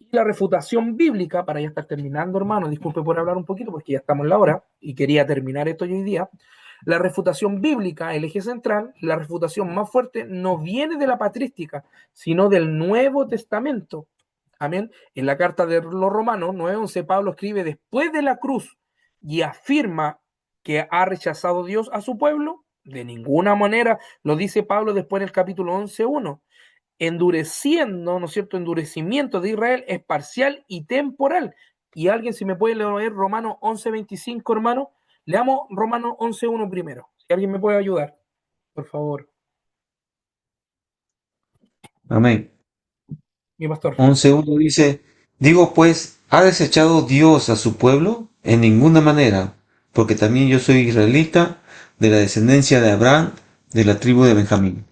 Y la refutación bíblica, para ya estar terminando, hermano, disculpe por hablar un poquito porque ya estamos en la hora y quería terminar esto hoy día. La refutación bíblica, el eje central, la refutación más fuerte, no viene de la patrística, sino del Nuevo Testamento. Amén. En la carta de los Romanos 9:11, Pablo escribe después de la cruz y afirma que ha rechazado Dios a su pueblo. De ninguna manera lo dice Pablo después en el capítulo 11:1. Endureciendo, ¿no es cierto? Endurecimiento de Israel es parcial y temporal. Y alguien, si me puede leer Romanos 11:25, hermano, leamos Romanos 11:1 primero. Si alguien me puede ayudar, por favor. Amén. Mi pastor. 11:1 dice, digo pues, ¿ha desechado Dios a su pueblo? En ninguna manera, porque también yo soy israelita, de la descendencia de Abraham, de la tribu de Benjamín.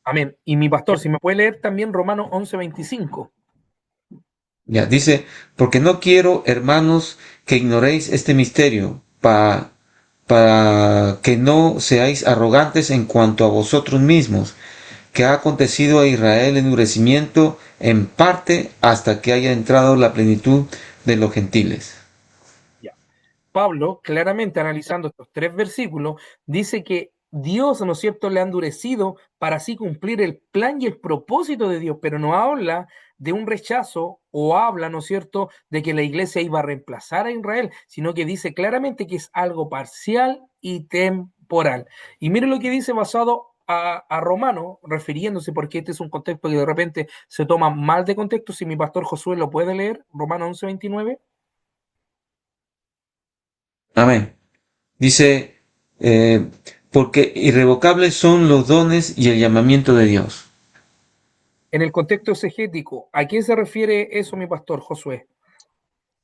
Amén. Y mi pastor, si me puede leer también Romanos 11:25. Ya, dice, porque no quiero, hermanos, que ignoréis este misterio, para que no seáis arrogantes en cuanto a vosotros mismos, que ha acontecido a Israel endurecimiento en parte hasta que haya entrado la plenitud de los gentiles. Ya. Pablo, claramente analizando estos 3 versículos, dice que Dios, ¿no es cierto?, le ha endurecido para así cumplir el plan y el propósito de Dios, pero no habla de un rechazo o habla, ¿no es cierto?, de que la iglesia iba a reemplazar a Israel, sino que dice claramente que es algo parcial y temporal. Y mire lo que dice basado a Romano, refiriéndose, porque este es un contexto que de repente se toma mal de contexto. Si mi pastor Josué lo puede leer, Romano 11:29. Amén. Dice, porque irrevocables son los dones y el llamamiento de Dios. En el contexto exegético, ¿a quién se refiere eso, mi pastor Josué?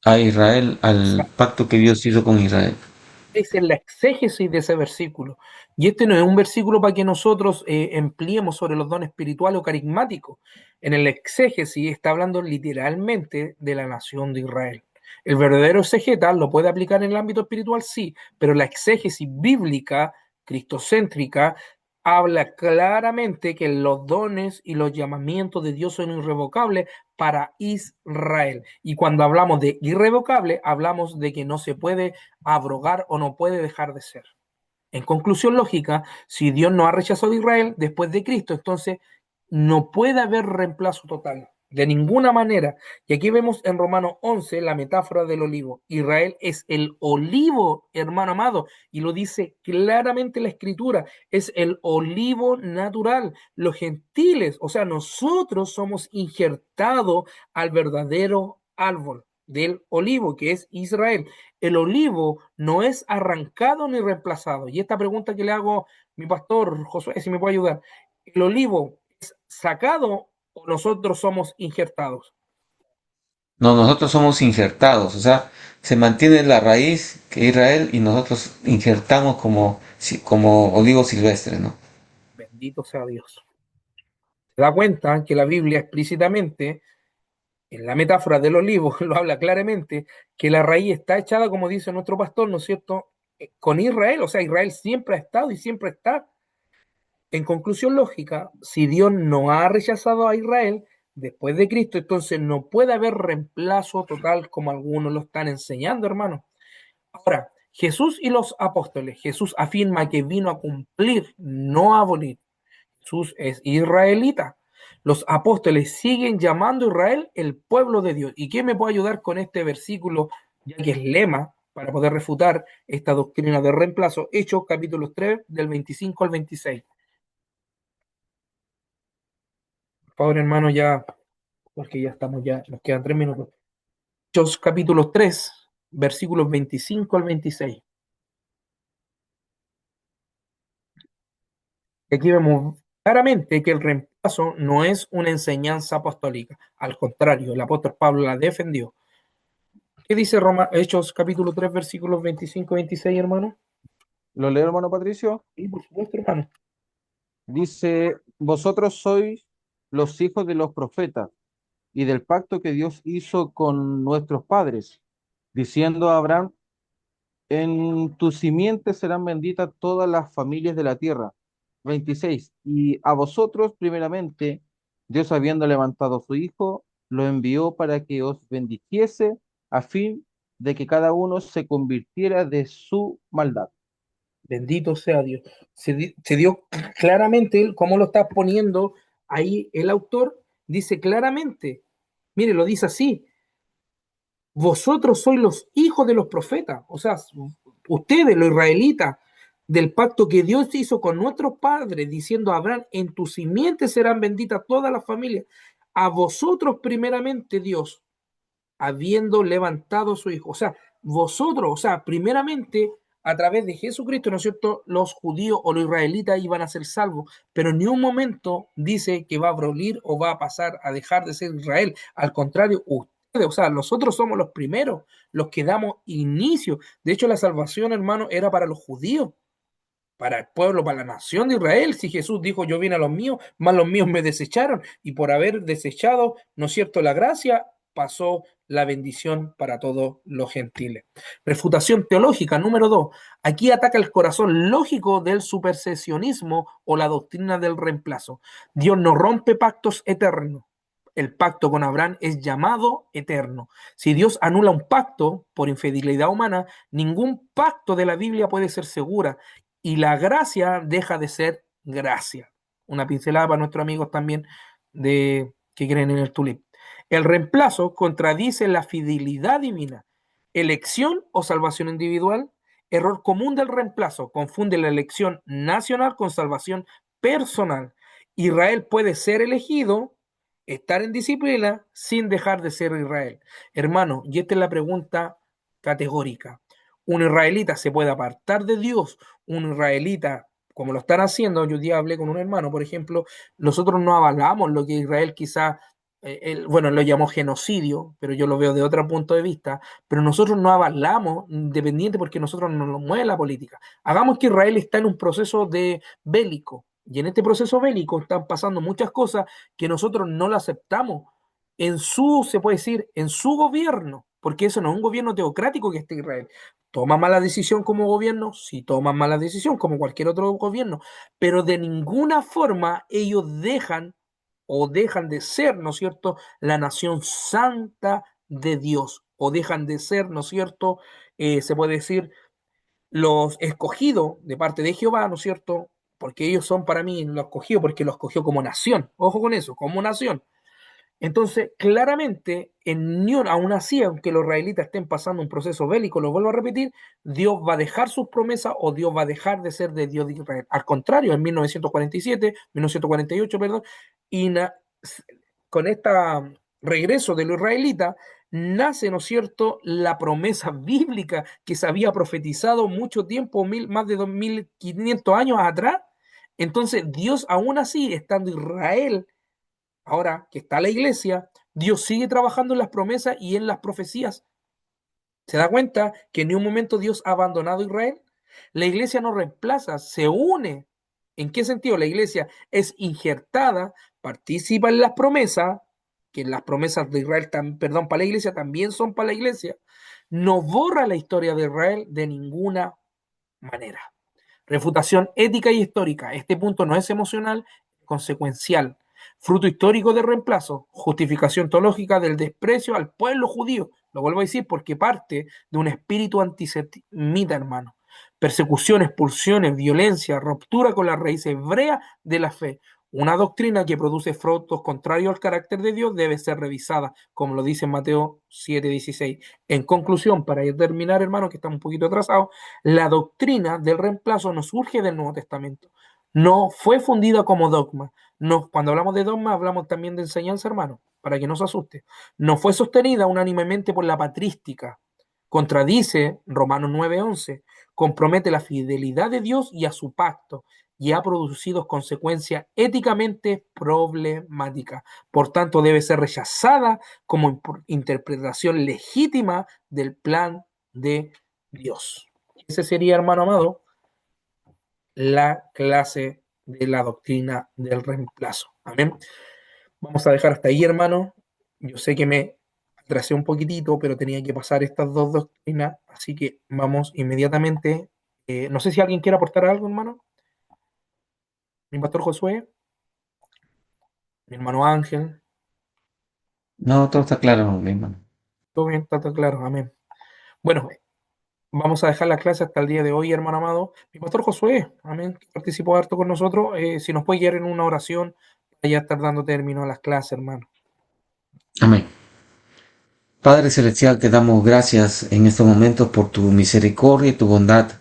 A Israel, al pacto que Dios hizo con Israel. Es en la exégesis de ese versículo. Y este no es un versículo para que nosotros empleemos sobre los dones espirituales o carismáticos. En el exégesis está hablando literalmente de la nación de Israel. El verdadero exegeta lo puede aplicar en el ámbito espiritual, sí, pero la exégesis bíblica, cristocéntrica, habla claramente que los dones y los llamamientos de Dios son irrevocables para Israel. Y cuando hablamos de irrevocable, hablamos de que no se puede abrogar o no puede dejar de ser. En conclusión lógica, si Dios no ha rechazado a Israel después de Cristo, entonces no puede haber reemplazo total. De ninguna manera. Y aquí vemos en Romanos 11 la metáfora del olivo. Israel es el olivo, hermano amado, y lo dice claramente la escritura, es el olivo natural. Los gentiles, o sea, nosotros somos injertados al verdadero árbol del olivo, que es Israel. El olivo no es arrancado ni reemplazado. Y esta pregunta que le hago mi pastor Josué, si me puede ayudar, ¿el olivo es sacado o nosotros somos injertados? No, nosotros somos injertados, o sea, se mantiene la raíz que Israel y nosotros injertamos como olivo silvestre, ¿no? Bendito sea Dios. Se da cuenta que la Biblia explícitamente, en la metáfora del olivo, lo habla claramente, que la raíz está echada, como dice nuestro pastor, ¿no es cierto?, con Israel, o sea, Israel siempre ha estado y siempre está. En conclusión lógica, si Dios no ha rechazado a Israel después de Cristo, entonces no puede haber reemplazo total como algunos lo están enseñando, hermano. Ahora, Jesús y los apóstoles, Jesús afirma que vino a cumplir, no a abolir. Jesús es israelita. Los apóstoles siguen llamando a Israel el pueblo de Dios. ¿Y quién me puede ayudar con este versículo, ya que es lema, para poder refutar esta doctrina de reemplazo? Hechos capítulo 3, del 25 al 26. Por favor, hermano, ya, porque ya estamos, ya nos quedan 3 minutos. Hechos capítulo 3, versículos 25 al 26. Aquí vemos claramente que el reemplazo no es una enseñanza apostólica. Al contrario, el apóstol Pablo la defendió. ¿Qué dice Hechos capítulo 3, versículos 25 y 26, hermano? ¿Lo leo, hermano Patricio? Sí, por supuesto, hermano. Dice, vosotros sois los hijos de los profetas y del pacto que Dios hizo con nuestros padres, diciendo a Abraham, en tu simiente serán benditas todas las familias de la tierra. 26. Y a vosotros, primeramente, Dios habiendo levantado a su Hijo, lo envió para que os bendijese a fin de que cada uno se convirtiera de su maldad. Bendito sea Dios. Se dio claramente, como lo está poniendo ahí el autor, dice claramente, mire, lo dice así, vosotros sois los hijos de los profetas, o sea, ustedes, los israelitas, del pacto que Dios hizo con nuestros padres, diciendo a Abraham, en tu simiente serán benditas todas las familias. A vosotros primeramente Dios, habiendo levantado a su Hijo. O sea, vosotros, o sea, primeramente a través de Jesucristo, ¿no es cierto?, los judíos o los israelitas iban a ser salvos, pero en ningún momento dice que va a abolir o va a pasar a dejar de ser Israel. Al contrario, ustedes, o sea, nosotros somos los primeros, los que damos inicio. De hecho, la salvación, hermano, era para los judíos, para el pueblo, para la nación de Israel. Si Jesús dijo, yo vine a los míos, más los míos me desecharon, y por haber desechado, ¿no es cierto?, la gracia, pasó la bendición para todos los gentiles. Refutación teológica número 2. Aquí ataca el corazón lógico del supersesionismo o la doctrina del reemplazo. Dios no rompe pactos eternos. El pacto con Abraham es llamado eterno. Si Dios anula un pacto por infidelidad humana, ningún pacto de la Biblia puede ser segura, y la gracia deja de ser gracia. Una pincelada para nuestros amigos también de que creen en el tulip. El reemplazo contradice la fidelidad divina. Elección o salvación individual. Error común del reemplazo. Confunde la elección nacional con salvación personal. Israel puede ser elegido, estar en disciplina, sin dejar de ser Israel. Hermano, y esta es la pregunta categórica. ¿Un israelita se puede apartar de Dios? ¿Un israelita, como lo están haciendo? Yo un día hablé con un hermano, por ejemplo, nosotros no avalamos lo que Israel quizá, bueno, lo llamó genocidio, pero yo lo veo de otro punto de vista, pero nosotros no avalamos, independiente, porque nosotros no nos mueve la política. Hagamos que Israel está en un proceso de bélico, y en este proceso bélico están pasando muchas cosas que nosotros no lo aceptamos en su, se puede decir, en su gobierno, porque eso no es un gobierno teocrático que esté Israel. ¿Toma mala decisión como gobierno? Sí, toma mala decisión como cualquier otro gobierno, pero de ninguna forma ellos dejan o dejan de ser, ¿no es cierto?, la nación santa de Dios, o dejan de ser, ¿no es cierto?, se puede decir, los escogidos de parte de Jehová, ¿no es cierto?, porque ellos son para mí los escogidos, porque los escogió como nación, ojo con eso, como nación. Entonces, claramente, aún así, aunque los israelitas estén pasando un proceso bélico, lo vuelvo a repetir, Dios va a dejar sus promesas o Dios va a dejar de ser de Dios de Israel. Al contrario, en 1948, perdón, y con este regreso de los israelitas, nace, ¿no es cierto?, la promesa bíblica que se había profetizado mucho tiempo, más de 2500 años atrás. Entonces, Dios, aún así, estando Israel, ahora que está la iglesia, Dios sigue trabajando en las promesas y en las profecías. ¿Se da cuenta que en un momento Dios ha abandonado a Israel? La iglesia no reemplaza, se une. ¿En qué sentido? La iglesia es injertada, participa en las promesas, que las promesas de Israel, perdón, para la iglesia también son para la iglesia. No borra la historia de Israel de ninguna manera. Refutación ética y histórica. Este punto no es emocional, consecuencial. Fruto histórico de reemplazo. Justificación teológica del desprecio al pueblo judío. Lo vuelvo a decir porque parte de un espíritu antisemita, hermano. Persecución, expulsiones, violencia, ruptura con la raíz hebrea de la fe. Una doctrina que produce frutos contrarios al carácter de Dios debe ser revisada, como lo dice en Mateo 7:16. En conclusión, para terminar, hermano, que estamos un poquito atrasados, la doctrina del reemplazo no surge del Nuevo Testamento. No fue fundida como dogma. No, cuando hablamos de dogma, hablamos también de enseñanza, hermano, para que no se asuste. No fue sostenida unánimemente por la patrística. Contradice Romanos 9:11. Compromete la fidelidad de Dios y a su pacto, y ha producido consecuencias éticamente problemáticas. Por tanto, debe ser rechazada como interpretación legítima del plan de Dios. Ese sería, hermano amado, la clase de la doctrina del reemplazo. Amén. Vamos a dejar hasta ahí, hermano. Yo sé que me atrasé un poquitito, pero tenía que pasar estas dos doctrinas, así que vamos inmediatamente. No sé si alguien quiere aportar algo, hermano. Mi pastor Josué, mi hermano Ángel. No, todo está claro, mi hermano. Todo bien, está claro, amén. Bueno, vamos a dejar la clase hasta el día de hoy, hermano amado. Mi pastor Josué, amén, que participó harto con nosotros. Si nos puede guiar en una oración, para ya estar dando término a las clases, hermano. Amén. Padre Celestial, te damos gracias en estos momentos por tu misericordia y tu bondad,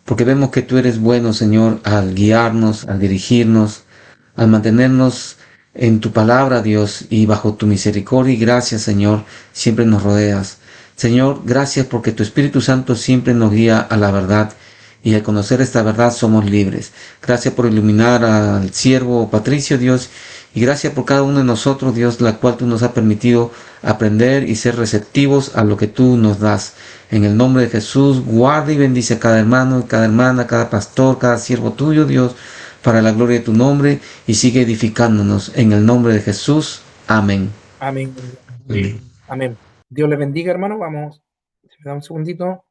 porque vemos que tú eres bueno, Señor, al guiarnos, al dirigirnos, al mantenernos en tu palabra, Dios, y bajo tu misericordia y gracia, Señor, siempre nos rodeas. Señor, gracias porque tu Espíritu Santo siempre nos guía a la verdad, y al conocer esta verdad somos libres. Gracias por iluminar al siervo Patricio, Dios, y gracias por cada uno de nosotros, Dios, la cual tú nos has permitido aprender y ser receptivos a lo que tú nos das. En el nombre de Jesús, guarda y bendice a cada hermano, cada hermana, cada pastor, cada siervo tuyo, Dios, para la gloria de tu nombre, y sigue edificándonos. En el nombre de Jesús. Amén. Amén. Amén. Amén. Dios les bendiga, hermano. Vamos, si me da un segundito.